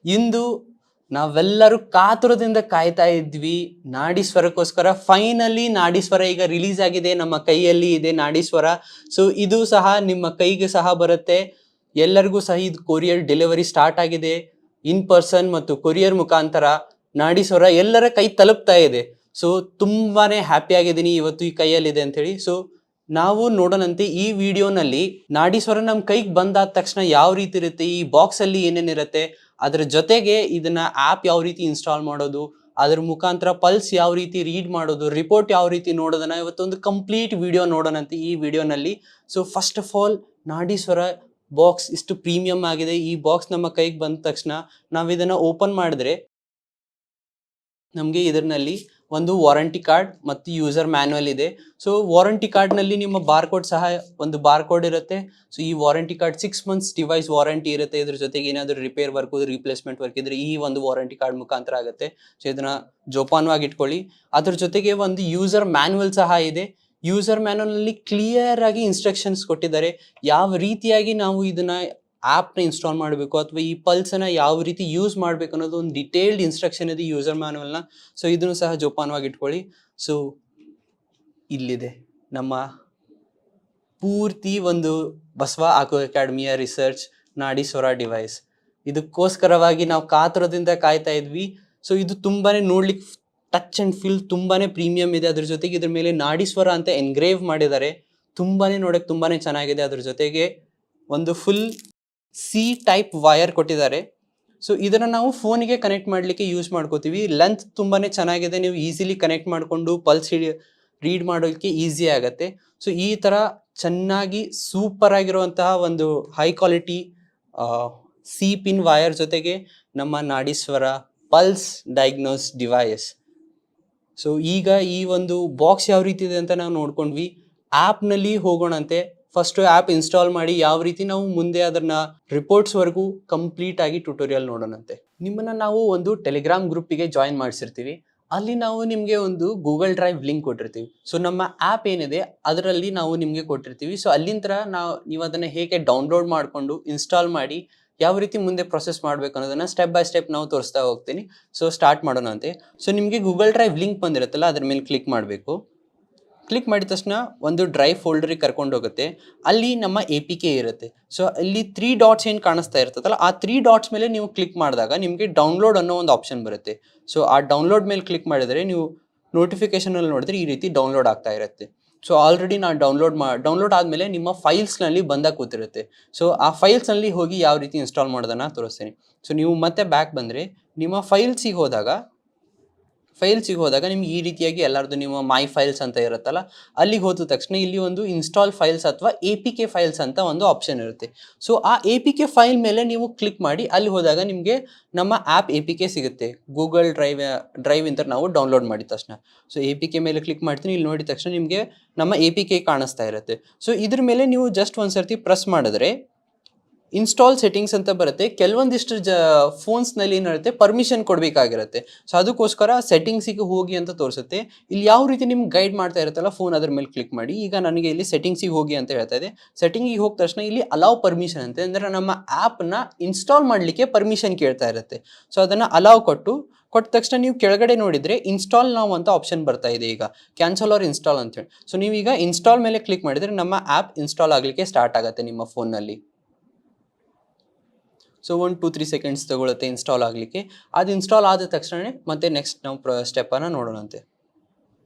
ಇಂದು ನಾವೆಲ್ಲರೂ ಕಾತುರದಿಂದ ಕಾಯ್ತಾ ಇದ್ವಿ ನಾಡೀಶ್ವರಕ್ಕೋಸ್ಕರ. ಫೈನಲಿ ನಾಡೀಶ್ವರ ಈಗ ರಿಲೀಸ್ ಆಗಿದೆ, ನಮ್ಮ ಕೈಯಲ್ಲಿ ಇದೆ ನಾಡೀಶ್ವರ. ಸೊ ಇದು ಸಹ ನಿಮ್ಮ ಕೈಗೆ ಸಹ ಬರುತ್ತೆ. ಎಲ್ಲರಿಗೂ ಸಹ ಇದು ಕೊರಿಯರ್ ಡೆಲಿವರಿ ಸ್ಟಾರ್ಟ್ ಆಗಿದೆ. ಇನ್ ಪರ್ಸನ್ ಮತ್ತು ಕೊರಿಯರ್ ಮುಖಾಂತರ ನಾಡೀಶ್ವರ ಎಲ್ಲರ ಕೈ ತಲುಪ್ತಾ ಇದೆ. ಸೊ ತುಂಬಾನೇ ಹ್ಯಾಪಿ ಆಗಿದ್ದೀನಿ ಇವತ್ತು ಈ ಕೈಯಲ್ಲಿದೆ ಅಂತ ಹೇಳಿ. ಸೊ ನಾವು ನೋಡೋಣಂತೆ ಈ ವಿಡಿಯೋನಲ್ಲಿ ನಾಡೀಶ್ವರ ನಮ್ಮ ಕೈಗೆ ಬಂದಾದ ತಕ್ಷಣ ಯಾವ ರೀತಿ ಇರುತ್ತೆ, ಈ ಬಾಕ್ಸ್ ಅಲ್ಲಿ ಏನೇನಿರುತ್ತೆ, ಅದ್ರ ಜೊತೆಗೆ ಇದನ್ನ ಆಪ್ ಯಾವ ರೀತಿ ಇನ್ಸ್ಟಾಲ್ ಮಾಡೋದು, ಅದ್ರ ಮುಖಾಂತರ ಪಲ್ಸ್ ಯಾವ ರೀತಿ ರೀಡ್ ಮಾಡೋದು, ರಿಪೋರ್ಟ್ ಯಾವ ರೀತಿ ನೋಡೋದನ್ನ ಇವತ್ತೊಂದು ಕಂಪ್ಲೀಟ್ ವಿಡಿಯೋ ನೋಡೋಣಂತೆ ಈ ವಿಡಿಯೋನಲ್ಲಿ. ಸೊ ಫಸ್ಟ್ ಆಫ್ ಆಲ್ ನಾಡೀಶ್ವರ ಬಾಕ್ಸ್ ಇಷ್ಟು ಪ್ರೀಮಿಯಂ ಆಗಿದೆ. ಈ ಬಾಕ್ಸ್ ನಮ್ಮ ಕೈಗೆ ಬಂದ ತಕ್ಷಣ ನಾವು ಇದನ್ನ ಓಪನ್ ಮಾಡಿದ್ರೆ ನಮಗೆ ಇದರಲ್ಲಿ ಒಂದು ವಾರಂಟಿ ಕಾರ್ಡ್ ಮತ್ತು ಯೂಸರ್ ಮ್ಯಾನ್ಯುವಲ್ ಇದೆ. ಸೊ ವಾರಂಟಿ ಕಾರ್ಡ್ನಲ್ಲಿ ನಿಮ್ಮ ಬಾರ್ಕೋಡ್ ಸಹ ಒಂದು ಬಾರ್ಕೋಡ್ ಇರುತ್ತೆ. ಸೊ ಈ warranty card 6 months device warranty ಇರುತ್ತೆ. ಇದ್ರ ಜೊತೆಗೆ ಏನಾದರೂ ರಿಪೇರ್ ವರ್ಕ್ ರೀಪ್ಲೇಸ್ಮೆಂಟ್ ವರ್ಕ್ ಇದ್ರೆ ಈ ಒಂದು ವಾರಂಟಿ ಕಾರ್ಡ್ ಮುಖಾಂತರ ಆಗುತ್ತೆ. ಸೊ ಇದನ್ನ ಜೋಪಾನವಾಗಿ ಇಟ್ಕೊಳ್ಳಿ. ಅದ್ರ ಜೊತೆಗೆ ಒಂದು ಯೂಸರ್ ಮ್ಯಾನ್ಯುವಲ್ ಸಹ ಇದೆ. ಯೂಸರ್ ಮ್ಯಾನ್ಯುವಲ್ನಲ್ಲಿ ಕ್ಲಿಯರ್ ಆಗಿ ಇನ್ಸ್ಟ್ರಕ್ಷನ್ಸ್ ಕೊಟ್ಟಿದ್ದಾರೆ, ಯಾವ ರೀತಿಯಾಗಿ ನಾವು ಇದನ್ನ ಆ್ಯಪ್ನ ಇನ್ಸ್ಟಾಲ್ ಮಾಡಬೇಕು ಅಥವಾ ಈ ಪಲ್ಸನ್ನ ಯಾವ ರೀತಿ ಯೂಸ್ ಮಾಡಬೇಕು ಅನ್ನೋದು ಒಂದು ಡಿಟೇಲ್ಡ್ ಇನ್ಸ್ಟ್ರಕ್ಷನ್ ಇದೆ ಯೂಸರ್ ಮ್ಯಾನ್ಯುವಲ್ನ. ಸೊ ಇದನ್ನು ಸಹ ಜೋಪಾನವಾಗಿ ಇಟ್ಕೊಳ್ಳಿ. ಸೊ ಇಲ್ಲಿದೆ ನಮ್ಮ ಪೂರ್ತಿ ಒಂದು ಬಸವ ಆಕೋ ಅಕಾಡೆಮಿಯ ರಿಸರ್ಚ್ ನಾಡೀಶ್ವರ ಡಿವೈಸ್. ಇದಕ್ಕೋಸ್ಕರವಾಗಿ ನಾವು ಕಾತುರದಿಂದ ಕಾಯ್ತಾ ಇದ್ವಿ. ಸೊ ಇದು ತುಂಬಾನೇ ನೋಡ್ಲಿಕ್ಕೆ ಟಚ್ ಅಂಡ್ ಫೀಲ್ ತುಂಬಾನೇ ಪ್ರೀಮಿಯಂ ಇದೆ. ಅದ್ರ ಜೊತೆಗೆ ಇದ್ರ ಮೇಲೆ ನಾಡೀಶ್ವರ ಅಂತ ಎನ್ಗ್ರೇವ್ ಮಾಡಿದ್ದಾರೆ. ತುಂಬಾನೇ ನೋಡಕ್ ತುಂಬಾನೇ ಚೆನ್ನಾಗಿದೆ. ಅದ್ರ ಜೊತೆಗೆ ಒಂದು ಫುಲ್ ಸಿ ಟೈಪ್ ವೈರ್ ಕೊಟ್ಟಿದ್ದಾರೆ. ಸೊ ಇದನ್ನ ನಾವು ಫೋನಿಗೆ ಕನೆಕ್ಟ್ ಮಾಡಲಿಕ್ಕೆ ಯೂಸ್ ಮಾಡ್ಕೋತೀವಿ. ಲೆಂತ್ ತುಂಬಾನೇ ಚೆನ್ನಾಗಿದೆ, ನೀವು ಈಸಿಲಿ ಕನೆಕ್ಟ್ ಮಾಡಿಕೊಂಡು ಪಲ್ಸ್ ರೀಡ್ ಮಾಡೋಕ್ಕೆ ಈಸಿ ಆಗುತ್ತೆ. ಸೊ ಈ ತರ ಚೆನ್ನಾಗಿ ಸೂಪರ್ ಆಗಿರುವಂತಹ ಒಂದು high quality C pin wire ಜೊತೆಗೆ ನಮ್ಮ ನಾಡೀಶ್ವರ ಪಲ್ಸ್ ಡಯಾಗ್ನೋಸ್ ಡಿವೈಸ್. ಸೊ ಈಗ ಈ ಒಂದು ಬಾಕ್ಸ್ ಯಾವ ರೀತಿ ಇದೆ ಅಂತ ನಾವು ನೋಡ್ಕೊಂಡ್ವಿ. ಆ್ಯಪ್ನಲ್ಲಿ ಹೋಗೋಣಂತೆ. ಫಸ್ಟ್ ಆ್ಯಪ್ ಇನ್ಸ್ಟಾಲ್ ಮಾಡಿ ಯಾವ ರೀತಿ ನಾವು ಮುಂದೆ ಅದನ್ನ ರಿಪೋರ್ಟ್ಸ್ವರೆಗೂ ಕಂಪ್ಲೀಟ್ ಆಗಿ ಟ್ಯುಟೋರಿಯಲ್ ನೋಡೋಣಂತೆ. ನಿಮ್ಮನ್ನ ನಾವು ಒಂದು ಟೆಲಿಗ್ರಾಮ್ ಗ್ರೂಪಿಗೆ ಜಾಯಿನ್ ಮಾಡಿಸಿರ್ತೀವಿ. ಅಲ್ಲಿ ನಾವು ನಿಮಗೆ ಒಂದು ಗೂಗಲ್ ಡ್ರೈವ್ ಲಿಂಕ್ ಕೊಟ್ಟಿರ್ತೀವಿ. ಸೊ ನಮ್ಮ ಆ್ಯಪ್ ಏನಿದೆ ಅದರಲ್ಲಿ ನಾವು ನಿಮಗೆ ಕೊಟ್ಟಿರ್ತೀವಿ. ಸೊ ಅಲ್ಲಿಂದ ನೀವು ಅದನ್ನು ಹೇಗೆ ಡೌನ್ಲೋಡ್ ಮಾಡಿಕೊಂಡು ಇನ್ಸ್ಟಾಲ್ ಮಾಡಿ ಯಾವ ರೀತಿ ಮುಂದೆ ಪ್ರೊಸೆಸ್ ಮಾಡಬೇಕು ಅನ್ನೋದನ್ನ ಸ್ಟೆಪ್ ಬೈ ಸ್ಟೆಪ್ ನಾವು ತೋರಿಸ್ತಾ ಹೋಗ್ತೀನಿ. ಸೊ ಸ್ಟಾರ್ಟ್ ಮಾಡೋಣ ಅಂತೆ. ಸೊ ನಿಮಗೆ ಗೂಗಲ್ ಡ್ರೈವ್ ಲಿಂಕ್ ಬಂದಿರುತ್ತಲ್ಲ, ಅದ್ರ ಮೇಲೆ ಕ್ಲಿಕ್ ಮಾಡಬೇಕು. ಕ್ಲಿಕ್ ಮಾಡಿದ ತಕ್ಷಣ ಒಂದು ಡ್ರೈವ್ ಫೋಲ್ಡರಿಗೆ ಕರ್ಕೊಂಡು ಹೋಗುತ್ತೆ. ಅಲ್ಲಿ ನಮ್ಮ APK ಇರುತ್ತೆ. ಸೊ ಅಲ್ಲಿ 3 ಡಾಟ್ಸ್ ಏನು ಕಾಣಿಸ್ತಾ ಇರ್ತದಲ್ಲ, ಆ 3 ಡಾಟ್ಸ್ ಮೇಲೆ ನೀವು ಕ್ಲಿಕ್ ಮಾಡಿದಾಗ ನಿಮಗೆ ಡೌನ್ಲೋಡ್ ಅನ್ನೋ ಒಂದು ಆಪ್ಷನ್ ಬರುತ್ತೆ. ಸೊ ಆ ಡೌನ್ಲೋಡ್ ಮೇಲೆ ಕ್ಲಿಕ್ ಮಾಡಿದರೆ ನೀವು ನೋಟಿಫಿಕೇಶನಲ್ಲಿ ನೋಡಿದ್ರೆ ಈ ರೀತಿ ಡೌನ್ಲೋಡ್ ಆಗ್ತಾ ಇರುತ್ತೆ. ಸೊ ಆಲ್ರೆಡಿ ನಾನು ಡೌನ್ಲೋಡ್ ಆದಮೇಲೆ ನಿಮ್ಮ ಫೈಲ್ಸ್ನಲ್ಲಿ ಬಂದಾಗ ಕೂತಿರುತ್ತೆ. ಸೊ ಆ ಫೈಲ್ಸ್ನಲ್ಲಿ ಹೋಗಿ ಯಾವ ರೀತಿ ಇನ್ಸ್ಟಾಲ್ ಮಾಡೋದನ್ನು ತೋರಿಸ್ತೀನಿ. ಸೊ ನೀವು ಮತ್ತೆ ಬ್ಯಾಕ್ ಬಂದರೆ ನಿಮ್ಮ ಫೈಲ್ಸಿಗೆ ಹೋದಾಗ ನಿಮ್ಗೆ ಈ ರೀತಿಯಾಗಿ ಎಲ್ಲರದು ನಿಮ್ಮ ಮೈ ಫೈಲ್ಸ್ ಅಂತ ಇರುತ್ತಲ್ಲ, ಅಲ್ಲಿಗೆ ಹೋದ ತಕ್ಷಣ ಇಲ್ಲಿ ಒಂದು ಇನ್ಸ್ಟಾಲ್ ಫೈಲ್ಸ್ ಅಥವಾ APK ಫೈಲ್ಸ್ ಅಂತ ಒಂದು ಆಪ್ಷನ್ ಇರುತ್ತೆ. ಸೊ ಆ APK ಫೈಲ್ ಮೇಲೆ ನೀವು ಕ್ಲಿಕ್ ಮಾಡಿ ಅಲ್ಲಿ ಹೋದಾಗ ನಿಮಗೆ ನಮ್ಮ ಆ್ಯಪ್ APK ಸಿಗುತ್ತೆ. ಗೂಗಲ್ ಡ್ರೈವ್ ಅಂತ ನಾವು ಡೌನ್ಲೋಡ್ ಮಾಡಿದ ತಕ್ಷಣ. ಸೊ APK ಮೇಲೆ ಕ್ಲಿಕ್ ಮಾಡ್ತೀನಿ. ಇಲ್ಲಿ ನೋಡಿದ ತಕ್ಷಣ ನಿಮಗೆ ನಮ್ಮ APK ಕಾಣಿಸ್ತಾ ಇರುತ್ತೆ. ಸೊ ಇದ್ರ ಮೇಲೆ ನೀವು ಜಸ್ಟ್ ಒಂದ್ಸರ್ತಿ ಪ್ರೆಸ್ ಮಾಡಿದ್ರೆ ಇನ್ಸ್ಟಾಲ್ ಸೆಟ್ಟಿಂಗ್ಸ್ ಅಂತ ಬರುತ್ತೆ. ಕೆಲವೊಂದಿಷ್ಟು ಫೋನ್ಸ್ನಲ್ಲಿ ಏನಿರುತ್ತೆ ಪರ್ಮಿಷನ್ ಕೊಡಬೇಕಾಗಿರುತ್ತೆ. ಸೊ ಅದಕ್ಕೋಸ್ಕರ ಸೆಟ್ಟಿಂಗ್ಸಿಗೆ ಹೋಗಿ ಅಂತ ತೋರಿಸುತ್ತೆ. ಇಲ್ಲಿ ಯಾವ ರೀತಿ ನಿಮ್ಗೆ ಗೈಡ್ ಮಾಡ್ತಾ ಇರುತ್ತಲ್ಲ ಫೋನ್, ಅದ್ರ ಮೇಲೆ ಕ್ಲಿಕ್ ಮಾಡಿ. ಈಗ ನನಗೆ ಇಲ್ಲಿ ಸೆಟ್ಟಿಂಗ್ಸಿಗೆ ಹೋಗಿ ಅಂತ ಹೇಳ್ತಾ ಇದೆ. ಸೆಟ್ಟಿಂಗಿಗೆ ಹೋದ ತಕ್ಷಣ ಇಲ್ಲಿ ಅಲೌ ಪರ್ಮಿಷನ್ ಅಂತ, ಅಂದರೆ ನಮ್ಮ ಆ್ಯಪ್ನ ಇನ್ಸ್ಟಾಲ್ ಮಾಡಲಿಕ್ಕೆ ಪರ್ಮಿಷನ್ ಕೇಳ್ತಾ ಇರುತ್ತೆ. ಸೊ ಅದನ್ನು ಅಲೌ ಕೊಟ್ಟ ತಕ್ಷಣ ನೀವು ಕೆಳಗಡೆ ನೋಡಿದರೆ ಇನ್ಸ್ಟಾಲ್ ನಾವು ಅಂತ ಆಪ್ಷನ್ ಬರ್ತಾ ಇದೆ. ಈಗ ಕ್ಯಾನ್ಸಲ್ ಆರ್ ಇನ್ಸ್ಟಾಲ್ ಅಂತೇಳಿ. ಸೊ ನೀವೀಗ ಇನ್ಸ್ಟಾಲ್ ಮೇಲೆ ಕ್ಲಿಕ್ ಮಾಡಿದರೆ ನಮ್ಮ ಆ್ಯಪ್ ಇನ್ಸ್ಟಾಲ್ ಆಗಲಿಕ್ಕೆ ಸ್ಟಾರ್ಟ್ ಆಗುತ್ತೆ ನಿಮ್ಮ ಫೋನ್ನಲ್ಲಿ. ಸೊ 1-2-3 ಸೆಕೆಂಡ್ಸ್ ತಗೊಳುತ್ತೆ ಇನ್ಸ್ಟಾಲ್ ಆಗಲಿಕ್ಕೆ. ಅದು ಇನ್ಸ್ಟಾಲ್ ಆದ ತಕ್ಷಣ ಮತ್ತೆ ನೆಕ್ಸ್ಟ್ ನಾವು ಸ್ಟೆಪ್ಪನ್ನು ನೋಡೋಣಂತೆ.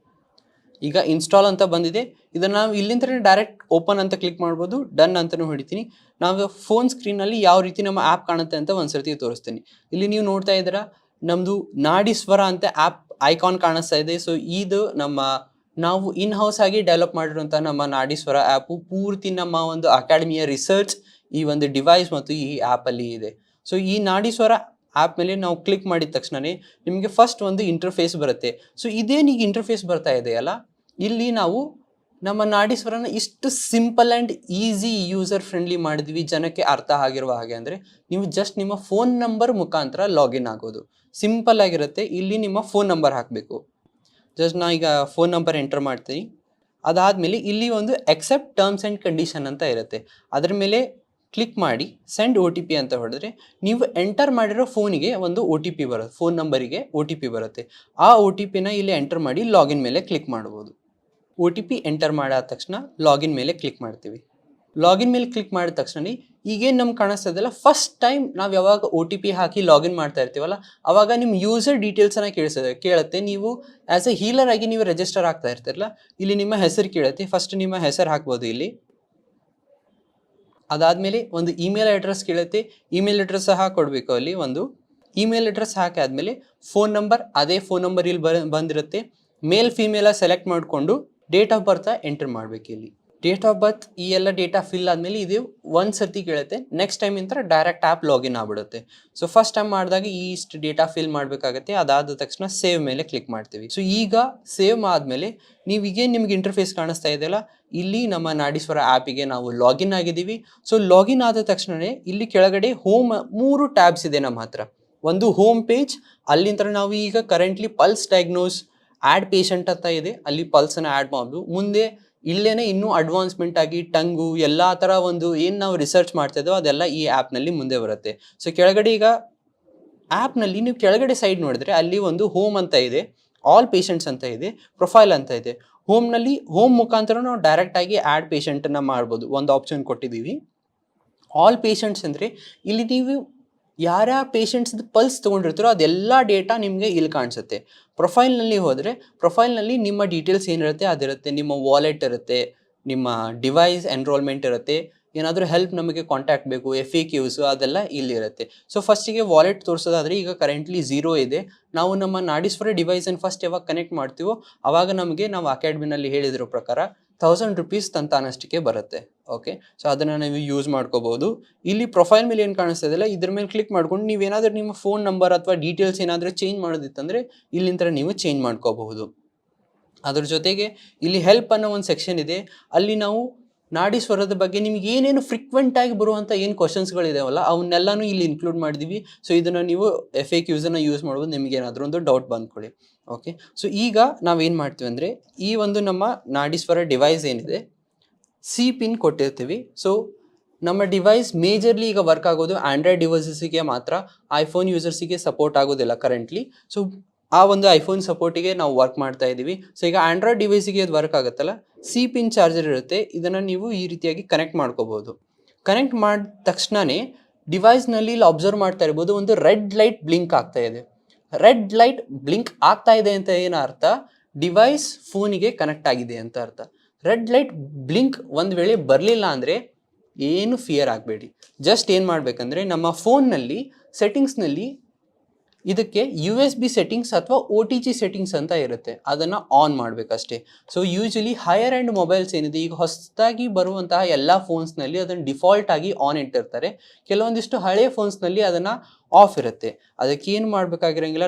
ಈಗ ಇನ್ಸ್ಟಾಲ್ ಅಂತ ಬಂದಿದೆ. ಇದನ್ನು ನಾವು ಇಲ್ಲಿಂದ ಡೈರೆಕ್ಟ್ ಓಪನ್ ಅಂತ ಕ್ಲಿಕ್ ಮಾಡ್ಬೋದು, ಡನ್ ಅಂತಲೂ ಹೊಡಿತೀನಿ. ನಾವು ಫೋನ್ ಸ್ಕ್ರೀನಲ್ಲಿ ಯಾವ ರೀತಿ ನಮ್ಮ ಆ್ಯಪ್ ಕಾಣುತ್ತೆ ಅಂತ ಒಂದ್ಸರ್ತಿ ತೋರಿಸ್ತೀನಿ. ಇಲ್ಲಿ ನೀವು ನೋಡ್ತಾ ಇದ್ದೀರಾ ನಮ್ಮದು ನಾಡೀಶ್ವರ ಅಂತ ಆ್ಯಪ್ ಐಕಾನ್ ಕಾಣಿಸ್ತಾ ಇದೆ. ಸೊ ಇದು ನಾವು ಇನ್ ಹೌಸ್ ಆಗಿ ಡೆವಲಪ್ ಮಾಡಿರುವಂಥ ನಮ್ಮ ನಾಡೀಶ್ವರ ಆ್ಯಪು ಪೂರ್ತಿ ನಮ್ಮ ಒಂದು ಅಕಾಡೆಮಿಯ ರಿಸರ್ಚ್ ಈ ಒಂದು ಡಿವೈಸ್ ಮತ್ತು ಈ ಆ್ಯಪಲ್ಲಿ ಇದೆ. ಸೊ ಈ ನಾಡೀಶ್ವರ ಆ್ಯಪ್ ಮೇಲೆ ನಾವು ಕ್ಲಿಕ್ ಮಾಡಿದ ತಕ್ಷಣವೇ ನಿಮಗೆ ಫಸ್ಟ್ ಒಂದು ಇಂಟರ್ಫೇಸ್ ಬರುತ್ತೆ. ಸೊ ಇದೇನೀಗ ಇಂಟರ್ಫೇಸ್ ಬರ್ತಾ ಇದೆಯಲ್ಲ, ಇಲ್ಲಿ ನಾವು ನಮ್ಮ ನಾಡೀಶ್ವರನ ಇಷ್ಟು simple and easy user friendly ಮಾಡಿದ್ವಿ, ಜನಕ್ಕೆ ಅರ್ಥ ಆಗಿರುವ ಹಾಗೆ. ಅಂದರೆ ನೀವು ಜಸ್ಟ್ ನಿಮ್ಮ ಫೋನ್ ನಂಬರ್ ಮುಖಾಂತರ ಲಾಗಿನ್ ಆಗೋದು ಸಿಂಪಲ್ ಆಗಿರುತ್ತೆ. ಇಲ್ಲಿ ನಿಮ್ಮ ಫೋನ್ ನಂಬರ್ ಹಾಕಬೇಕು. ಜಸ್ಟ್ ನಾ ಈಗ ಫೋನ್ ನಂಬರ್ ಎಂಟರ್ ಮಾಡ್ತೀನಿ. ಅದಾದಮೇಲೆ ಇಲ್ಲಿ ಒಂದು ಎಕ್ಸೆಪ್ಟ್ ಟರ್ಮ್ಸ್ ಆ್ಯಂಡ್ ಕಂಡೀಷನ್ ಅಂತ ಇರುತ್ತೆ. ಅದ್ರ ಮೇಲೆ ಕ್ಲಿಕ್ ಮಾಡಿ ಸೆಂಡ್ ಒ ಟಿ ಪಿ ಅಂತ ಹೊಡೆದ್ರೆ ನೀವು ಎಂಟರ್ ಮಾಡಿರೋ ಫೋನಿಗೆ ಒಂದು ಒ ಟಿ ಪಿ ಬರುತ್ತೆ, ಫೋನ್ ನಂಬರಿಗೆ ಒ ಟಿ ಪಿ ಬರುತ್ತೆ. ಆ ಒ ಟಿ ಪಿನ ಇಲ್ಲಿ ಎಂಟರ್ ಮಾಡಿ ಲಾಗಿನ್ ಮೇಲೆ ಕ್ಲಿಕ್ ಮಾಡ್ಬೋದು. ಒ ಟಿ ಪಿ ಎಂಟರ್ ಮಾಡಾದ ತಕ್ಷಣ ಲಾಗಿನ್ ಮೇಲೆ ಕ್ಲಿಕ್ ಮಾಡ್ತೀವಿ. ಲಾಗಿನ್ ಮೇಲೆ ಕ್ಲಿಕ್ ಮಾಡಿದ ತಕ್ಷಣ ಈಗೇನು ನಮ್ಗೆ ಕಾಣಿಸ್ತದಲ್ಲ, ಫಸ್ಟ್ ಟೈಮ್ ನಾವು ಯಾವಾಗ ಒ ಟಿ ಪಿ ಹಾಕಿ ಲಾಗಿನ್ ಮಾಡ್ತಾ ಇರ್ತೀವಲ್ಲ ಅವಾಗ ನಿಮ್ಮ ಯೂಸರ್ ಡೀಟೇಲ್ಸನ್ನು ಕೇಳುತ್ತೆ. ನೀವು ಆ್ಯಸ್ ಎ ಹೀಲರ್ ಆಗಿ ನೀವು ರಿಜಿಸ್ಟರ್ ಆಗ್ತಾ ಇರ್ತಿರಲ್ಲ, ಇಲ್ಲಿ ನಿಮ್ಮ ಹೆಸರು ಕೇಳುತ್ತೆ. ಫಸ್ಟ್ ನಿಮ್ಮ ಹೆಸರು ಹಾಕ್ಬೋದು ಇಲ್ಲಿ. ಅದಾದಮೇಲೆ ಒಂದು ಇಮೇಲ್ ಅಡ್ರೆಸ್ ಕೇಳುತ್ತೆ, ಇಮೇಲ್ ಅಡ್ರೆಸ್ ಸಹ ಕೊಡಬೇಕು. ಅಲ್ಲಿ ಒಂದು ಇಮೇಲ್ ಅಡ್ರೆಸ್ ಹಾಕಿ ಆದಮೇಲೆ ಫೋನ್ ನಂಬರ್, ಅದೇ ಫೋನ್ ನಂಬರ್ ಇಲ್ಲಿ ಬಂದಿರುತ್ತೆ. ಮೇಲ್ ಫಿಮೇಲ ಸೆಲೆಕ್ಟ್ ಮಾಡಿಕೊಂಡು ಡೇಟ್ ಆಫ್ ಬರ್ತ್ ಎಂಟರ್ ಮಾಡಬೇಕು. ಇಲ್ಲಿ ಡೇಟ್ ಆಫ್ ಬರ್ತ್ ಈ ಎಲ್ಲ ಡೇಟಾ ಫಿಲ್ ಆದಮೇಲೆ ಇದು ಒಂದು ಸರ್ತಿ ಕೇಳುತ್ತೆ. ನೆಕ್ಸ್ಟ್ ಟೈಮ್ ಇಂತ ಡೈರೆಕ್ಟ್ ಆ್ಯಪ್ ಲಾಗಿನ್ ಆಗ್ಬಿಡುತ್ತೆ. ಸೊ ಫಸ್ಟ್ ಟೈಮ್ ಮಾಡಿದಾಗ ಇಷ್ಟು ಡೇಟಾ ಫಿಲ್ ಮಾಡಬೇಕಾಗತ್ತೆ. ಅದಾದ ತಕ್ಷಣ ಸೇವ್ ಮೇಲೆ ಕ್ಲಿಕ್ ಮಾಡ್ತೀವಿ. ಸೊ ಈಗ ಸೇವ್ ಆದಮೇಲೆ ನೀವೀಗೇನು ನಿಮ್ಗೆ ಇಂಟರ್ಫೇಸ್ ಕಾಣಿಸ್ತಾ ಇದೆಯಲ್ಲ, ಇಲ್ಲಿ ನಮ್ಮ ನಾಡೀಶ್ವರ ಆ್ಯಪಿಗೆ ನಾವು ಲಾಗಿನ್ ಆಗಿದ್ದೀವಿ. ಸೊ ಲಾಗಿನ್ ಆದ ತಕ್ಷಣವೇ ಇಲ್ಲಿ ಕೆಳಗಡೆ ಹೋಮ್ 3 ಟ್ಯಾಬ್ಸ್ ಇದೆ ನಮ್ಮ ಹತ್ರ. ಒಂದು ಹೋಮ್ ಪೇಜ್, ಅಲ್ಲಿಂದ ನಾವು ಈಗ currently pulse diagnose add patient ಅಂತ ಇದೆ, ಅಲ್ಲಿ ಪಲ್ಸನ್ನು ಆ್ಯಡ್ ಮಾಡೋದು. ಮುಂದೆ ಇಲ್ಲೇನೆ ಇನ್ನೂ ಅಡ್ವಾನ್ಸ್ಮೆಂಟ್ ಆಗಿ ಟಂಗು ಎಲ್ಲ ಥರ ಒಂದು ಏನು ನಾವು ರಿಸರ್ಚ್ ಮಾಡ್ತಾ ಇದ್ದೋ ಅದೆಲ್ಲ ಈ ಆ್ಯಪ್ನಲ್ಲಿ ಮುಂದೆ ಬರುತ್ತೆ. ಸೊ ಕೆಳಗಡೆ ಈಗ ಆ್ಯಪ್ನಲ್ಲಿ ನೀವು ಕೆಳಗಡೆ ಸೈಡ್ ನೋಡಿದ್ರೆ ಅಲ್ಲಿ ಒಂದು ಹೋಮ್ ಅಂತ ಇದೆ, ಆಲ್ ಪೇಷಂಟ್ಸ್ ಅಂತ ಇದೆ, ಪ್ರೊಫೈಲ್ ಅಂತ ಇದೆ. ಹೋಮ್ನಲ್ಲಿ ಹೋಮ್ ಮುಖಾಂತರ ನಾವು ಡೈರೆಕ್ಟಾಗಿ ಆ್ಯಡ್ ಪೇಷಂಟನ್ನು ಮಾಡ್ಬೋದು. ಒಂದು ಆಪ್ಷನ್ ಕೊಟ್ಟಿದ್ದೀವಿ. ಆಲ್ ಪೇಷಂಟ್ಸ್ ಅಂದರೆ ಇಲ್ಲಿ ನೀವು ಯಾರ್ಯಾರ ಪೇಷಂಟ್ಸ್ದು ಪಲ್ಸ್ ತೊಗೊಂಡಿರ್ತೀರೋ ಅದೆಲ್ಲ ಡೇಟಾ ನಿಮಗೆ ಇಲ್ಲಿ ಕಾಣಿಸುತ್ತೆ. ಪ್ರೊಫೈಲ್ನಲ್ಲಿ ಹೋದರೆ ಪ್ರೊಫೈಲ್ನಲ್ಲಿ ನಿಮ್ಮ ಡೀಟೇಲ್ಸ್ ಏನಿರುತ್ತೆ ಅದಿರುತ್ತೆ. ನಿಮ್ಮ ವಾಲೆಟ್ ಇರುತ್ತೆ, ನಿಮ್ಮ ಡಿವೈಸ್ ಎನ್ರೋಲ್ಮೆಂಟ್ ಇರುತ್ತೆ, ಏನಾದರೂ ಹೆಲ್ಪ್ ನಮಗೆ ಕಾಂಟ್ಯಾಕ್ಟ್ ಬೇಕು, FAQs ಅದೆಲ್ಲ ಇಲ್ಲಿರುತ್ತೆ. ಸೊ ಫಸ್ಟಿಗೆ ವಾಲೆಟ್ ತೋರಿಸೋದಾದರೆ ಈಗ ಕರೆಂಟ್ಲಿ 0 ಇದೆ. ನಾವು ನಮ್ಮ ನಾಡೀಶ್ವರ ಡಿವೈಸನ್ನು ಫಸ್ಟ್ ಯಾವಾಗ ಕನೆಕ್ಟ್ ಮಾಡ್ತೀವೋ ಆವಾಗ ನಮಗೆ ನಾವು ಅಕಾಡೆಮಿನಲ್ಲಿ ಹೇಳಿದಿರೋ ಪ್ರಕಾರ 1000 ರೂಪೀಸ್ ತಂತಾನಷ್ಟಕ್ಕೆ ಬರುತ್ತೆ. ಓಕೆ, ಸೊ ಅದನ್ನು ನೀವು ಯೂಸ್ ಮಾಡ್ಕೋಬೋದು. ಇಲ್ಲಿ ಪ್ರೊಫೈಲ್ ಮೇಲೆ ಏನು ಕಾಣಿಸ್ತಾ ಇದೆಯಲ್ಲ ಇದ್ರ ಮೇಲೆ ಕ್ಲಿಕ್ ಮಾಡ್ಕೊಂಡು ನೀವೇನಾದರೂ ನಿಮ್ಮ ಫೋನ್ ನಂಬರ್ ಅಥವಾ ಡೀಟೇಲ್ಸ್ ಏನಾದರೂ ಚೇಂಜ್ ಮಾಡೋದಿತ್ತಂದರೆ ಇಲ್ಲಿಂದ ನೀವು ಚೇಂಜ್ ಮಾಡ್ಕೋಬಹುದು. ಅದ್ರ ಜೊತೆಗೆ ಇಲ್ಲಿ ಹೆಲ್ಪ್ ಅನ್ನೋ ಒಂದು ಸೆಕ್ಷನ್ ಇದೆ. ಅಲ್ಲಿ ನಾವು ನಾಡೀಶ್ವರದ ಬಗ್ಗೆ ನಿಮ್ಗೆ ಏನೇನು ಫ್ರೀಕ್ವೆಂಟಾಗಿ ಬರುವಂಥ ಏನು ಕ್ವಶನ್ಸ್ಗಳಿದಾವಲ್ಲ ಅವನ್ನೆಲ್ಲನೂ ಇಲ್ಲಿ ಇನ್ಕ್ಲೂಡ್ ಮಾಡಿದ್ದೀವಿ. ಸೊ ಇದನ್ನು ನೀವು FAQs ಯೂಸ್ ಮಾಡ್ಬೋದು ನಿಮಗೆ ಏನಾದರೂ ಒಂದು ಡೌಟ್ ಬಂದ್ಕೊಳ್ಳಿ. ಓಕೆ, ಸೊ ಈಗ ನಾವೇನು ಮಾಡ್ತೀವಿ ಅಂದರೆ ಈ ಒಂದು ನಮ್ಮ ನಾಡೀಶ್ವರ ಡಿವೈಸ್ ಏನಿದೆ C ಪಿನ್ ಕೊಟ್ಟಿರ್ತೀವಿ. ಸೊ ನಮ್ಮ ಡಿವೈಸ್ ಮೇಜರ್ಲಿ ಈಗ ವರ್ಕ್ ಆಗೋದು ಆಂಡ್ರಾಯ್ಡ್ ಡಿವೈಸಸ್ಸಿಗೆ ಮಾತ್ರ, ಐಫೋನ್ ಯೂಸರ್ಸಿಗೆ ಸಪೋರ್ಟ್ ಆಗೋದಿಲ್ಲ ಕರೆಂಟ್ಲಿ. ಸೊ ಆ ಒಂದು ಐಫೋನ್ ಸಪೋರ್ಟಿಗೆ ನಾವು ವರ್ಕ್ ಮಾಡ್ತಾ ಇದ್ದೀವಿ. ಸೊ ಈಗ ಆಂಡ್ರಾಯ್ಡ್ ಡಿವೈಸಿಗೆ ಅದು ವರ್ಕ್ ಆಗುತ್ತಲ್ಲ, C ಪಿನ್ ಚಾರ್ಜರ್ ಇರುತ್ತೆ, ಇದನ್ನು ನೀವು ಈ ರೀತಿಯಾಗಿ ಕನೆಕ್ಟ್ ಮಾಡ್ಕೋಬೋದು. ಕನೆಕ್ಟ್ ಮಾಡಿದ ತಕ್ಷಣವೇ ಡಿವೈಸ್ನಲ್ಲಿ ಇಲ್ಲಿ ಅಬ್ಸರ್ವ್ ಮಾಡ್ತಾ ಇರ್ಬೋದು ಒಂದು ರೆಡ್ ಲೈಟ್ ಬ್ಲಿಂಕ್ ಆಗ್ತಾ ಇದೆ. ರೆಡ್ ಲೈಟ್ ಬ್ಲಿಂಕ್ ಆಗ್ತಾ ಇದೆ ಅಂತ ಏನು ಅರ್ಥ, ಡಿವೈಸ್ ಫೋನಿಗೆ ಕನೆಕ್ಟ್ ಆಗಿದೆ ಅಂತ ಅರ್ಥ. ರೆಡ್ ಲೈಟ್ ಬ್ಲಿಂಕ್ ಒಂದು ವೇಳೆ ಬರಲಿಲ್ಲ ಅಂದರೆ ಏನು ಫಿಯರ್ ಆಗಬೇಡಿ. ಜಸ್ಟ್ ಏನು ಮಾಡಬೇಕಂದ್ರೆ ನಮ್ಮ ಫೋನ್ನಲ್ಲಿ ಸೆಟ್ಟಿಂಗ್ಸ್ನಲ್ಲಿ ಇದಕ್ಕೆ USB ಸೆಟ್ಟಿಂಗ್ಸ್ ಅಥವಾ OTG ಸೆಟ್ಟಿಂಗ್ಸ್ ಅಂತ ಇರುತ್ತೆ, ಅದನ್ನು ಆನ್ ಮಾಡಬೇಕಷ್ಟೇ. So usually higher end mobiles ಏನಿದೆ ಈಗ ಹೊಸದಾಗಿ ಬರುವಂತಹ ಎಲ್ಲ ಫೋನ್ಸ್ನಲ್ಲಿ ಅದನ್ನು ಡಿಫಾಲ್ಟ್ ಆಗಿ ಆನ್ ಇಟ್ಟಿರ್ತಾರೆ. ಕೆಲವೊಂದಿಷ್ಟು ಹಳೆಯ ಫೋನ್ಸ್ನಲ್ಲಿ ಅದನ್ನು ಆಫ್ ಇರುತ್ತೆ. ಅದಕ್ಕೆ ಏನು ಮಾಡಬೇಕಾಗಿರೋಂಗಿಲ್ಲ,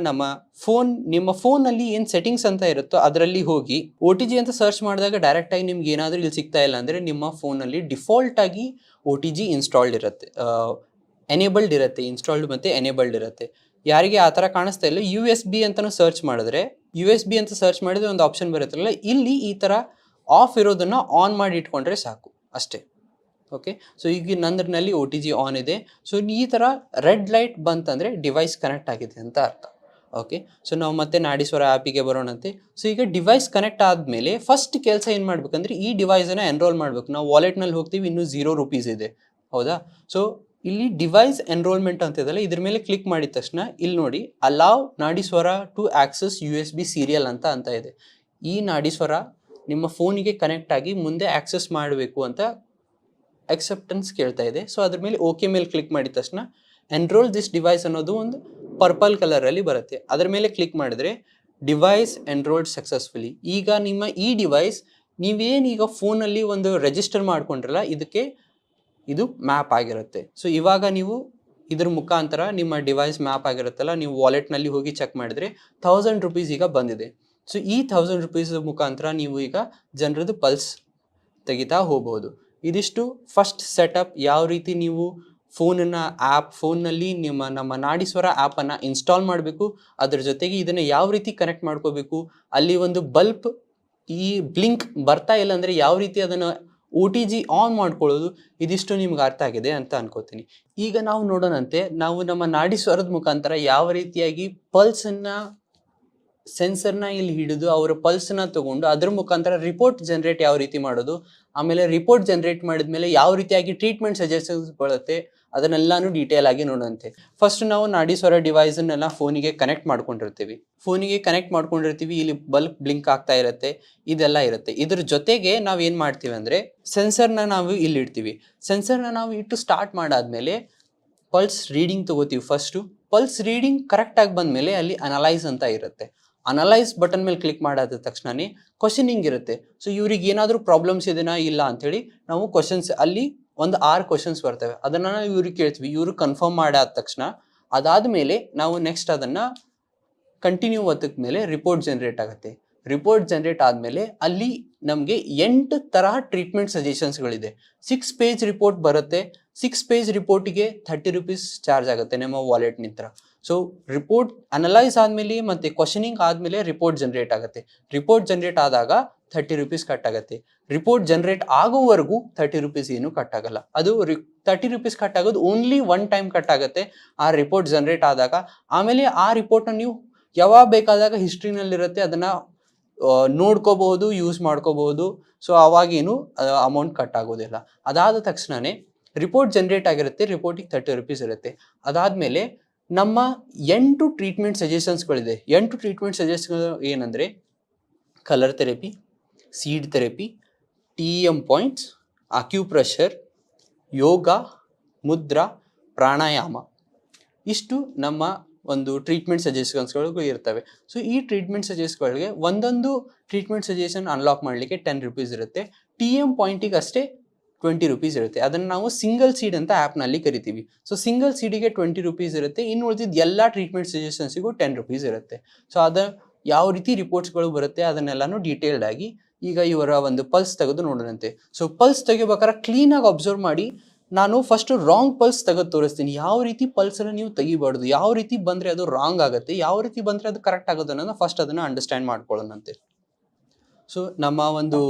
ನಿಮ್ಮ ಫೋನಲ್ಲಿ ಏನು ಸೆಟ್ಟಿಂಗ್ಸ್ ಅಂತ ಇರುತ್ತೋ ಅದರಲ್ಲಿ ಹೋಗಿ OTG ಅಂತ ಸರ್ಚ್ ಮಾಡಿದಾಗ ಡೈರೆಕ್ಟಾಗಿ ನಿಮ್ಗೆ ಏನಾದರೂ ಇಲ್ಲಿ ಸಿಗ್ತಾ ಇಲ್ಲ ಅಂದರೆ ನಿಮ್ಮ ಫೋನಲ್ಲಿ ಡಿಫಾಲ್ಟಾಗಿ OTG ಇನ್ಸ್ಟಾಲ್ಡ್ ಇರುತ್ತೆ, ಎನೇಬಲ್ಡ್ ಇರುತ್ತೆ, ಇನ್ಸ್ಟಾಲ್ಡ್ ಮತ್ತು ಎನೇಬಲ್ಡ್ ಇರುತ್ತೆ. ಯಾರಿಗೆ ಆ ಥರ ಕಾಣಿಸ್ತಾ ಇಲ್ಲ USB ಅಂತಲೂ ಸರ್ಚ್ ಮಾಡಿದ್ರೆ USB ಅಂತ ಸರ್ಚ್ ಮಾಡಿದ್ರೆ ಒಂದು ಆಪ್ಷನ್ ಬರುತ್ತಲ್ಲ, ಇಲ್ಲಿ ಈ ಥರ ಆಫ್ ಇರೋದನ್ನು ಆನ್ ಮಾಡಿ ಇಟ್ಕೊಂಡ್ರೆ ಸಾಕು ಅಷ್ಟೇ. ಓಕೆ, ಸೊ ಈಗ ನಂದ್ರಲ್ಲಿ OTG ಆನ್ ಇದೆ. ಸೊ ಈ ಥರ ರೆಡ್ ಲೈಟ್ ಬಂತಂದರೆ ಡಿವೈಸ್ ಕನೆಕ್ಟ್ ಆಗಿದೆ ಅಂತ ಅರ್ಥ. ಓಕೆ, ಸೊ ನಾವು ಮತ್ತೆ ನಾಡೀಶ್ವರ ಆ್ಯಪಿಗೆ ಬರೋಣಂತೆ. ಸೊ ಈಗ ಡಿವೈಸ್ ಕನೆಕ್ಟ್ ಆದಮೇಲೆ ಫಸ್ಟ್ ಕೆಲಸ ಏನು ಮಾಡಬೇಕಂದ್ರೆ ಈ ಡಿವೈಸನ್ನು ಎನ್ರೋಲ್ ಮಾಡಬೇಕು. ನಾವು ವಾಲೆಟ್ನಲ್ಲಿ ಹೋಗ್ತೀವಿ, ಇನ್ನೂ 0 ರೂಪೀಸ್ ಇದೆ, ಹೌದಾ? ಸೊ ಇಲ್ಲಿ ಡಿವೈಸ್ ಎನ್ರೋಲ್ಮೆಂಟ್ ಅಂತ ಇದೆಯಲ್ಲ ಇದ್ರ ಮೇಲೆ ಕ್ಲಿಕ್ ಮಾಡಿದ ತಕ್ಷಣ ಇಲ್ಲಿ ನೋಡಿ ಅಲಾವ್ ನಾಡೀಶ್ವರ ಟು ಆಕ್ಸಸ್ USB ಸೀರಿಯಲ್ ಅಂತ ಇದೆ. ಈ ನಾಡೀಶ್ವರ ನಿಮ್ಮ ಫೋನಿಗೆ ಕನೆಕ್ಟ್ ಆಗಿ ಮುಂದೆ ಆಕ್ಸೆಸ್ ಮಾಡಬೇಕು ಅಂತ ಅಕ್ಸೆಪ್ಟೆನ್ಸ್ ಕೇಳ್ತಾ ಇದೆ. ಸೊ ಅದ್ರ ಮೇಲೆ ಓಕೆ ಮೇಲೆ ಕ್ಲಿಕ್ ಮಾಡಿದ ತಕ್ಷಣ ಎನ್ರೋಲ್ ದಿಸ್ ಡಿವೈಸ್ ಅನ್ನೋದು ಒಂದು ಪರ್ಪಲ್ ಕಲರಲ್ಲಿ ಬರುತ್ತೆ. ಅದರ ಮೇಲೆ ಕ್ಲಿಕ್ ಮಾಡಿದ್ರೆ ಡಿವೈಸ್ ಎನ್ರೋಲ್ಡ್ ಸಕ್ಸಸ್ಫುಲಿ. ಈಗ ನಿಮ್ಮ ಈ ಡಿವೈಸ್ ನೀವೇನೀಗ ಫೋನಲ್ಲಿ ಒಂದು ರಿಜಿಸ್ಟರ್ ಮಾಡ್ಕೊಂಡ್ರಲ್ಲ ಇದು ಮ್ಯಾಪ್ ಆಗಿರುತ್ತೆ. ಸೊ ಇವಾಗ ನೀವು ಇದ್ರ ಮುಖಾಂತರ ನಿಮ್ಮ ಡಿವೈಸ್ ಮ್ಯಾಪ್ ಆಗಿರುತ್ತಲ್ಲ, ನೀವು ವಾಲೆಟ್ನಲ್ಲಿ ಹೋಗಿ ಚೆಕ್ ಮಾಡಿದ್ರೆ 1000 ರೂಪೀಸ್ ಈಗ ಬಂದಿದೆ. ಸೊ ಈ 1000 ರೂಪೀಸ್ ಮುಖಾಂತರ ನೀವು ಈಗ ಜನರದ್ದು ಪಲ್ಸ್ ತೆಗಿತಾ ಹೋಗ್ಬೋದು. ಇದಿಷ್ಟು ಫಸ್ಟ್ ಸೆಟಪ್, ಯಾವ ರೀತಿ ನೀವು ಫೋನ್ನಲ್ಲಿ ನಮ್ಮ ನಾಡೀಶ್ವರ ಆ್ಯಪನ್ನು ಇನ್ಸ್ಟಾಲ್ ಮಾಡಬೇಕು, ಅದ್ರ ಜೊತೆಗೆ ಇದನ್ನು ಯಾವ ರೀತಿ ಕನೆಕ್ಟ್ ಮಾಡ್ಕೋಬೇಕು, ಅಲ್ಲಿ ಒಂದು ಬಲ್ಪ್ ಈ ಬ್ಲಿಂಕ್ ಬರ್ತಾ ಇಲ್ಲ ಅಂದರೆ ಯಾವ ರೀತಿ ಅದನ್ನು OTG ಆನ್ ಮಾಡ್ಕೊಳ್ಳೋದು, ಇದಿಷ್ಟು ನಿಮ್ಗೆ ಅರ್ಥ ಆಗಿದೆ ಅಂತ ಅನ್ಕೋತೀನಿ. ಈಗ ನಾವು ನೋಡೋಣಂತೆ ನಾವು ನಮ್ಮ ನಾಡಿ ಸ್ವರದ ಮುಖಾಂತರ ಯಾವ ರೀತಿಯಾಗಿ ಪಲ್ಸನ್ನು ಸೆನ್ಸರ್ನ ಇಲ್ಲಿ ಹಿಡಿದು ಅವರ ಪಲ್ಸ್ನ ತಗೊಂಡು ಅದ್ರ ಮುಖಾಂತರ ರಿಪೋರ್ಟ್ ಜನರೇಟ್ ಯಾವ ರೀತಿ ಮಾಡೋದು, ಆಮೇಲೆ ರಿಪೋರ್ಟ್ ಜನರೇಟ್ ಮಾಡಿದ್ಮೇಲೆ ಯಾವ ರೀತಿಯಾಗಿ ಟ್ರೀಟ್ಮೆಂಟ್ ಸಜೆಷನ್ಸ್ ಬರುತ್ತೆ ಅದನ್ನೆಲ್ಲಾನು ಡೀಟೇಲ್ ಆಗಿ ನೋಡೋಂತೆ. ಫಸ್ಟ್ ನಾವು ನಾಡಿ ಸ್ವರ ಡಿವೈಸನ್ನೆಲ್ಲ ಫೋನಿಗೆ ಕನೆಕ್ಟ್ ಮಾಡ್ಕೊಂಡಿರ್ತೀವಿ. ಇಲ್ಲಿ ಬಲ್ಬ್ ಬ್ಲಿಂಕ್ ಆಗ್ತಾ ಇರುತ್ತೆ, ಇದೆಲ್ಲ ಇರುತ್ತೆ. ಇದ್ರ ಜೊತೆಗೆ ನಾವು ಏನು ಮಾಡ್ತೀವಿ ಅಂದರೆ ಸೆನ್ಸರ್ನ ನಾವು ಇಲ್ಲಿ ಇಡ್ತೀವಿ. ಸೆನ್ಸರ್ನ ನಾವು ಇಟ್ಟು ಸ್ಟಾರ್ಟ್ ಮಾಡಾದ್ಮೇಲೆ ಪಲ್ಸ್ ರೀಡಿಂಗ್ ತಗೋತೀವಿ. ಫಸ್ಟು ಪಲ್ಸ್ ರೀಡಿಂಗ್ ಕರೆಕ್ಟಾಗಿ ಬಂದಮೇಲೆ ಅಲ್ಲಿ ಅನಲೈಸ್ ಅಂತ ಇರುತ್ತೆ. ಅನಲೈಸ್ ಬಟನ್ ಮೇಲೆ ಕ್ಲಿಕ್ ಮಾಡಾದ ತಕ್ಷಣನೇ ಕ್ವಶನಿಂಗ್ ಇರುತ್ತೆ. ಸೊ ಇವ್ರಿಗೆ ಏನಾದರೂ ಪ್ರಾಬ್ಲಮ್ಸ್ ಇದೆನಾ ಇಲ್ಲ ಅಂಥೇಳಿ ನಾವು ಕ್ವಶನ್ಸ್ ಅಲ್ಲಿ ಒಂದು 6 ಕ್ವಶನ್ಸ್ ಬರ್ತವೆ. ಅದನ್ನು ನಾವು ಇವ್ರಿಗೆ ಕೇಳ್ತೀವಿ. ಇವರು ಕನ್ಫರ್ಮ್ ಮಾಡಾದ ತಕ್ಷಣ ಅದಾದಮೇಲೆ ನಾವು ನೆಕ್ಸ್ಟ್ ಅದನ್ನು ಕಂಟಿನ್ಯೂ ಒತ್ತದ ಮೇಲೆ ರಿಪೋರ್ಟ್ ಜನರೇಟ್ ಆಗುತ್ತೆ. ರಿಪೋರ್ಟ್ ಜನರೇಟ್ ಆದಮೇಲೆ ಅಲ್ಲಿ ನಮಗೆ 8 ತರಹ ಟ್ರೀಟ್ಮೆಂಟ್ ಸಜೆಷನ್ಸ್ಗಳಿದೆ. 6 ಪೇಜ್ ರಿಪೋರ್ಟ್ ಬರುತ್ತೆ. 6 ಪೇಜ್ ರಿಪೋರ್ಟಿಗೆ 30 ರೂಪೀಸ್ ಚಾರ್ಜ್ ಆಗುತ್ತೆ ನಮ್ಮ ವಾಲೆಟ್ ನಿಂತರ. ಸೊ ರಿಪೋರ್ಟ್ ಅನಲೈಸ್ ಆದಮೇಲೆ ಮತ್ತು ಕ್ವಶನಿಂಗ್ ಆದಮೇಲೆ ರಿಪೋರ್ಟ್ ಜನರೇಟ್ ಆಗುತ್ತೆ. ರಿಪೋರ್ಟ್ ಜನರೇಟ್ ಆದಾಗ 30 ರೂಪೀಸ್ ಕಟ್ ಆಗುತ್ತೆ. ರಿಪೋರ್ಟ್ ಜನರೇಟ್ ಆಗೋವರೆಗೂ 30 ರೂಪೀಸ್ ಏನು ಕಟ್ ಆಗಲ್ಲ. ಅದು 30 ರೂಪೀಸ್ ಕಟ್ ಆಗೋದು ಓನ್ಲಿ ಒನ್ ಟೈಮ್ ಕಟ್ ಆಗುತ್ತೆ ಆ ರಿಪೋರ್ಟ್ ಜನರೇಟ್ ಆದಾಗ. ಆಮೇಲೆ ಆ ರಿಪೋರ್ಟ್ನ ನೀವು ಯಾವಾಗ ಬೇಕಾದಾಗ ಹಿಸ್ಟ್ರಿನಲ್ಲಿರುತ್ತೆ, ಅದನ್ನು ನೋಡ್ಕೋಬಹುದು, ಯೂಸ್ ಮಾಡ್ಕೋಬಹುದು. ಸೊ ಅವಾಗೇನು ಅಮೌಂಟ್ ಕಟ್ ಆಗೋದಿಲ್ಲ. ಅದಾದ ತಕ್ಷಣವೇ ರಿಪೋರ್ಟ್ ಜನರೇಟ್ ಆಗಿರುತ್ತೆ. ರಿಪೋರ್ಟಿಗೆ 30 ರೂಪೀಸ್ ಇರುತ್ತೆ. ಅದಾದಮೇಲೆ ನಮ್ಮ 8 ಟ್ರೀಟ್ಮೆಂಟ್ ಸಜೆಷನ್ಸ್ಗಳಿದೆ. 8 ಟ್ರೀಟ್ಮೆಂಟ್ ಸಜೆಷನ್ಗಳು ಏನಂದರೆ colour therapy, seed therapy, TEM points, acupressure, yoga, mudra, pranayama. ಇಷ್ಟು ನಮ್ಮ ಒಂದು ಟ್ರೀಟ್ಮೆಂಟ್ ಸಜೆಷನ್ಸ್ಗಳು ಇರ್ತವೆ. ಸೊ ಈ ಟ್ರೀಟ್ಮೆಂಟ್ ಸಜೆಷನ್ಸ್ಗಳಿಗೆ ಒಂದೊಂದು ಟ್ರೀಟ್ಮೆಂಟ್ ಸಜೆಷನ್ ಅನ್ಲಾಕ್ ಮಾಡಲಿಕ್ಕೆ 10 ರೂಪೀಸ್ ಇರುತ್ತೆ. TEM ಪಾಯಿಂಟಿಗೆ ಅಷ್ಟೇ 20 ರೂಪೀಸ್ ಇರುತ್ತೆ. ಅದನ್ನು ನಾವು ಸಿಂಗಲ್ ಸೀಡ್ ಅಂತ ಆ್ಯಪ್ನಲ್ಲಿ ಕರಿತೀವಿ. ಸೊ ಸಿಂಗಲ್ ಸೀಡಿಗೆ 20 ರೂಪೀಸ್ ಇರುತ್ತೆ. ಇನ್ನು ಉಳಿದಿದ್ದು ಎಲ್ಲ ಟ್ರೀಟ್ಮೆಂಟ್ ಸಜೆಷನ್ಸಿಗೂ 10 ರೂಪೀಸ್ ಇರುತ್ತೆ. ಸೊ ಅದು ಯಾವ ರೀತಿ ರಿಪೋರ್ಟ್ಸ್ಗಳು ಬರುತ್ತೆ ಅದನ್ನೆಲ್ಲನೂ ಡೀಟೇಲ್ಡ್ ಆಗಿ ಈಗ ಇವರ ಒಂದು ಪಲ್ಸ್ ತೆಗೆದು ನೋಡೋಣಂತೆ. ಸೊ ಪಲ್ಸ್ ತೆಗಿಬೇಕಾದ್ರೆ ಕ್ಲೀನಾಗಿ ಅಬ್ಸರ್ವ್ ಮಾಡಿ. ನಾನು ಫಸ್ಟು ರಾಂಗ್ ಪಲ್ಸ್ ತೆಗೆದು ತೋರಿಸ್ತೀನಿ. ಯಾವ ರೀತಿ ಪಲ್ಸನ್ನು ನೀವು ತೆಗಿಬಾರ್ದು, ಯಾವ ರೀತಿ ಬಂದರೆ ಅದು ರಾಂಗ್ ಆಗುತ್ತೆ, ಯಾವ ರೀತಿ ಬಂದರೆ ಅದು ಕರೆಕ್ಟ್ ಆಗೋದು ಅನ್ನೋದು ಫಸ್ಟ್ ಅದನ್ನು ಅಂಡರ್ಸ್ಟ್ಯಾಂಡ್ ಮಾಡ್ಕೊಳ್ಳೋಣಂತೆ. ಸೊ ನಮ್ಮ ಒಂದು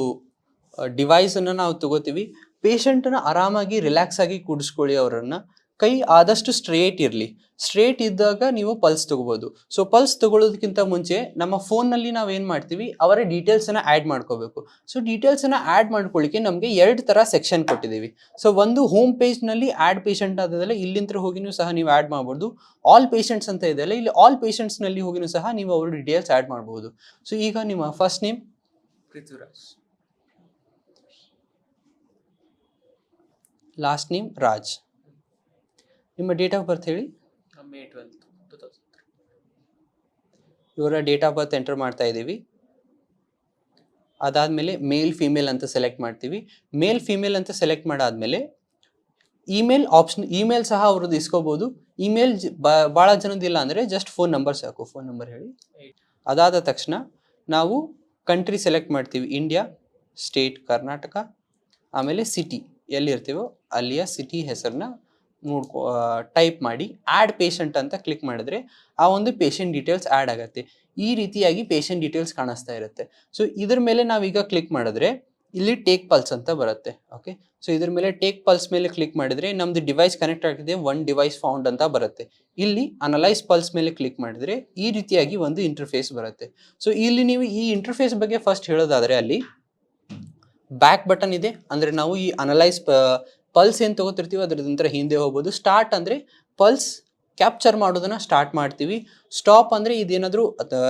ಡಿವೈಸನ್ನು ನಾವು ತಗೋತೀವಿ. ಪೇಷಂಟನ್ನು ಆರಾಮಾಗಿ ರಿಲ್ಯಾಕ್ಸ್ ಆಗಿ ಕೂಡಿಸ್ಕೊಳ್ಳಿ. ಅವರನ್ನು ಕೈ ಆದಷ್ಟು ಸ್ಟ್ರೇಟ್ ಇರಲಿ. ಸ್ಟ್ರೇಟ್ ಇದ್ದಾಗ ನೀವು ಪಲ್ಸ್ ತೊಗೋಬೋದು. ಸೊ ಪಲ್ಸ್ ತೊಗೊಳ್ಳೋದಕ್ಕಿಂತ ಮುಂಚೆ ನಮ್ಮ ಫೋನ್ನಲ್ಲಿ ನಾವು ಏನು ಮಾಡ್ತೀವಿ, ಅವರ ಡೀಟೇಲ್ಸನ್ನು ಆ್ಯಡ್ ಮಾಡ್ಕೋಬೇಕು. ಸೊ ಡೀಟೇಲ್ಸನ್ನು ಆ್ಯಡ್ ಮಾಡ್ಕೊಳ್ಳಿಕ್ಕೆ ನಮಗೆ 2 ಥರ ಸೆಕ್ಷನ್ ಕೊಟ್ಟಿದ್ದೀವಿ. ಸೊ ಒಂದು ಹೋಮ್ ಪೇಜ್ನಲ್ಲಿ ಆ್ಯಡ್ ಪೇಷಂಟ್ ಆದದಲ್ಲ, ಇಲ್ಲಿಂದ ಹೋಗಿನೂ ಸಹ ನೀವು ಆ್ಯಡ್ ಮಾಡ್ಬೋದು. ಆಲ್ ಪೇಷಂಟ್ಸ್ ಅಂತ ಇದೆಯಲ್ಲ, ಇಲ್ಲಿ ಆಲ್ ಪೇಷಂಟ್ಸ್ನಲ್ಲಿ ಹೋಗಿನೂ ಸಹ ನೀವು ಅವ್ರ ಡೀಟೇಲ್ಸ್ ಆ್ಯಡ್ ಮಾಡ್ಬೋದು. ಸೊ ಈಗ ನಿಮ್ಮ first name Prithviraj, last name Raj, ನಿಮ್ಮ ಡೇಟ್ ಆಫ್ ಬರ್ತ್ ಹೇಳಿ. May 12, 2003. ಇವರ ಡೇಟ್ ಆಫ್ ಬರ್ತ್ ಎಂಟರ್ ಮಾಡ್ತಾ ಇದ್ದೀವಿ. ಅದಾದಮೇಲೆ ಮೇಲ್ ಫಿಮೇಲ್ ಅಂತ ಸೆಲೆಕ್ಟ್ ಮಾಡ್ತೀವಿ. ಮೇಲ್ ಫಿಮೇಲ್ ಅಂತ ಸೆಲೆಕ್ಟ್ ಮಾಡಾದಮೇಲೆ ಇಮೇಲ್ ಆಪ್ಷನ್, ಇಮೇಲ್ ಸಹ ಅವ್ರದ್ದು ಇಸ್ಕೋಬೋದು. ಇಮೇಲ್ ಭಾಳ ಜನದಿಲ್ಲ ಅಂದರೆ ಜಸ್ಟ್ ಫೋನ್ ನಂಬರ್ ಸಾಕು. ಫೋನ್ ನಂಬರ್ ಹೇಳಿ. ಅದಾದ ತಕ್ಷಣ ನಾವು ಕಂಟ್ರಿ ಸೆಲೆಕ್ಟ್ ಮಾಡ್ತೀವಿ. ಇಂಡಿಯಾ, ಸ್ಟೇಟ್ ಕರ್ನಾಟಕ, ಆಮೇಲೆ ಸಿಟಿ ಎಲ್ಲಿರ್ತೀವೋ ಅಲ್ಲಿಯ ಸಿಟಿ ಹೆಸರನ್ನ ಟೈಪ್ ಮಾಡಿ ಆ್ಯಡ್ ಪೇಷಂಟ್ ಅಂತ ಕ್ಲಿಕ್ ಮಾಡಿದ್ರೆ ಆ ಒಂದು ಪೇಷಂಟ್ ಡೀಟೇಲ್ಸ್ ಆ್ಯಡ್ ಆಗುತ್ತೆ. ಈ ರೀತಿಯಾಗಿ ಪೇಷಂಟ್ ಡೀಟೇಲ್ಸ್ ಕಾಣಿಸ್ತಾ ಇರುತ್ತೆ. ಸೊ ಇದ್ರ ಮೇಲೆ ನಾವೀಗ ಕ್ಲಿಕ್ ಮಾಡಿದ್ರೆ ಇಲ್ಲಿ ಟೇಕ್ ಪಲ್ಸ್ ಅಂತ ಬರುತ್ತೆ. ಓಕೆ, ಸೊ ಇದ್ರ ಮೇಲೆ ಟೇಕ್ ಪಲ್ಸ್ ಮೇಲೆ ಕ್ಲಿಕ್ ಮಾಡಿದ್ರೆ ನಮ್ದು ಡಿವೈಸ್ ಕನೆಕ್ಟ್ ಆಗಿದೆ, 1 ಡಿವೈಸ್ ಫೌಂಡ್ ಅಂತ ಬರುತ್ತೆ. ಇಲ್ಲಿ ಅನಲೈಸ್ ಪಲ್ಸ್ ಮೇಲೆ ಕ್ಲಿಕ್ ಮಾಡಿದ್ರೆ ಈ ರೀತಿಯಾಗಿ ಒಂದು ಇಂಟರ್ಫೇಸ್ ಬರುತ್ತೆ. ಸೊ ಇಲ್ಲಿ ನೀವು ಈ ಇಂಟರ್ಫೇಸ್ ಬಗ್ಗೆ ಫಸ್ಟ್ ಹೇಳೋದಾದರೆ ಅಲ್ಲಿ ಬ್ಯಾಕ್ ಬಟನ್ ಇದೆ. ಅಂದರೆ ನಾವು ಈ ಅನಲೈಸ್ ಪಲ್ಸ್ ಏನು ತೊಗೋತಿರ್ತೀವಿ ಅದ್ರದಂತರ ಹಿಂದೆ ಹೋಗ್ಬೋದು. ಸ್ಟಾರ್ಟ್ ಅಂದರೆ ಪಲ್ಸ್ ಕ್ಯಾಪ್ಚರ್ ಮಾಡೋದನ್ನು ಸ್ಟಾರ್ಟ್ ಮಾಡ್ತೀವಿ. ಸ್ಟಾಪ್ ಅಂದರೆ ಇದೇನಾದರೂ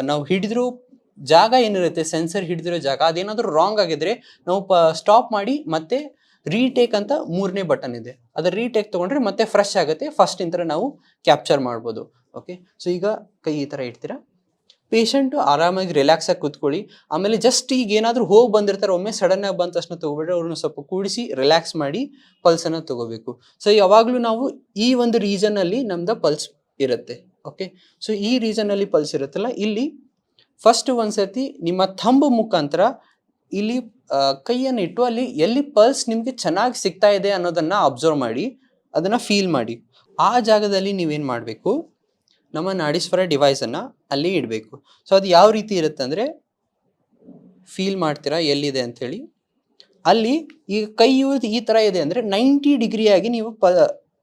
ನಾವು ಹಿಡಿದಿರೋ ಜಾಗ ಏನಿರುತ್ತೆ, ಸೆನ್ಸರ್ ಹಿಡಿದಿರೋ ಜಾಗ ಅದೇನಾದರೂ ರಾಂಗ್ ಆಗಿದ್ರೆ ನಾವು ಸ್ಟಾಪ್ ಮಾಡಿ ಮತ್ತೆ ರೀಟೇಕ್ ಅಂತ 3ನೇ ಬಟನ್ ಇದೆ. ಅದು ರೀಟೇಕ್ ತೊಗೊಂಡ್ರೆ ಮತ್ತೆ ಫ್ರೆಶ್ ಆಗುತ್ತೆ. ಫಸ್ಟ್ ಇಂತರ ನಾವು ಕ್ಯಾಪ್ಚರ್ ಮಾಡ್ಬೋದು. ಓಕೆ, ಸೊ ಈಗ ಕೈ ಈ ಥರ ಇಡ್ತೀರಾ. ಪೇಷಂಟು ಆರಾಮಾಗಿ ರಿಲ್ಯಾಕ್ಸ್ ಆಗಿ ಕೂತ್ಕೊಳ್ಳಿ. ಆಮೇಲೆ ಜಸ್ಟ್ ಈಗ ಏನಾದರೂ ಹೋಗಿ ಬಂದಿರ್ತಾರೆ, ಒಮ್ಮೆ ಸಡನ್ ಆಗಿ ಬಂದ ತಕ್ಷಣ ತೊಗೊಬೇಡ್ರೆ, ಅವ್ರನ್ನ ಸ್ವಲ್ಪ ಕೂಡಿಸಿ ರಿಲ್ಯಾಕ್ಸ್ ಮಾಡಿ ಪಲ್ಸನ್ನು ತೊಗೋಬೇಕು. ಸೊ ಯಾವಾಗಲೂ ನಾವು ಈ ಒಂದು ರೀಜನಲ್ಲಿ ನಮ್ದು ಪಲ್ಸ್ ಇರುತ್ತೆ. ಓಕೆ, ಸೊ ಈ ರೀಜನಲ್ಲಿ ಪಲ್ಸ್ ಇರುತ್ತಲ್ಲ, ಇಲ್ಲಿ ಫಸ್ಟ್ ಒಂದು ಸರ್ತಿ ನಿಮ್ಮ ಥಂಬ್ ಮುಖಾಂತರ ಇಲ್ಲಿ ಕೈಯನ್ನು ಇಟ್ಟು ಅಲ್ಲಿ ಎಲ್ಲಿ ಪಲ್ಸ್ ನಿಮಗೆ ಚೆನ್ನಾಗಿ ಸಿಗ್ತಾ ಇದೆ ಅನ್ನೋದನ್ನು ಅಬ್ಸರ್ವ್ ಮಾಡಿ, ಅದನ್ನು ಫೀಲ್ ಮಾಡಿ. ಆ ಜಾಗದಲ್ಲಿ ನೀವೇನು ಮಾಡಬೇಕು, ನಮ್ಮ ನಾಡೀಶ್ವರ ಡಿವೈಸನ್ನು ಅಲ್ಲಿ ಇಡಬೇಕು. ಸೊ ಅದು ಯಾವ ರೀತಿ ಇರುತ್ತೆ ಅಂದರೆ ಫೀಲ್ ಮಾಡ್ತೀರಾ ಎಲ್ಲಿದೆ ಅಂಥೇಳಿ. ಅಲ್ಲಿ ಈಗ ಕೈ ಈ ಥರ ಇದೆ ಅಂದರೆ 90 ಡಿಗ್ರಿಯಾಗಿ ನೀವು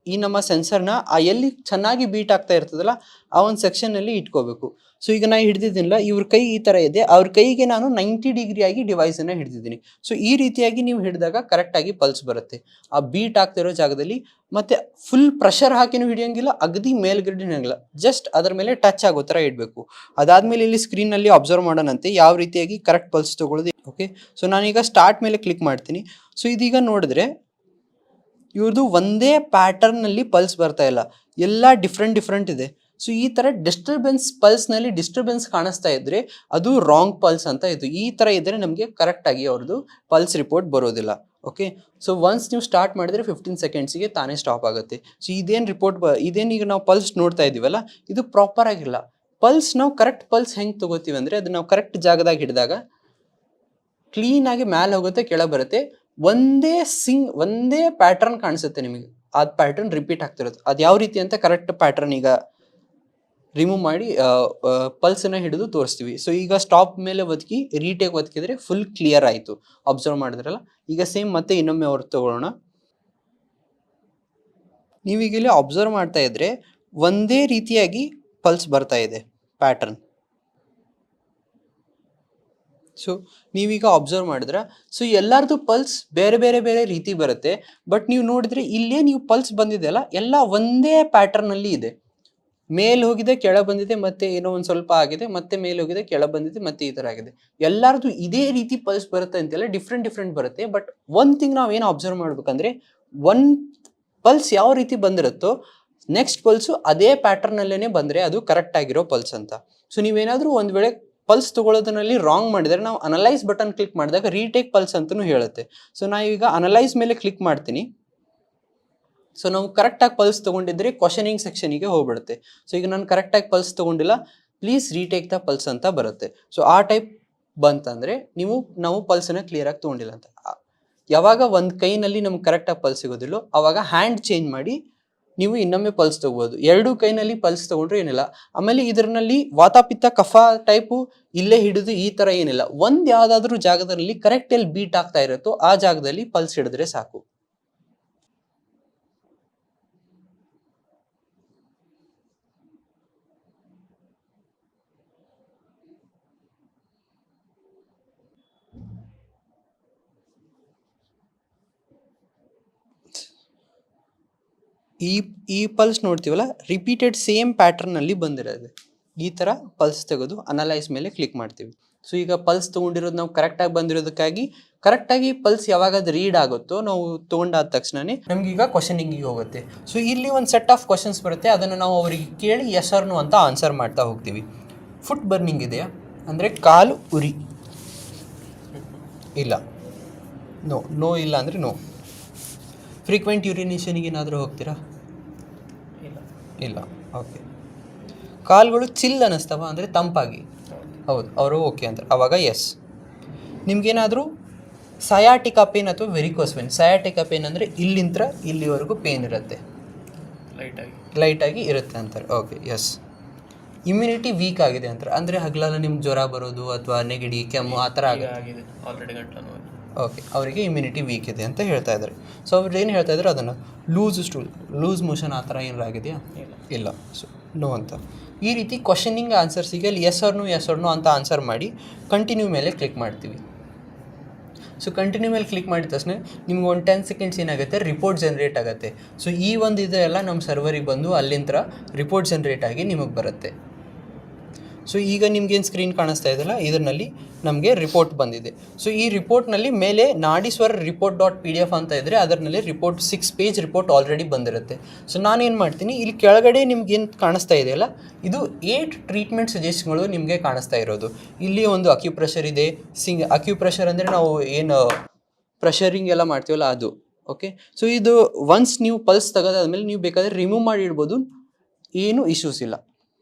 ಈ ನಮ್ಮ ಸೆನ್ಸರ್ನ ಎಲ್ಲಿ ಚೆನ್ನಾಗಿ ಬೀಟ್ ಆಗ್ತಾ ಇರ್ತದಲ್ಲ ಆ ಒಂದು ಸೆಕ್ಷನಲ್ಲಿ ಇಟ್ಕೋಬೇಕು. ಸೊ ಈಗ ನಾನು ಹಿಡಿದಿದ್ದೀನಿಲ್ಲ, ಇವ್ರ ಕೈ ಈ ಥರ ಇದೆ, ಅವ್ರ ಕೈಗೆ ನಾನು 90 ಡಿಗ್ರಿಯಾಗಿ ಡಿವೈಸನ್ನು ಹಿಡಿದಿದ್ದೀನಿ. ಸೊ ಈ ರೀತಿಯಾಗಿ ನೀವು ಹಿಡಿದಾಗ ಕರೆಕ್ಟಾಗಿ ಪಲ್ಸ್ ಬರುತ್ತೆ ಆ ಬೀಟ್ ಆಗ್ತಿರೋ ಜಾಗದಲ್ಲಿ. ಮತ್ತು ಫುಲ್ ಪ್ರೆಷರ್ ಹಾಕಿನೂ ಹಿಡಿಯೋಂಗಿಲ್ಲ, ಅಗದಿ ಮೇಲ್ಗಡೆ ಹಿಡಿಯೋಂಗಿಲ್ಲ, ಜಸ್ಟ್ ಅದರ ಮೇಲೆ ಟಚ್ ಆಗೋ ಥರ ಇಡಬೇಕು. ಅದಾದಮೇಲೆ ಇಲ್ಲಿ ಸ್ಕ್ರೀನಲ್ಲಿ ಅಬ್ಸರ್ವ್ ಮಾಡೋಣಂತೆ ಯಾವ ರೀತಿಯಾಗಿ ಕರೆಕ್ಟ್ ಪಲ್ಸ್ ತೊಗೊಳ್ಳೋದು. ಓಕೆ, ಸೊ ನಾನೀಗ ಸ್ಟಾರ್ಟ್ ಮೇಲೆ ಕ್ಲಿಕ್ ಮಾಡ್ತೀನಿ. ಸೊ ಇದೀಗ ನೋಡಿದ್ರೆ ಇವ್ರದ್ದು ಒಂದೇ ಪ್ಯಾಟರ್ನಲ್ಲಿ ಪಲ್ಸ್ ಬರ್ತಾ ಇಲ್ಲ, ಎಲ್ಲ ಡಿಫ್ರೆಂಟ್ ಇದೆ. ಸೊ ಈ ಥರ ಪಲ್ಸ್ನಲ್ಲಿ ಡಿಸ್ಟರ್ಬೆನ್ಸ್ ಕಾಣಿಸ್ತಾ ಇದ್ರೆ ಅದು ರಾಂಗ್ ಪಲ್ಸ್ ಅಂತ ಇದು. ಈ ಥರ ಇದ್ದರೆ ನಮಗೆ ಕರೆಕ್ಟಾಗಿ ಅವ್ರದ್ದು ಪಲ್ಸ್ ರಿಪೋರ್ಟ್ ಬರೋದಿಲ್ಲ. ಓಕೆ, ಸೊ ಒನ್ಸ್ ನೀವು ಸ್ಟಾರ್ಟ್ ಮಾಡಿದ್ರೆ 15 ಸೆಕೆಂಡ್ಸಿಗೆ ತಾನೇ ಸ್ಟಾಪ್ ಆಗುತ್ತೆ. ಸೊ ಇದೇನು ಈಗ ನಾವು ಪಲ್ಸ್ ನೋಡ್ತಾ ಇದ್ದೀವಲ್ಲ, ಇದು ಪ್ರಾಪರ್ ಆಗಿಲ್ಲ. ಪಲ್ಸ್ ನಾವು ಕರೆಕ್ಟ್ ಪಲ್ಸ್ ಹೆಂಗೆ ತೊಗೋತೀವಿ ಅಂದರೆ ಅದು ನಾವು ಕರೆಕ್ಟ್ ಜಾಗದಾಗ ಹಿಡಿದಾಗ ಕ್ಲೀನಾಗಿ ಮ್ಯಾಲೆ ಹೋಗುತ್ತೆ, ಕೆಳಗೆ ಬರುತ್ತೆ. ಒಂದೇ ಪ್ಯಾಟರ್ನ್ ಕಾಣಿಸುತ್ತೆ ನಿಮಗೆ, ಆ ಪ್ಯಾಟರ್ನ್ ರಿಪೀಟ್ ಆಗ್ತಿರುತ್ತೆ. ಅದು ಯಾವ ರೀತಿ ಅಂತ ಕರೆಕ್ಟ್ ಪ್ಯಾಟರ್ನ್ ಈಗ ರಿಮೂವ್ ಮಾಡಿ ಪಲ್ಸನ್ನು ಹಿಡಿದು ತೋರಿಸ್ತೀವಿ. ಸೊ ಈಗ ಸ್ಟಾಪ್ ಮೇಲೆ ಒದಗಿ ರೀಟೇಕ್ ಒದಕಿದ್ರೆ ಫುಲ್ ಕ್ಲಿಯರ್ ಆಯಿತು, ಅಬ್ಸರ್ವ್ ಮಾಡಿದ್ರಲ್ಲ. ಈಗ ಸೇಮ್ ಮತ್ತೆ ಇನ್ನೊಮ್ಮೆ ಅವ್ರು ತಗೊಳ್ಳೋಣ. ನೀವೀಗ ಇಲ್ಲಿ ಅಬ್ಸರ್ವ್ ಮಾಡ್ತಾ ಇದ್ರೆ ಒಂದೇ ರೀತಿಯಾಗಿ ಪಲ್ಸ್ ಬರ್ತಾ ಇದೆ ಪ್ಯಾಟರ್ನ್. ಸೊ ನೀವೀಗ ಅಬ್ಸರ್ವ್ ಮಾಡಿದ್ರೆ ಸೊ ಎಲ್ಲರದು ಪಲ್ಸ್ ಬೇರೆ ರೀತಿ ಬರುತ್ತೆ. ಬಟ್ ನೀವು ನೋಡಿದ್ರೆ ಇಲ್ಲೇ ನೀವು ಪಲ್ಸ್ ಬಂದಿದೆಯಲ್ಲ ಎಲ್ಲ ಒಂದೇ ಪ್ಯಾಟರ್ನಲ್ಲಿ ಇದೆ. ಮೇಲ್ ಹೋಗಿದೆ, ಕೆಳ ಬಂದಿದೆ, ಮತ್ತೆ ಏನೋ ಒಂದು ಸ್ವಲ್ಪ ಆಗಿದೆ, ಮತ್ತೆ ಮೇಲೆ ಹೋಗಿದೆ, ಕೆಳ ಬಂದಿದೆ, ಮತ್ತೆ ಈ ಥರ ಆಗಿದೆ. ಎಲ್ಲರದು ಇದೇ ರೀತಿ ಪಲ್ಸ್ ಬರುತ್ತೆ ಅಂತೆಲ್ಲ ಡಿಫ್ರೆಂಟ್ ಬರುತ್ತೆ. ಬಟ್ ಒಂದು ಥಿಂಗ್ ನಾವೇನು ಅಬ್ಸರ್ವ್ ಮಾಡ್ಬೇಕಂದ್ರೆ ಒಂದು ಪಲ್ಸ್ ಯಾವ ರೀತಿ ಬಂದಿರುತ್ತೋ ನೆಕ್ಸ್ಟ್ ಪಲ್ಸು ಅದೇ ಪ್ಯಾಟರ್ನಲ್ಲೇ ಬಂದರೆ ಅದು ಕರೆಕ್ಟ್ ಆಗಿರೋ ಪಲ್ಸ್ ಅಂತ. ಸೊ ನೀವೇನಾದರೂ ಒಂದು ವೇಳೆ ಪಲ್ಸ್ ತೊಗೊಳ್ಳೋದ್ರಲ್ಲಿ ರಾಂಗ್ ಮಾಡಿದರೆ ನಾವು ಅನಲೈಸ್ ಬಟನ್ ಕ್ಲಿಕ್ ಮಾಡಿದಾಗ ರೀಟೇಕ್ ಪಲ್ಸ್ ಅಂತಲೂ ಹೇಳುತ್ತೆ. ಸೊ ನಾವೀಗ ಅನಲೈಸ್ ಮೇಲೆ ಕ್ಲಿಕ್ ಮಾಡ್ತೀನಿ. ಸೊ ನಾವು ಕರೆಕ್ಟಾಗಿ ಪಲ್ಸ್ ತೊಗೊಂಡಿದ್ರೆ ಕ್ವಶನಿಂಗ್ ಸೆಕ್ಷನಿಗೆ ಹೋಗ್ಬಿಡುತ್ತೆ. ಸೊ ಈಗ ನಾನು ಕರೆಕ್ಟಾಗಿ ಪಲ್ಸ್ ತೊಗೊಂಡಿಲ್ಲ, ಪ್ಲೀಸ್ ರೀಟೇಕ್ ದ ಪಲ್ಸ್ ಅಂತ ಬರುತ್ತೆ. ಸೊ ಆ ಟೈಪ್ ಬಂತಂದರೆ ನಾವು ಪಲ್ಸನ್ನು ಕ್ಲಿಯರಾಗಿ ತೊಗೊಂಡಿಲ್ಲ ಅಂತ. ಯಾವಾಗ ಒಂದು ಕೈನಲ್ಲಿ ನಮ್ಗೆ ಕರೆಕ್ಟಾಗಿ ಪಲ್ಸ್ ಸಿಗೋದಿಲ್ಲೋ ಆವಾಗ ಹ್ಯಾಂಡ್ ಚೇಂಜ್ ಮಾಡಿ ನೀವು ಇನ್ನೊಮ್ಮೆ ಪಲ್ಸ್ ತೊಗೋಬೋದು. ಎರಡು ಕೈನಲ್ಲಿ ಪಲ್ಸ್ ತೊಗೊಂಡ್ರೆ ಏನಿಲ್ಲ. ಆಮೇಲೆ ಇದರಲ್ಲಿ ವಾತಾಪಿತ್ತ ಕಫ ಟೈಪು ಇಲ್ಲೇ ಹಿಡಿದು ಈ ಥರ ಏನಿಲ್ಲ. ಒಂದು ಯಾವುದಾದ್ರೂ ಜಾಗದಲ್ಲಿ ಕರೆಕ್ಟ್ ಎಲ್ಲಿ ಬೀಟ್ ಆಗ್ತಾ ಇರುತ್ತೋ ಆ ಜಾಗದಲ್ಲಿ ಪಲ್ಸ್ ಹಿಡಿದ್ರೆ ಸಾಕು. ಈ ಪಲ್ಸ್ ನೋಡ್ತೀವಲ್ಲ, ರಿಪೀಟೆಡ್ ಸೇಮ್ ಪ್ಯಾಟರ್ನಲ್ಲಿ ಬಂದಿರೋದು. ಈ ಥರ ಪಲ್ಸ್ ತೆಗೆದು ಅನಲೈಸ್ ಮೇಲೆ ಕ್ಲಿಕ್ ಮಾಡ್ತೀವಿ. ಸೊ ಈಗ ಪಲ್ಸ್ ತೊಗೊಂಡಿರೋದು ನಾವು ಕರೆಕ್ಟಾಗಿ ಬಂದಿರೋದಕ್ಕಾಗಿ ಕರೆಕ್ಟಾಗಿ ಪಲ್ಸ್ ಯಾವಾಗ ಅದು ರೀಡ್ ಆಗುತ್ತೋ ನಾವು ತೊಗೊಂಡಾದ ತಕ್ಷಣವೇ ನಮಗೀಗ ಕ್ವಶನಿಂಗಿಗೆ ಹೋಗುತ್ತೆ. ಸೊ ಇಲ್ಲಿ ಒಂದು ಸೆಟ್ ಆಫ್ ಕ್ವಶನ್ಸ್ ಬರುತ್ತೆ, ಅದನ್ನು ನಾವು ಅವರಿಗೆ ಕೇಳಿ ಎಸ್ ಆರ್ ನೋ ಅಂತ ಆನ್ಸರ್ ಮಾಡ್ತಾ ಹೋಗ್ತೀವಿ. ಫುಟ್ ಬರ್ನಿಂಗ್ ಇದೆಯಾ ಅಂದರೆ ಕಾಲು ಉರಿ ಇಲ್ಲ, ನೋ ಇಲ್ಲ ಅಂದರೆ ನೋ. ಫ್ರೀಕ್ವೆಂಟ್ ಯೂರಿನೇಷನಿಗೆ ಏನಾದರೂ ಹೋಗ್ತೀರಾ? ಇಲ್ಲ. ಓಕೆ. ಕಾಲುಗಳು ಚಿಲ್ ಅನ್ನಿಸ್ತವ ಅಂದರೆ ತಂಪಾಗಿ? ಹೌದು, ಅವರು ಓಕೆ ಅಂತಾರೆ, ಆವಾಗ ಎಸ್. ನಿಮಗೇನಾದರೂ ಸಯಾಟಿಕಾ ಪೇನ್ ಅಥವಾ ವೆರಿಕೋಸ್ ಪೇನ್. ಸಯಾಟಿಕಾ ಪೇನ್ ಅಂದರೆ ಇಲ್ಲಿಂದ ಇಲ್ಲಿವರೆಗೂ ಪೇನ್ ಇರುತ್ತೆ, ಲೈಟಾಗಿ ಇರುತ್ತೆ ಅಂತಾರೆ, ಓಕೆ ಎಸ್. ಇಮ್ಯುನಿಟಿ ವೀಕ್ ಆಗಿದೆ ಅಂತಾರೆ ಅಂದರೆ ಹಗಲೆಲ್ಲ ನಿಮ್ಗೆ ಜ್ವರ ಬರೋದು ಅಥವಾ ನೆಗಡಿ ಕೆಮ್ಮು ಆ ಥರ ಆಗಿದೆ ಆಲ್ರೆಡಿ ಗಂಟಲು. ಓಕೆ, ಅವರಿಗೆ ಇಮ್ಯುನಿಟಿ ವೀಕ್ ಇದೆ ಅಂತ ಹೇಳ್ತಾ ಇದ್ದಾರೆ. ಸೊ ಅವ್ರು ಏನು ಹೇಳ್ತಾ ಇದ್ದಾರೆ ಅದನ್ನು ಲೂಸ್ ಮೋಷನ್ ಆ ಥರ ಏನಾರು ಆಗಿದೆಯಾ? ಇಲ್ಲ. ಸೊ ನೋ ಅಂತ. ಈ ರೀತಿ ಕ್ವಶನಿಂಗ್ ಆನ್ಸರ್ಸಿಗೆ ಅಲ್ಲಿ ಎಸ್ ಆರ್ ನೋ ಅಂತ ಆನ್ಸರ್ ಮಾಡಿ ಕಂಟಿನ್ಯೂ ಮೇಲೆ ಕ್ಲಿಕ್ ಮಾಡ್ತೀವಿ. ಸೊ ಕಂಟಿನ್ಯೂ ಮೇಲೆ ಕ್ಲಿಕ್ ಮಾಡಿದ ತಕ್ಷಣ ನಿಮ್ಗೆ ಒಂದು 10 ಸೆಕೆಂಡ್ಸ್ ಏನಾಗುತ್ತೆ, ರಿಪೋರ್ಟ್ ಜನ್ರೇಟ್ ಆಗುತ್ತೆ. ಸೊ ಈ ಒಂದು ಇದೆಲ್ಲ ನಮ್ಮ ಸರ್ವರಿಗೆ ಬಂದು ಅಲ್ಲಿಂದ ರಿಪೋರ್ಟ್ ಜನ್ರೇಟ್ ಆಗಿ ನಿಮಗೆ ಬರುತ್ತೆ. ಸೊ ಈಗ ನಿಮ್ಗೇನು ಸ್ಕ್ರೀನ್ ಕಾಣಿಸ್ತಾ ಇದೆಯಲ್ಲ, ಇದರಲ್ಲಿ ನಮಗೆ ರಿಪೋರ್ಟ್ ಬಂದಿದೆ. ಸೊ ಈ ರಿಪೋರ್ಟ್ನಲ್ಲಿ ಮೇಲೆ ನಾಡೀಶ್ವರ ರಿಪೋರ್ಟ್.pdf ಅಂತ ಇದ್ದರೆ ಅದರಲ್ಲಿ ರಿಪೋರ್ಟ್ 6 ಪೇಜ್ ರಿಪೋರ್ಟ್ ಆಲ್ರೆಡಿ ಬಂದಿರುತ್ತೆ. ಸೊ ನಾನೇನು ಮಾಡ್ತೀನಿ, ಇಲ್ಲಿ ಕೆಳಗಡೆ ನಿಮ್ಗೇನು ಕಾಣಿಸ್ತಾ ಇದೆಯಲ್ಲ, ಇದು 8 ಟ್ರೀಟ್ಮೆಂಟ್ ಸಜೆಷನ್ಗಳು ನಿಮಗೆ ಕಾಣಿಸ್ತಾ ಇರೋದು. ಇಲ್ಲಿ ಒಂದು ಅಕ್ಯುಪ್ರೆಷರ್ ಇದೆ. ಅಕ್ಯುಪ್ರೆಷರ್ ಅಂದರೆ ನಾವು ಏನು ಪ್ರೆಷರಿಂಗ್ ಎಲ್ಲ ಮಾಡ್ತೀವಲ್ಲ ಅದು. ಓಕೆ, ಸೊ ಇದು ಒನ್ಸ್ ನೀವು ಪಲ್ಸ್ ತೆಗೆದಾದ್ಮೇಲೆ ನೀವು ಬೇಕಾದರೆ ರಿಮೂವ್ ಮಾಡಿ ಇಡ್ಬೋದು, ಏನೂ ಇಶ್ಯೂಸ್ ಇಲ್ಲ.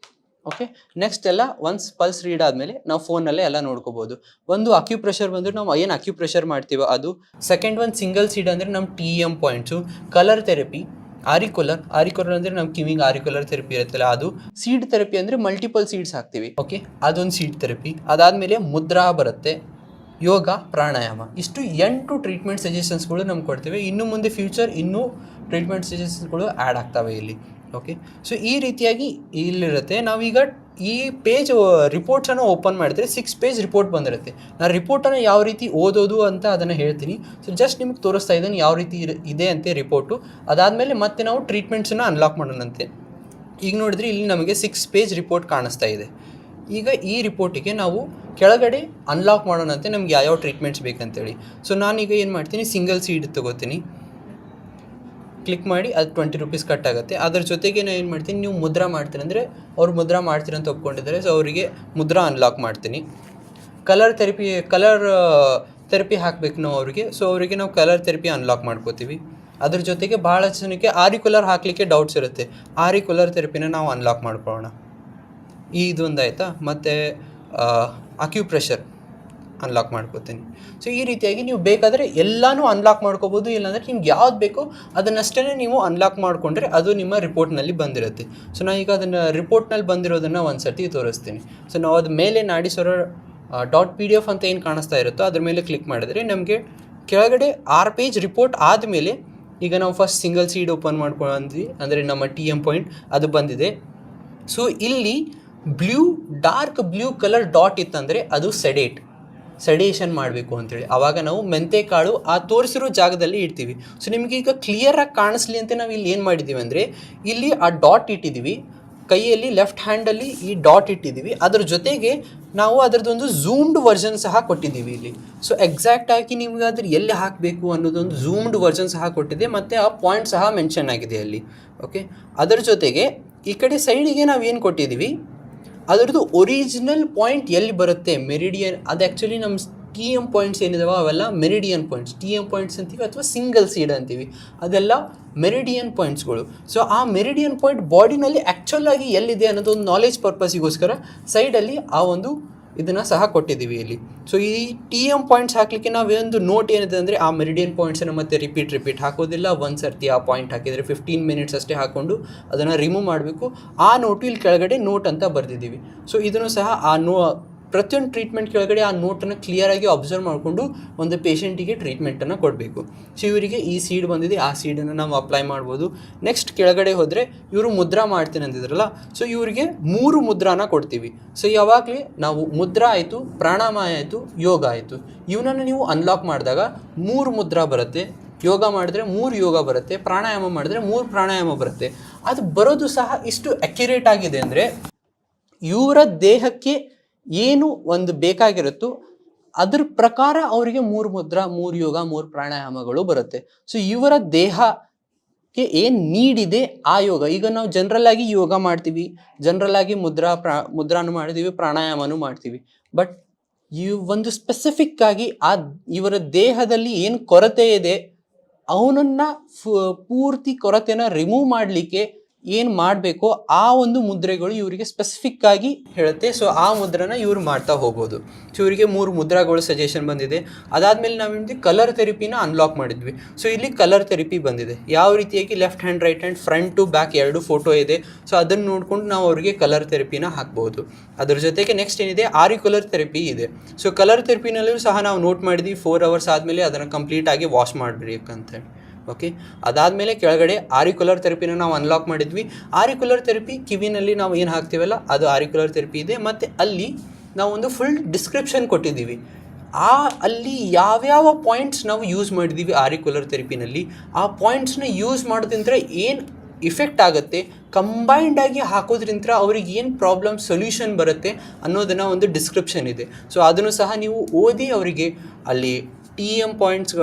ಓಕೆ, ನೆಕ್ಸ್ಟ್ ಎಲ್ಲ ಒನ್ಸ್ ಪಲ್ಸ್ ರೀಡ್ ಆದಮೇಲೆ ನಾವು ಫೋನಲ್ಲೇ ಎಲ್ಲ ನೋಡ್ಕೋಬೋದು. ಒಂದು ಅಕ್ಯುಪ್ರೆಷರ್ ಬಂದರೆ ನಾವು ಏನು ಅಕ್ಯುಪ್ರೆಷರ್ ಮಾಡ್ತೀವೋ ಅದು. ಸೆಕೆಂಡ್ ಒಂದು ಸಿಂಗಲ್ ಸೀಡ್ ಅಂದರೆ ನಮ್ಮ TEM points. Colour therapy, auricular ಅಂದರೆ ನಮ್ಮ ಕಿವಿಗೆ ಆರಿಕ್ಯುಲರ್ ಥೆರಪಿ ಇರುತ್ತಲ್ಲ ಅದು. ಸೀಡ್ ಥೆರಪಿ ಅಂದರೆ ಮಲ್ಟಿಪಲ್ ಸೀಡ್ಸ್ ಹಾಕ್ತೀವಿ. ಓಕೆ, ಅದೊಂದು ಸೀಡ್ ಥೆರಪಿ. ಅದಾದಮೇಲೆ ಮುದ್ರಾ ಬರುತ್ತೆ. ಯೋಗ, ಪ್ರಾಣಾಯಾಮ, ಇಷ್ಟು 8 ಟ್ರೀಟ್ಮೆಂಟ್ ಸಜೆಷನ್ಸ್ಗಳು ನಮ್ಗೆ ಕೊಡ್ತೇವೆ. ಇನ್ನು ಮುಂದೆ ಫ್ಯೂಚರ್ ಇನ್ನೂ ಟ್ರೀಟ್ಮೆಂಟ್ ಸಜೆಷನ್ಸ್ಗಳು ಆ್ಯಡ್ ಆಗ್ತವೆ ಇಲ್ಲಿ. ಓಕೆ, ಸೊ ಈ ರೀತಿಯಾಗಿ ಇಲ್ಲಿರುತ್ತೆ. ನಾವೀಗ ಈ ಪೇಜ್ ರಿಪೋರ್ಟ್ಸನ್ನು ಓಪನ್ ಮಾಡಿದ್ರೆ 6 ಪೇಜ್ ರಿಪೋರ್ಟ್ ಬಂದಿರುತ್ತೆ. ನಾನು ರಿಪೋರ್ಟನ್ನು ಯಾವ ರೀತಿ ಓದೋದು ಅಂತ ಅದನ್ನು ಹೇಳ್ತೀನಿ. ಸೊ ಜಸ್ಟ್ ನಿಮ್ಗೆ ತೋರಿಸ್ತಾ ಇದ್ದೀನಿ ಯಾವ ರೀತಿ ಇದೆ ಅಂತೆ ರಿಪೋರ್ಟು. ಅದಾದಮೇಲೆ ಮತ್ತೆ ನಾವು ಟ್ರೀಟ್ಮೆಂಟ್ಸನ್ನು ಅನ್ಲಾಕ್ ಮಾಡೋಣಂತೆ. ಈಗ ನೋಡಿದ್ರೆ ಇಲ್ಲಿ ನಮಗೆ 6 ಪೇಜ್ ರಿಪೋರ್ಟ್ ಕಾಣಿಸ್ತಾ ಇದೆ. ಈಗ ಈ ರಿಪೋರ್ಟಿಗೆ ನಾವು ಕೆಳಗಡೆ ಅನ್ಲಾಕ್ ಮಾಡೋಣಂತೆ ನಮ್ಗೆ ಯಾವ್ಯಾವ ಟ್ರೀಟ್ಮೆಂಟ್ಸ್ ಬೇಕಂತೇಳಿ. ಸೊ ನಾನೀಗ ಏನು ಮಾಡ್ತೀನಿ, ಸಿಂಗಲ್ ಸೀಡ್ ತೊಗೋತೀನಿ, ಕ್ಲಿಕ್ ಮಾಡಿ ಅದು 20 ರೂಪೀಸ್ ಕಟ್ ಆಗುತ್ತೆ. ಅದ್ರ ಜೊತೆಗೆ ನಾನು ಏನು ಮಾಡ್ತೀನಿ, ನೀವು ಮುದ್ರಾ ಮಾಡ್ತೀನಿ ಅಂದರೆ ಅವ್ರು ಮುದ್ರಾ ಮಾಡ್ತೀರಿ ಅಂತ ಒಪ್ಕೊಂಡಿದ್ದಾರೆ. ಸೊ ಅವರಿಗೆ ಮುದ್ರಾ ಅನ್ಲಾಕ್ ಮಾಡ್ತೀನಿ. ಕಲರ್ ಥೆರಪಿ ಹಾಕಬೇಕು ನಾವು ಅವರಿಗೆ. ಸೊ ಅವರಿಗೆ ನಾವು ಕಲರ್ ಥೆರಪಿ ಅನ್ಲಾಕ್ ಮಾಡ್ಕೋತೀವಿ. ಅದ್ರ ಜೊತೆಗೆ ಭಾಳ ಜನಕ್ಕೆ ಆರಿಕ್ಯುಲರ್ ಹಾಕಲಿಕ್ಕೆ ಡೌಟ್ಸ್ ಇರುತ್ತೆ. ಆರಿಕ್ಯುಲರ್ ಥೆರಪಿನ ನಾವು ಅನ್ಲಾಕ್ ಮಾಡ್ಕೊಳ್ಳೋಣ. ಇದೊಂದು ಆಯಿತಾ. ಮತ್ತು ಅಕ್ಯುಪ್ರೆಷರ್ ಅನ್ಲಾಕ್ ಮಾಡ್ಕೋತೀನಿ. ಸೊ ಈ ರೀತಿಯಾಗಿ ನೀವು ಬೇಕಾದರೆ ಎಲ್ಲನೂ ಅನ್ಲಾಕ್ ಮಾಡ್ಕೋಬೋದು. ಇಲ್ಲಾಂದರೆ ನಿಮ್ಗೆ ಯಾವ್ದು ಬೇಕೋ ಅದನ್ನಷ್ಟೇ ನೀವು ಅನ್ಲಾಕ್ ಮಾಡಿಕೊಂಡ್ರೆ ಅದು ನಿಮ್ಮ ರಿಪೋರ್ಟ್ನಲ್ಲಿ ಬಂದಿರುತ್ತೆ. ಸೊ ನಾನು ಈಗ ಅದನ್ನು ರಿಪೋರ್ಟ್ನಲ್ಲಿ ಬಂದಿರೋದನ್ನು ಒಂದು ಸರ್ತಿ ತೋರಿಸ್ತೀನಿ. ಸೊ ನಾವು ಅದ ಮೇಲೆ ನಾಡೀಶ್ವರ .pdf ಅಂತ ಏನು ಕಾಣಿಸ್ತಾ ಇರುತ್ತೋ ಅದ್ರ ಮೇಲೆ ಕ್ಲಿಕ್ ಮಾಡಿದ್ರೆ ನಮಗೆ ಕೆಳಗಡೆ 6 ಪೇಜ್ ರಿಪೋರ್ಟ್ ಆದಮೇಲೆ ಈಗ ನಾವು ಫಸ್ಟ್ ಸಿಂಗಲ್ ಸೀಡ್ ಓಪನ್ ಮಾಡ್ಕೊಂಡ್ವಿ, ಅಂದರೆ ನಮ್ಮ TM ಪಾಯಿಂಟ್ ಅದು ಬಂದಿದೆ. ಸೊ ಇಲ್ಲಿ ಡಾರ್ಕ್ ಬ್ಲೂ ಕಲರ್ ಡಾಟ್ ಇತ್ತಂದರೆ ಅದು ಸೆಡೇಷನ್ ಮಾಡಬೇಕು ಅಂತೇಳಿ. ಆವಾಗ ನಾವು ಮೆಂತೆಕಾಳು ಆ ತೋರಿಸಿರೋ ಜಾಗದಲ್ಲಿ ಇಡ್ತೀವಿ. ಸೊ ನಿಮಗೆ ಈಗ ಕ್ಲಿಯರಾಗಿ ಕಾಣಿಸ್ಲಿ ಅಂತ ನಾವು ಇಲ್ಲಿ ಏನು ಮಾಡಿದ್ದೀವಿ ಅಂದರೆ ಇಲ್ಲಿ ಆ ಡಾಟ್ ಇಟ್ಟಿದ್ದೀವಿ, ಕೈಯಲ್ಲಿ ಲೆಫ್ಟ್ ಹ್ಯಾಂಡಲ್ಲಿ ಈ ಡಾಟ್ ಇಟ್ಟಿದ್ದೀವಿ. ಅದ್ರ ಜೊತೆಗೆ ನಾವು ಅದರದ್ದೊಂದು ಝೂಮ್ಡ್ ವರ್ಷನ್ ಸಹ ಕೊಟ್ಟಿದ್ದೀವಿ ಇಲ್ಲಿ. ಸೊ ಎಕ್ಸಾಕ್ಟಾಗಿ ನಿಮ್ಗೆ ಅದ್ರ ಎಲ್ಲಿ ಹಾಕಬೇಕು ಅನ್ನೋದೊಂದು ಝೂಮ್ಡ್ ವರ್ಷನ್ ಸಹ ಕೊಟ್ಟಿದೆ, ಮತ್ತು ಆ ಪಾಯಿಂಟ್ ಸಹ ಮೆನ್ಷನ್ ಆಗಿದೆ ಅಲ್ಲಿ. ಓಕೆ, ಅದರ ಜೊತೆಗೆ ಈ ಕಡೆ ಸೈಡಿಗೆ ನಾವೇನು ಕೊಟ್ಟಿದ್ದೀವಿ ಅದರದ್ದು ಒರಿಜಿನಲ್ ಪಾಯಿಂಟ್ ಎಲ್ಲಿ ಬರುತ್ತೆ, ಮೆರಿಡಿಯನ್. ಅದು ಆ್ಯಕ್ಚುಲಿ ನಮ್ಮ TM ಪಾಯಿಂಟ್ಸ್ ಏನಿದಾವೆ ಅವೆಲ್ಲ ಮೆರಿಡಿಯನ್ ಪಾಯಿಂಟ್ಸ್. TM ಪಾಯಿಂಟ್ಸ್ ಅಂತೀವಿ ಅಥವಾ ಸಿಂಗಲ್ ಸೀಡ್ ಅಂತೀವಿ, ಅದೆಲ್ಲ ಮೆರಿಡಿಯನ್ ಪಾಯಿಂಟ್ಸ್ಗಳು. ಸೊ ಆ ಮೆರಿಡಿಯನ್ ಪಾಯಿಂಟ್ ಬಾಡಿನಲ್ಲಿ ಆ್ಯಕ್ಚುಲಾಗಿ ಎಲ್ಲಿದೆ ಅನ್ನೋದು ಒಂದು ನಾಲೆಜ್ ಪರ್ಪಸಿಗೋಸ್ಕರ ಸೈಡಲ್ಲಿ ಆ ಒಂದು ಇದನ್ನು ಸಹ ಕೊಟ್ಟಿದ್ದೀವಿ ಇಲ್ಲಿ. ಸೊ ಈ TM ಪಾಯಿಂಟ್ಸ್ ಹಾಕಲಿಕ್ಕೆ ನಾವೊಂದು ನೋಟ್ ಏನಿದೆ ಅಂದರೆ ಆ ಮೆರಿಡಿಯನ್ ಪಾಯಿಂಟ್ಸನ್ನು ಮತ್ತೆ ರಿಪೀಟ್ ಹಾಕೋದಿಲ್ಲ. ಒಂದು ಸರ್ತಿ ಆ ಪಾಯಿಂಟ್ ಹಾಕಿದರೆ 15 ಮಿನಿಟ್ಸ್ ಅಷ್ಟೇ ಹಾಕ್ಕೊಂಡು ಅದನ್ನು ರಿಮೂವ್ ಮಾಡಬೇಕು. ಆ ನೋಟು ಇಲ್ಲಿ ಕೆಳಗಡೆ ನೋಟ್ ಅಂತ ಬರೆದಿದ್ದೀವಿ. ಸೊ ಇದನ್ನು ಸಹ ಆ ಪ್ರತಿಯೊಂದು ಟ್ರೀಟ್ಮೆಂಟ್ ಕೆಳಗಡೆ ಆ ನೋಟನ್ನು ಕ್ಲಿಯರಾಗಿ ಅಬ್ಸರ್ವ್ ಮಾಡಿಕೊಂಡು ಒಂದು ಪೇಷಂಟಿಗೆ ಟ್ರೀಟ್ಮೆಂಟನ್ನು ಕೊಡಬೇಕು. ಸೊ ಇವರಿಗೆ ಈ ಸೀಡ್ ಬಂದಿದೆ, ಆ ಸೀಡನ್ನು ನಾವು ಅಪ್ಲೈ ಮಾಡ್ಬೋದು. ನೆಕ್ಸ್ಟ್ ಕೆಳಗಡೆ ಹೋದರೆ ಇವರು ಮುದ್ರಾ ಮಾಡ್ತೀನಿ ಅಂತಿದ್ರಲ್ಲ, ಸೊ ಇವರಿಗೆ 3 ಮುದ್ರಾನ ಕೊಡ್ತೀವಿ. ಸೊ ಯಾವಾಗಲೇ ನಾವು ಮುದ್ರಾ ಆಯಿತು, ಪ್ರಾಣಾಯಾಮ ಆಯಿತು, ಯೋಗ ಆಯಿತು, ಇವನನ್ನು ನೀವು ಅನ್ಲಾಕ್ ಮಾಡಿದಾಗ 3 ಮುದ್ರಾ ಬರುತ್ತೆ. ಯೋಗ ಮಾಡಿದ್ರೆ 3 ಯೋಗ ಬರುತ್ತೆ, ಪ್ರಾಣಾಯಾಮ ಮಾಡಿದ್ರೆ 3 ಪ್ರಾಣಾಯಾಮ ಬರುತ್ತೆ. ಅದು ಬರೋದು ಸಹ ಇಷ್ಟು ಅಕ್ಯುರೇಟ್ ಆಗಿದೆ ಅಂದರೆ ಇವರ ದೇಹಕ್ಕೆ ಏನು ಒಂದು ಬೇಕಾಗಿರುತ್ತೋ ಅದ್ರ ಪ್ರಕಾರ ಅವರಿಗೆ 3 ಮುದ್ರಾ, 3 ಯೋಗ, 3 ಪ್ರಾಣಾಯಾಮಗಳು ಬರುತ್ತೆ. ಸೊ ಇವರ ದೇಹಕ್ಕೆ ಏನು ನೀಡಿದೆ ಆ ಯೋಗ. ಈಗ ನಾವು ಜನರಲ್ ಯೋಗ ಮಾಡ್ತೀವಿ, ಜನರಲ್ ಆಗಿ ಮುದ್ರಾನು ಮಾಡ್ತೀವಿ, ಪ್ರಾಣಾಯಾಮನೂ ಮಾಡ್ತೀವಿ. ಬಟ್ ಒಂದು ಸ್ಪೆಸಿಫಿಕ್ ಆಗಿ ಇವರ ದೇಹದಲ್ಲಿ ಏನು ಕೊರತೆ ಇದೆ ಅವನನ್ನು ಪೂರ್ತಿ ಕೊರತೆನ ರಿಮೂವ್ ಮಾಡಲಿಕ್ಕೆ ಏನು ಮಾಡಬೇಕೋ ಆ ಒಂದು ಮುದ್ರೆಗಳು ಇವರಿಗೆ ಸ್ಪೆಸಿಫಿಕ್ ಆಗಿ ಹೇಳುತ್ತೆ. ಸೊ ಆ ಮುದ್ರನ ಇವರು ಮಾಡ್ತಾ ಹೋಗ್ಬೋದು. ಸೊ ಇವರಿಗೆ 3 ಮುದ್ರಾಗಳು ಸಜೆಷನ್ ಬಂದಿದೆ. ಅದಾದಮೇಲೆ ನಾವು ನಿಮಗೆ ಕಲರ್ ಥೆರಪಿನ ಅನ್ಲಾಕ್ ಮಾಡಿದ್ವಿ. ಸೊ ಇಲ್ಲಿ ಕಲರ್ ಥೆರಪಿ ಬಂದಿದೆ. ಯಾವ ರೀತಿಯಾಗಿ left hand, right hand, front to back 2 photo ಇದೆ. ಸೊ ಅದನ್ನು ನೋಡ್ಕೊಂಡು ನಾವು ಅವರಿಗೆ ಕಲರ್ ಥೆರಪಿನ ಹಾಕ್ಬೋದು. ಅದ್ರ ಜೊತೆಗೆ ನೆಕ್ಸ್ಟ್ ಏನಿದೆ, ಆರಿಕ್ಯುಲರ್ ಥೆರಪಿ ಇದೆ. ಸೊ ಕಲರ್ ಥೆರಪಿನಲ್ಲೂ ಸಹ ನಾವು ನೋಟ್ ಮಾಡಿದ್ವಿ 4 ಅವರ್ಸ್ ಆದಮೇಲೆ ಅದನ್ನು ಕಂಪ್ಲೀಟಾಗಿ ವಾಶ್ ಮಾಡಬೇಕಂತೇಳಿ. ಓಕೆ, ಅದಾದಮೇಲೆ ಕೆಳಗಡೆ ಆರಿಕ್ಯುಲರ್ ಥೆರಪಿನ ನಾವು ಅನ್ಲಾಕ್ ಮಾಡಿದ್ವಿ. ಆರಿಕ್ಯುಲರ್ ಥೆರಪಿ ಕಿವಿನಲ್ಲಿ ನಾವು ಏನು ಹಾಕ್ತೀವಲ್ಲ ಅದು ಆರಿಕ್ಯುಲರ್ ಥೆರಪಿ ಇದೆ. ಮತ್ತು ಅಲ್ಲಿ ನಾವು ಒಂದು ಫುಲ್ ಡಿಸ್ಕ್ರಿಪ್ಷನ್ ಕೊಟ್ಟಿದ್ದೀವಿ. ಅಲ್ಲಿ ಯಾವ್ಯಾವ ಪಾಯಿಂಟ್ಸ್ ನಾವು ಯೂಸ್ ಮಾಡಿದ್ದೀವಿ ಆರಿಕ್ಯುಲರ್ ಥೆರಪಿನಲ್ಲಿ, ಆ ಪಾಯಿಂಟ್ಸ್ನ ಯೂಸ್ ಮಾಡೋದ್ರಿಂದ ಏನು ಇಫೆಕ್ಟ್ ಆಗುತ್ತೆ, ಕಂಬೈಂಡ್ ಆಗಿ ಹಾಕೋದ್ರಿಂದ ಅವ್ರಿಗೆ ಏನು ಪ್ರಾಬ್ಲಮ್ ಸೊಲ್ಯೂಷನ್ ಬರುತ್ತೆ ಅನ್ನೋದನ್ನು ಒಂದು ಡಿಸ್ಕ್ರಿಪ್ಷನ್ ಇದೆ. ಸೊ ಅದನ್ನು ಸಹ ನೀವು ಓದಿ ಅವರಿಗೆ ಅಲ್ಲಿ TM ಪಾಯಿಂಟ್ಸ್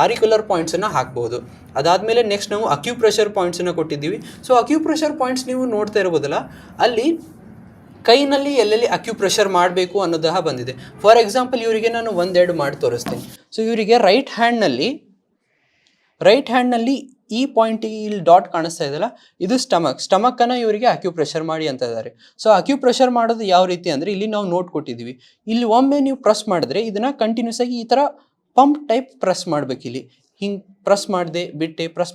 ಆರಿಕ್ಯುಲರ್ ಪಾಯಿಂಟ್ಸನ್ನು ಹಾಕ್ಬೋದು. ಅದಾದಮೇಲೆ ನೆಕ್ಸ್ಟ್ ನಾವು ಅಕ್ಯುಪ್ರೆಷರ್ ಪಾಯಿಂಟ್ಸನ್ನು ಕೊಟ್ಟಿದ್ದೀವಿ. ಸೊ ಅಕ್ಯುಪ್ರೆಷರ್ ಪಾಯಿಂಟ್ಸ್ ನೀವು ನೋಡ್ತಾ ಇರ್ಬೋದಲ್ಲ, ಅಲ್ಲಿ ಕೈನಲ್ಲಿ ಎಲ್ಲೆಲ್ಲಿ ಅಕ್ಯುಪ್ರೆಷರ್ ಮಾಡಬೇಕು ಅನ್ನೋದಹ ಬಂದಿದೆ. ಫಾರ್ ಎಕ್ಸಾಂಪಲ್ ಇವರಿಗೆ ನಾನು 1-2 ಮಾಡಿ ತೋರಿಸ್ತೀನಿ. ಸೊ ಇವರಿಗೆ ರೈಟ್ ಹ್ಯಾಂಡ್ನಲ್ಲಿ ಈ ಪಾಯಿಂಟಿಗೆ ಇಲ್ಲಿ ಡಾಟ್ ಕಾಣಿಸ್ತಾ ಇದೆಯಲ್ಲ, ಇದು ಸ್ಟಮಕ್ಕನ್ನು ಇವರಿಗೆ ಅಕ್ಯುಪ್ರೆಷರ್ ಮಾಡಿ ಅಂತ ಇದ್ದಾರೆ. ಸೊ ಅಕ್ಯುಪ್ರೆಷರ್ ಮಾಡೋದು ಯಾವ ರೀತಿ ಅಂದರೆ ಇಲ್ಲಿ ನಾವು ನೋಟ್ ಕೊಟ್ಟಿದ್ದೀವಿ. ಇಲ್ಲಿ ಒಮ್ಮೆ ನೀವು ಪ್ರೆಸ್ ಮಾಡಿದ್ರೆ ಇದನ್ನು ಕಂಟಿನ್ಯೂಸ್ ಆಗಿ ಈ ಥರ ಪಂಪ್ ಟೈಪ್ ಪ್ರೆಸ್ ಮಾಡಬೇಕು. ಇಲ್ಲಿ ಹಿಂಗೆ ಪ್ರೆಸ್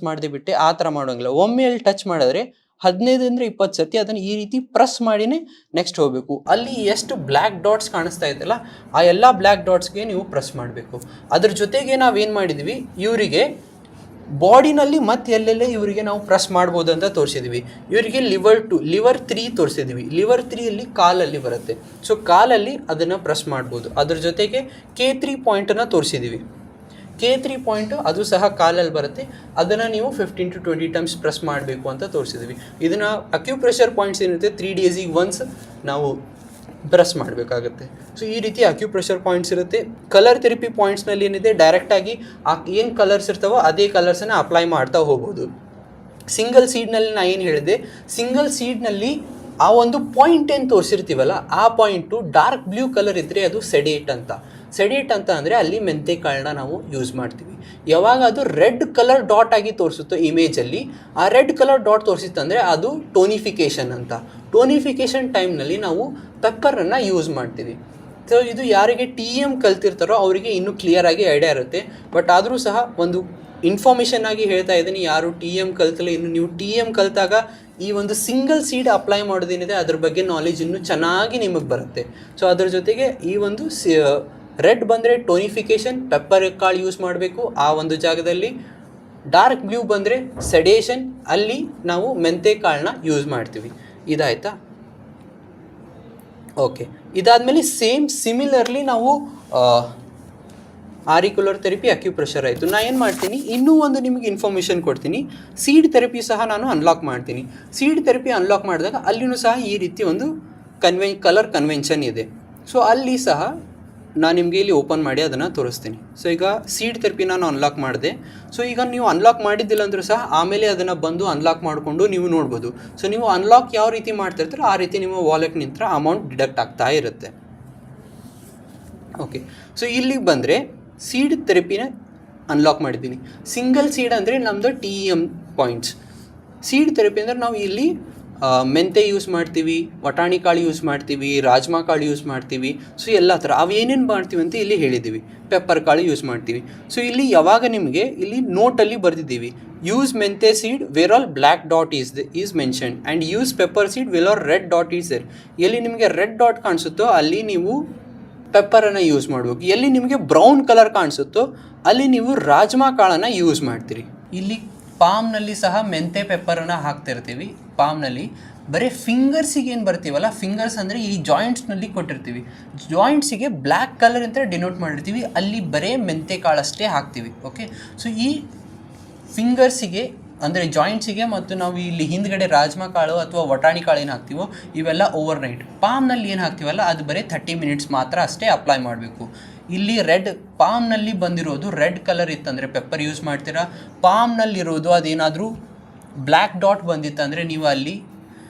ಮಾಡದೆ ಬಿಟ್ಟೆ ಆ ಥರ ಮಾಡೋಂಗಿಲ್ಲ. ಒಮ್ಮೆ ಅಲ್ಲಿ ಟಚ್ ಮಾಡಿದ್ರೆ 15 20 ಸತಿ ಅದನ್ನು ಈ ರೀತಿ ಪ್ರೆಸ್ ಮಾಡಿನೇ ನೆಕ್ಸ್ಟ್ ಹೋಗಬೇಕು. ಅಲ್ಲಿ ಎಷ್ಟು ಬ್ಲ್ಯಾಕ್ ಡಾಟ್ಸ್ ಕಾಣಿಸ್ತಾ ಇದೆಯಲ್ಲ ಆ ಎಲ್ಲ ಬ್ಲ್ಯಾಕ್ ಡಾಟ್ಸ್ಗೆ ನೀವು ಪ್ರೆಸ್ ಮಾಡಬೇಕು. ಅದ್ರ ಜೊತೆಗೆ ನಾವೇನು ಮಾಡಿದ್ವಿ, ಇವರಿಗೆ ಬಾಡಿನಲ್ಲಿ ಮತ್ತೆ ಎಲ್ಲೆಲ್ಲೇ ಇವರಿಗೆ ನಾವು ಪ್ರೆಸ್ ಮಾಡ್ಬೋದು ಅಂತ ತೋರಿಸಿದ್ವಿ. ಇವರಿಗೆ ಲಿವರ್ 3 ತೋರಿಸಿದ್ವಿ. ಲಿವರ್ 3 ಕಾಲಲ್ಲಿ ಬರುತ್ತೆ. ಸೊ ಕಾಲಲ್ಲಿ ಅದನ್ನು ಪ್ರೆಸ್ ಮಾಡ್ಬೋದು. ಅದ್ರ ಜೊತೆಗೆ K3 ಪಾಯಿಂಟನ್ನು ತೋರಿಸಿದ್ವಿ. K3 ಪಾಯಿಂಟು ಅದು ಸಹ ಕಾಲಲ್ಲಿ ಬರುತ್ತೆ. ಅದನ್ನು ನೀವು 15 to 20 ಟೈಮ್ಸ್ ಪ್ರೆಸ್ ಮಾಡಬೇಕು ಅಂತ ತೋರಿಸಿದ್ವಿ. ಇದನ್ನು ಅಕ್ಯುಪ್ರೆಷರ್ ಪಾಯಿಂಟ್ಸ್ ಏನಿರುತ್ತೆ 3 ಡೇಸಿಗೆ ಒನ್ಸ್ ನಾವು ಪ್ರೆಸ್ ಮಾಡಬೇಕಾಗುತ್ತೆ. ಸೊ ಈ ರೀತಿ ಅಕ್ಯುಪ್ರೆಷರ್ ಪಾಯಿಂಟ್ಸ್ ಇರುತ್ತೆ. ಕಲರ್ ಥೆರಪಿ ಪಾಯಿಂಟ್ಸ್ನಲ್ಲಿ ಏನಿದೆ, ಡೈರೆಕ್ಟಾಗಿ ಏನು ಕಲರ್ಸ್ ಇರ್ತಾವೋ ಅದೇ ಕಲರ್ಸನ್ನು ಅಪ್ಲೈ ಮಾಡ್ತಾ ಹೋಗ್ಬೋದು. ಸಿಂಗಲ್ ಸೀಡ್ನಲ್ಲಿ ನಾನು ಏನು ಹೇಳಿದೆ, ಸಿಂಗಲ್ ಸೀಡ್ನಲ್ಲಿ ಆ ಒಂದು ಪಾಯಿಂಟ್ ಏನು ತೋರಿಸಿರ್ತೀವಲ್ಲ ಆ ಪಾಯಿಂಟು ಡಾರ್ಕ್ ಬ್ಲೂ ಕಲರ್ ಇದ್ದರೆ ಅದು ಸೆಡೇಟ್ ಅಂತ. ಸೆಡೇಟ್ ಅಂತ ಅಂದರೆ ಅಲ್ಲಿ ಮೆಂತೆಕಾಳನ್ನ ನಾವು ಯೂಸ್ ಮಾಡ್ತೀವಿ. ಯಾವಾಗ ಅದು ರೆಡ್ ಕಲರ್ ಡಾಟ್ ಆಗಿ ತೋರಿಸುತ್ತೋ ಇಮೇಜಲ್ಲಿ, ಆ ರೆಡ್ ಕಲರ್ ಡಾಟ್ ತೋರಿಸುತ್ತಂದರೆ ಅದು ಟೋನಿಫಿಕೇಷನ್ ಅಂತ. ಟೋನಿಫಿಕೇಷನ್ ಟೈಮ್ನಲ್ಲಿ ನಾವು ಪೆಪ್ಪರನ್ನು ಯೂಸ್ ಮಾಡ್ತೀವಿ. ಸೊ ಇದು ಯಾರಿಗೆ TM ಕಲ್ತಿರ್ತಾರೋ ಅವರಿಗೆ ಇನ್ನೂ ಕ್ಲಿಯರಾಗಿ ಐಡಿಯಾ ಇರುತ್ತೆ. ಬಟ್ ಆದರೂ ಸಹ ಒಂದು ಇನ್ಫಾರ್ಮೇಷನ್ ಆಗಿ ಹೇಳ್ತಾ ಇದ್ದೀನಿ, ಯಾರು TM ಕಲ್ತಿಲ್ಲ, ಇನ್ನು ನೀವು TM ಕಲಿತಾಗ ಈ ಒಂದು ಸಿಂಗಲ್ ಸೀಡ್ ಅಪ್ಲೈ ಮಾಡೋದೇನಿದೆ ಅದ್ರ ಬಗ್ಗೆ ನಾಲೆಜ್ ಇನ್ನೂ ಚೆನ್ನಾಗಿ ನಿಮಗೆ ಬರುತ್ತೆ. ಸೊ ಅದ್ರ ಜೊತೆಗೆ ಈ ಒಂದು ರೆಡ್ ಬಂದರೆ ಟೋನಿಫಿಕೇಷನ್, ಪೆಪ್ಪರ್ ಕಾಳು ಯೂಸ್ ಮಾಡಬೇಕು ಆ ಒಂದು ಜಾಗದಲ್ಲಿ. ಡಾರ್ಕ್ ಬ್ಲೂ ಬಂದರೆ ಸೆಡೇಷನ್, ಅಲ್ಲಿ ನಾವು ಮೆಂತೆಕಾಳನ್ನ ಯೂಸ್ ಮಾಡ್ತೀವಿ. ಇದಾಯ್ತಾ? ಓಕೆ. ಇದಾದಮೇಲೆ ಸಿಮಿಲರ್ಲಿ ನಾವು ಆರಿಕ್ಯುಲರ್ ಥೆರಪಿ, ಅಕ್ಯುಪ್ರೆಷರ್ ಆಯಿತು. ನಾನು ಏನು ಮಾಡ್ತೀನಿ, ಇನ್ನೂ ಒಂದು ನಿಮಗೆ ಇನ್ಫಾರ್ಮೇಷನ್ ಕೊಡ್ತೀನಿ. ಸೀಡ್ ಥೆರಪಿ ಸಹ ನಾನು ಅನ್ಲಾಕ್ ಮಾಡ್ತೀನಿ. ಸೀಡ್ ಥೆರಪಿ ಅನ್ಲಾಕ್ ಮಾಡಿದಾಗ ಅಲ್ಲಿಯೂ ಸಹ ಈ ರೀತಿ ಒಂದು ಕಲರ್ ಕನ್ವೆನ್ಷನ್ ಇದೆ. ಸೊ ಅಲ್ಲಿ ಸಹ ನಾನು ನಿಮಗೆ ಇಲ್ಲಿ ಓಪನ್ ಮಾಡಿ ಅದನ್ನು ತೋರಿಸ್ತೀನಿ. ಸೊ ಈಗ ಸೀಡ್ ಥೆರಪಿ ನಾನು ಅನ್ಲಾಕ್ ಮಾಡಿದೆ. ಸೊ ಈಗ ನೀವು ಅನ್ಲಾಕ್ ಮಾಡಿದ್ದಿಲ್ಲ ಅಂದರೂ ಸಹ ಆಮೇಲೆ ಅದನ್ನು ಬಂದು ಅನ್ಲಾಕ್ ಮಾಡಿಕೊಂಡು ನೀವು ನೋಡ್ಬೋದು. ಸೊ ನೀವು ಅನ್ಲಾಕ್ ಯಾವ ರೀತಿ ಮಾಡ್ತಿರ್ತೀರೋ ಆ ರೀತಿ ನಿಮ್ಮ ವಾಲೆಟ್ ನಿಂತರ ಅಮೌಂಟ್ ಡಿಡಕ್ಟ್ ಆಗ್ತಾ ಇರುತ್ತೆ. ಓಕೆ. ಸೊ ಇಲ್ಲಿಗೆ ಬಂದರೆ ಸೀಡ್ ಥೆರಪಿನ ಅನ್ಲಾಕ್ ಮಾಡಿದ್ದೀನಿ. ಸಿಂಗಲ್ ಸೀಡ್ ಅಂದರೆ ನಮ್ಮದು TM ಪಾಯಿಂಟ್ಸ್. ಸೀಡ್ ಥೆರಪಿ ಅಂದರೆ ನಾವು ಇಲ್ಲಿ ಮೆಂತೆ ಯೂಸ್ ಮಾಡ್ತೀವಿ, ವಟಾಣಿ ಕಾಳು ಯೂಸ್ ಮಾಡ್ತೀವಿ, ರಾಜ್ಮಾ ಕಾಳು ಯೂಸ್ ಮಾಡ್ತೀವಿ. ಸೊ ಎಲ್ಲ ಥರ ಅವೇನೇನು ಮಾಡ್ತೀವಿ ಅಂತ ಇಲ್ಲಿ ಹೇಳಿದ್ದೀವಿ. ಪೆಪ್ಪರ್ ಕಾಳು ಯೂಸ್ ಮಾಡ್ತೀವಿ. ಸೊ ಇಲ್ಲಿ ಯಾವಾಗ ನಿಮಗೆ ಇಲ್ಲಿ ನೋಟಲ್ಲಿ ಬರೆದಿದ್ದೀವಿ, use menthe seed where all black dot is mentioned and use pepper seed where all red dot is there. ಎಲ್ಲಿ ನಿಮಗೆ ರೆಡ್ ಡಾಟ್ ಕಾಣಿಸುತ್ತೋ ಅಲ್ಲಿ ನೀವು ಪೆಪ್ಪರನ್ನು ಯೂಸ್ ಮಾಡಬೇಕು. ಎಲ್ಲಿ ನಿಮಗೆ ಬ್ರೌನ್ ಕಲರ್ ಕಾಣಿಸುತ್ತೋ ಅಲ್ಲಿ ನೀವು ರಾಜ್ಮಾ ಕಾಳನ್ನು ಯೂಸ್ ಮಾಡ್ತೀರಿ. ಇಲ್ಲಿ ಪಾಮ್ನಲ್ಲಿ ಸಹ ಮೆಂತೆ ಪೆಪ್ಪರನ್ನು ಹಾಕ್ತಿರ್ತೀವಿ. ಪಾಮ್ನಲ್ಲಿ ಬರೀ ಫಿಂಗರ್ಸಿಗೆ ಏನು ಬರ್ತೀವಲ್ಲ, ಫಿಂಗರ್ಸ್ ಅಂದರೆ ಈ ಜಾಯಿಂಟ್ಸ್ನಲ್ಲಿ ಕೊಟ್ಟಿರ್ತೀವಿ. ಜಾಯಿಂಟ್ಸಿಗೆ ಬ್ಲ್ಯಾಕ್ ಕಲರ್ ಅಂತ ಡಿನೋಟ್ ಮಾಡಿರ್ತೀವಿ, ಅಲ್ಲಿ ಬರೀ ಮೆಂತೆ ಕಾಳಷ್ಟೇ ಹಾಕ್ತೀವಿ. ಓಕೆ. ಸೊ ಈ ಫಿಂಗರ್ಸಿಗೆ ಅಂದರೆ ಜಾಯಿಂಟ್ಸಿಗೆ ಮತ್ತು ನಾವು ಇಲ್ಲಿ ಹಿಂದ್ಗಡೆ ರಾಜ್ಮಾ ಕಾಳು ಅಥವಾ ವಟಾಣಿ ಕಾಳು ಏನು ಹಾಕ್ತೀವೋ ಇವೆಲ್ಲ ಓವರ್ ನೈಟ್. ಪಾಮ್ನಲ್ಲಿ ಏನು ಹಾಕ್ತೀವಲ್ಲ ಅದು ಬರೀ 30 ಮಿನಿಟ್ಸ್ ಮಾತ್ರ ಅಷ್ಟೇ ಅಪ್ಲೈ ಮಾಡಬೇಕು. ಇಲ್ಲಿ ಪಾಮ್ನಲ್ಲಿ ಬಂದಿರೋದು ರೆಡ್ ಕಲರ್ ಇತ್ತಂದರೆ ಪೆಪ್ಪರ್ ಯೂಸ್ ಮಾಡ್ತೀರಾ. ಪಾಮ್ನಲ್ಲಿರೋದು ಅದೇನಾದರೂ ಬ್ಲ್ಯಾಕ್ ಡಾಟ್ ಬಂದಿತ್ತಂದರೆ ನೀವು ಅಲ್ಲಿ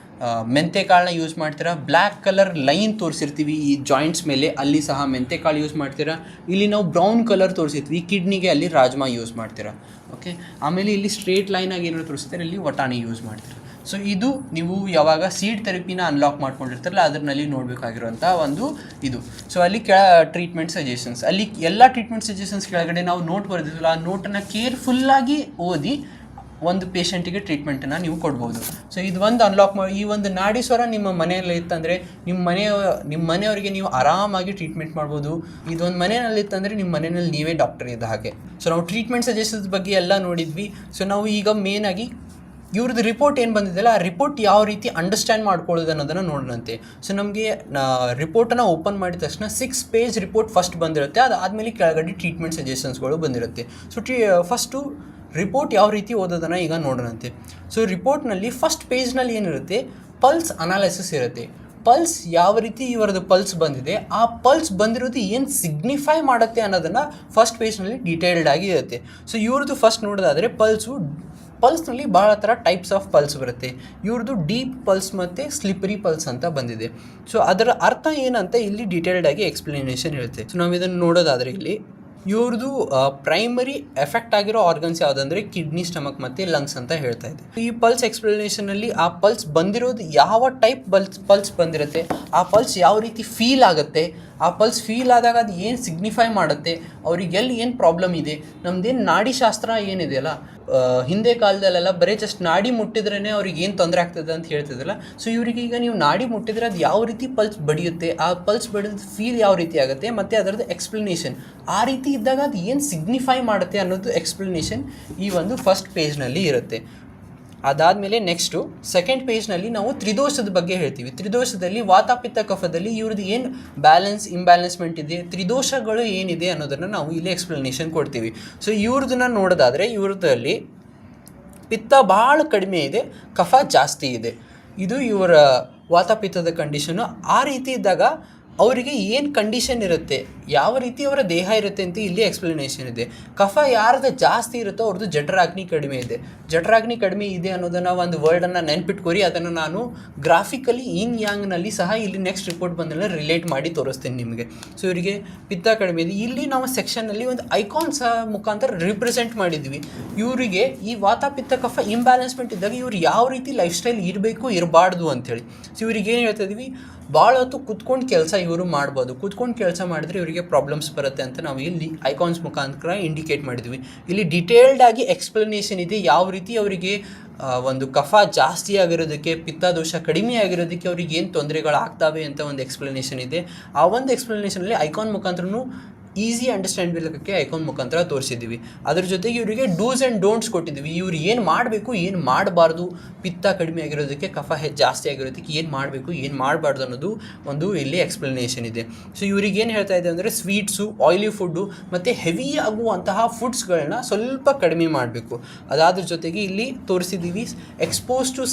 ಮೆಂತೆಕಾಳನ್ನ ಯೂಸ್ ಮಾಡ್ತೀರಾ. ಬ್ಲ್ಯಾಕ್ ಕಲರ್ ಲೈನ್ ತೋರಿಸಿರ್ತೀವಿ ಈ ಜಾಯಿಂಟ್ಸ್ ಮೇಲೆ, ಅಲ್ಲಿ ಸಹ ಮೆಂತೆಕಾಳು ಯೂಸ್ ಮಾಡ್ತೀರಾ. ಇಲ್ಲಿ ನಾವು ಬ್ರೌನ್ ಕಲರ್ ತೋರಿಸಿರ್ತೀವಿ ಕಿಡ್ನಿಗೆ, ಅಲ್ಲಿ ರಾಜ್ಮಾ ಯೂಸ್ ಮಾಡ್ತೀರಾ. ಓಕೆ. ಆಮೇಲೆ ಇಲ್ಲಿ ಸ್ಟ್ರೇಟ್ ಲೈನಾಗಿ ಏನಾದ್ರು ತೋರಿಸ್ತಾರೆ, ಇಲ್ಲಿ ವಟಾಣಿ ಯೂಸ್ ಮಾಡ್ತೀರಾ. ಸೊ ಇದು ನೀವು ಯಾವಾಗ ಸೀಡ್ ಥೆರಪಿನ ಅನ್ಲಾಕ್ ಮಾಡ್ಕೊಂಡಿರ್ತಾರಲ್ಲ ಅದರಲ್ಲಿ ನೋಡಬೇಕಾಗಿರೋಂಥ ಒಂದು ಇದು. ಸೊ ಅಲ್ಲಿ ಟ್ರೀಟ್ಮೆಂಟ್ ಸಜೆಷನ್ಸ್, ಅಲ್ಲಿ ಎಲ್ಲ ಟ್ರೀಟ್ಮೆಂಟ್ ಸಜೆಷನ್ಸ್ ಕೆಳಗಡೆ ನಾವು ನೋಟ್ ಬರೆದಿದ್ವಲ್ಲ ಆ ನೋಟನ್ನು ಕೇರ್ಫುಲ್ಲಾಗಿ ಓದಿ ಒಂದು ಪೇಷಂಟಿಗೆ ಟ್ರೀಟ್ಮೆಂಟನ್ನು ನೀವು ಕೊಡ್ಬೋದು. ಸೊ ಇದು ಒಂದು ಅನ್ಲಾಕ್ ಮಾಡಿ, ಈ ಒಂದು ನಾಡಿ ಸ್ವರ ನಿಮ್ಮ ಮನೆಯಲ್ಲಿ ಇತ್ತಂದರೆ ನಿಮ್ಮ ಮನೆಯವರಿಗೆ ನೀವು ಆರಾಮಾಗಿ ಟ್ರೀಟ್ಮೆಂಟ್ ಮಾಡ್ಬೋದು. ಇದೊಂದು ಮನೆಯಲ್ಲಿ ಇತ್ತಂದರೆ ನಿಮ್ಮ ಮನೆಯಲ್ಲಿ ನೀವೇ ಡಾಕ್ಟರ್ ಇದ್ದ ಹಾಗೆ. ಸೊ ನಾವು ಟ್ರೀಟ್ಮೆಂಟ್ ಸಜೆಷನ್ಸ್ ಬಗ್ಗೆ ಎಲ್ಲ ನೋಡಿದ್ವಿ. ಸೊ ನಾವು ಈಗ ಮೇನಾಗಿ ಇವ್ರದ್ದು ರಿಪೋರ್ಟ್ ಏನು ಬಂದಿದೆಯಲ್ಲ ಆ ರಿಪೋರ್ಟ್ ಯಾವ ರೀತಿ ಅಂಡರ್ಸ್ಟ್ಯಾಂಡ್ ಮಾಡ್ಕೊಳ್ಳೋದು ಅನ್ನೋದನ್ನು ನೋಡೋಣಂತೆ. ಸೊ ನಮಗೆ ರಿಪೋರ್ಟನ್ನು ಓಪನ್ ಮಾಡಿದ ತಕ್ಷಣ 6 ಪೇಜ್ ರಿಪೋರ್ಟ್ ಫಸ್ಟ್ ಬಂದಿರುತ್ತೆ. ಅದಾದಮೇಲೆ ಕೆಳಗಡೆ ಟ್ರೀಟ್ಮೆಂಟ್ ಸಜೆಷನ್ಸ್ಗಳು ಬಂದಿರುತ್ತೆ. ಸೊ ಫಸ್ಟು ರಿಪೋರ್ಟ್ ಯಾವ ರೀತಿ ಓದೋದನ್ನು ಈಗ ನೋಡೋಣಂತೆ. ಸೊ ರಿಪೋರ್ಟ್ನಲ್ಲಿ ಫಸ್ಟ್ ಪೇಜ್ನಲ್ಲಿ ಏನಿರುತ್ತೆ, ಪಲ್ಸ್ ಅನಾಲಿಸಿಸ್ ಇರುತ್ತೆ. ಪಲ್ಸ್ ಯಾವ ರೀತಿ ಇವರದ್ದು ಪಲ್ಸ್ ಬಂದಿದೆ, ಆ ಪಲ್ಸ್ ಬಂದಿರೋದು ಏನು ಸಿಗ್ನಿಫೈ ಮಾಡುತ್ತೆ ಅನ್ನೋದನ್ನು ಫಸ್ಟ್ ಪೇಜ್ನಲ್ಲಿ ಡೀಟೇಲ್ಡ್ ಆಗಿ ಇರುತ್ತೆ. ಸೊ ಇವ್ರದ್ದು ಫಸ್ಟ್ ನೋಡೋದಾದರೆ ಪಲ್ಸ್ನಲ್ಲಿ ಭಾಳ ಥರ ಟೈಪ್ಸ್ ಆಫ್ ಪಲ್ಸ್ ಬರುತ್ತೆ. ಇವ್ರದ್ದು ಡೀಪ್ ಪಲ್ಸ್ ಮತ್ತು ಸ್ಲಿಪರಿ ಪಲ್ಸ್ ಅಂತ ಬಂದಿದೆ. ಸೊ ಅದರ ಅರ್ಥ ಏನಂತ ಇಲ್ಲಿ ಡೀಟೇಲ್ಡ್ ಆಗಿ ಎಕ್ಸ್ಪ್ಲನೇಷನ್ ಇರುತ್ತೆ. ಸೊ ನಾವು ಇದನ್ನು ನೋಡೋದಾದರೆ ಇಲ್ಲಿ ಇವ್ರದ್ದು ಪ್ರೈಮರಿ ಎಫೆಕ್ಟ್ ಆಗಿರೋ ಆರ್ಗನ್ಸ್ ಯಾವುದಂದರೆ ಕಿಡ್ನಿ, ಸ್ಟಮಕ್ ಮತ್ತು ಲಂಗ್ಸ್ ಅಂತ ಹೇಳ್ತಾ ಇದೆ. ಈ ಪಲ್ಸ್ ಎಕ್ಸ್ಪ್ಲನೇಷನಲ್ಲಿ ಆ ಪಲ್ಸ್ ಬಂದಿರೋದು ಯಾವ ಟೈಪ್ ಪಲ್ಸ್ ಬಂದಿರುತ್ತೆ, ಆ ಪಲ್ಸ್ ಯಾವ ರೀತಿ ಫೀಲ್ ಆಗುತ್ತೆ, ಆ ಪಲ್ಸ್ ಫೀಲ್ ಆದಾಗ ಅದು ಏನು ಸಿಗ್ನಿಫೈ ಮಾಡುತ್ತೆ, ಅವ್ರಿಗೆ ಎಲ್ಲಿ ಏನು ಪ್ರಾಬ್ಲಮ್ ಇದೆ, ನಮ್ಮದೇನು ನಾಡಿಶಾಸ್ತ್ರ ಏನಿದೆಯಲ್ಲ ಹಿಂದೆ ಕಾಲದಲ್ಲೆಲ್ಲ ಬರೀ ಜಸ್ಟ್ ನಾಡಿ ಮುಟ್ಟಿದ್ರೇ ಅವ್ರಿಗೆ ಏನು ತೊಂದರೆ ಆಗ್ತದೆ ಅಂತ ಹೇಳ್ತಿದ್ರಲ್ಲ. ಸೊ ಇವರಿಗೆ ಈಗ ನೀವು ನಾಡಿ ಮುಟ್ಟಿದ್ರೆ ಅದು ಯಾವ ರೀತಿ ಪಲ್ಸ್ ಬಡಿಯುತ್ತೆ, ಆ ಪಲ್ಸ್ ಬಡಿದ ಫೀಲ್ ಯಾವ ರೀತಿ ಆಗುತ್ತೆ, ಮತ್ತು ಅದರದ್ದು ಎಕ್ಸ್ಪ್ಲನೇಷನ್ ಆ ರೀತಿ ಇದ್ದಾಗ ಅದು ಏನು ಸಿಗ್ನಿಫೈ ಮಾಡುತ್ತೆ ಅನ್ನೋದು ಎಕ್ಸ್ಪ್ಲನೇಷನ್ ಈ ಒಂದು ಫಸ್ಟ್ ಪೇಜ್ನಲ್ಲಿ ಇರುತ್ತೆ. ಅದಾದಮೇಲೆ ನೆಕ್ಸ್ಟು ಸೆಕೆಂಡ್ ಪೇಜ್ನಲ್ಲಿ ನಾವು ತ್ರಿದೋಷದ ಬಗ್ಗೆ ಹೇಳ್ತೀವಿ. ತ್ರಿದೋಷದಲ್ಲಿ ವಾತಾಪಿತ್ತ ಕಫದಲ್ಲಿ ಇವ್ರದ್ದು ಏನು ಬ್ಯಾಲೆನ್ಸ್ ಇಂಬ್ಯಾಲೆನ್ಸ್ಮೆಂಟ್ ಇದೆ, ತ್ರಿದೋಷಗಳು ಏನಿದೆ ಅನ್ನೋದನ್ನು ನಾವು ಇಲ್ಲಿ ಎಕ್ಸ್ಪ್ಲನೇಷನ್ ಕೊಡ್ತೀವಿ. ಸೊ ಇವ್ರದನ್ನ ನೋಡೋದಾದರೆ ಇವ್ರದಲ್ಲಿ ಪಿತ್ತ ಭಾಳ ಕಡಿಮೆ ಇದೆ, ಕಫ ಜಾಸ್ತಿ ಇದೆ. ಇದು ಇವರ ವಾತಾಪಿತ್ತದ ಕಂಡೀಷನು. ಆ ರೀತಿ ಇದ್ದಾಗ ಅವರಿಗೆ ಏನು ಕಂಡೀಷನ್ ಇರುತ್ತೆ, ಯಾವ ರೀತಿ ಅವರ ದೇಹ ಇರುತ್ತೆ ಅಂತ ಇಲ್ಲಿ ಎಕ್ಸ್ಪ್ಲನೇಷನ್ ಇದೆ. ಕಫ ಯಾರ್ದು ಜಾಸ್ತಿ ಇರುತ್ತೋ ಅವ್ರದ್ದು ಜಠರಾಗ್ನಿ ಕಡಿಮೆ ಇದೆ. ಜಠರಾಗ್ನಿ ಕಡಿಮೆ ಇದೆ ಅನ್ನೋದನ್ನು ಒಂದು ವರ್ಡನ್ನು ನೆನ್ಪಿಟ್ಕೊರಿ. ಅದನ್ನು ನಾನು ಗ್ರಾಫಿಕಲಿ ಇನ್ ಯಾಂಗ್ನಲ್ಲಿ ಸಹ ಇಲ್ಲಿ ನೆಕ್ಸ್ಟ್ ರಿಪೋರ್ಟ್ ಬಂದೆಲ್ಲ ರಿಲೇಟ್ ಮಾಡಿ ತೋರಿಸ್ತೀನಿ ನಿಮಗೆ. ಸೊ ಇವರಿಗೆ ಪಿತ್ತ ಕಡಿಮೆ ಇದೆ. ಇಲ್ಲಿ ನಾವು ಸೆಕ್ಷನ್ನಲ್ಲಿ ಒಂದು ಐಕಾನ್ಸ್ ಮುಖಾಂತರ ರಿಪ್ರೆಸೆಂಟ್ ಮಾಡಿದ್ವಿ. ಇವರಿಗೆ ಈ ವಾತಾಪಿತ್ತ ಕಫ ಇಂಬ್ಯಾಲೆನ್ಸ್ಮೆಂಟ್ ಇದ್ದಾಗ ಇವ್ರು ಯಾವ ರೀತಿ ಲೈಫ್ ಸ್ಟೈಲ್ ಇರಬೇಕು ಇರಬಾರ್ದು ಅಂಥೇಳಿ. ಸೊ ಇವ್ರಿಗೆ ಏನು ಹೇಳ್ತಾ ಇದ್ವಿ, ಭಾಳ ಹೊತ್ತು ಕುತ್ಕೊಂಡು ಕೆಲಸ ಇವರು ಮಾಡ್ಬೋದು. ಕುತ್ಕೊಂಡು ಕೆಲಸ ಮಾಡಿದ್ರೆ ಇವರಿಗೆ ಪ್ರಾಬ್ಲಮ್ಸ್ ಬರುತ್ತೆ ಅಂತ ನಾವು ಇಲ್ಲಿ ಐಕಾನ್ಸ್ ಮುಖಾಂತರ ಇಂಡಿಕೇಟ್ ಮಾಡಿದ್ವಿ. ಇಲ್ಲಿ ಡಿಟೇಲ್ಡಾಗಿ ಎಕ್ಸ್ಪ್ಲನೇಷನ್ ಇದೆ, ಯಾವ ರೀತಿ ಅವರಿಗೆ ಒಂದು ಕಫ ಜಾಸ್ತಿ ಆಗಿರೋದಕ್ಕೆ, ಪಿತ್ತದೋಷ ಕಡಿಮೆ ಆಗಿರೋದಕ್ಕೆ ಅವ್ರಿಗೆ ಏನು ತೊಂದರೆಗಳಾಗ್ತವೆ ಅಂತ ಒಂದು ಎಕ್ಸ್ಪ್ಲನೇಷನ್ ಇದೆ. ಆ ಒಂದು ಎಕ್ಸ್ಪ್ಲನೇಷನಲ್ಲಿ ಐಕಾನ್ ಮುಖಾಂತರನೂ ಈಸಿ ಅಂಡರ್ಸ್ಟ್ಯಾಂಡೇಬಲ್ಗೆ ಐಕಾನ್ ಮುಖಾಂತರ ತೋರಿಸಿದ್ದೀವಿ. ಅದ್ರ ಜೊತೆಗೆ ಇವರಿಗೆ ಡೂಸ್ ಆ್ಯಂಡ್ ಡೋಂಟ್ಸ್ ಕೊಟ್ಟಿದ್ದೀವಿ. ಇವ್ರು ಏನು ಮಾಡಬೇಕು, ಏನು ಮಾಡಬಾರ್ದು, ಪಿತ್ತ ಕಡಿಮೆ ಆಗಿರೋದಕ್ಕೆ, ಕಫ ಜಾಸ್ತಿ ಆಗಿರೋದಕ್ಕೆ ಏನು ಮಾಡಬೇಕು, ಏನು ಮಾಡಬಾರ್ದು ಅನ್ನೋದು ಒಂದು ಇಲ್ಲಿ ಎಕ್ಸ್ಪ್ಲನೇಷನ್ ಇದೆ. ಸೊ ಇವ್ರಿಗೆ ಏನು ಹೇಳ್ತಾ ಇದೆ ಅಂದರೆ ಸ್ವೀಟ್ಸು, ಆಯಿಲಿ ಫುಡ್ಡು ಮತ್ತು ಹೆವಿ ಆಗುವಂತಹ ಫುಡ್ಸ್ಗಳನ್ನ ಸ್ವಲ್ಪ ಕಡಿಮೆ ಮಾಡಬೇಕು. ಅದಾದ್ರ ಜೊತೆಗೆ ಇಲ್ಲಿ ತೋರಿಸಿದ್ದೀವಿ ಎಕ್ಸ್ಪೋಸ್ ಟು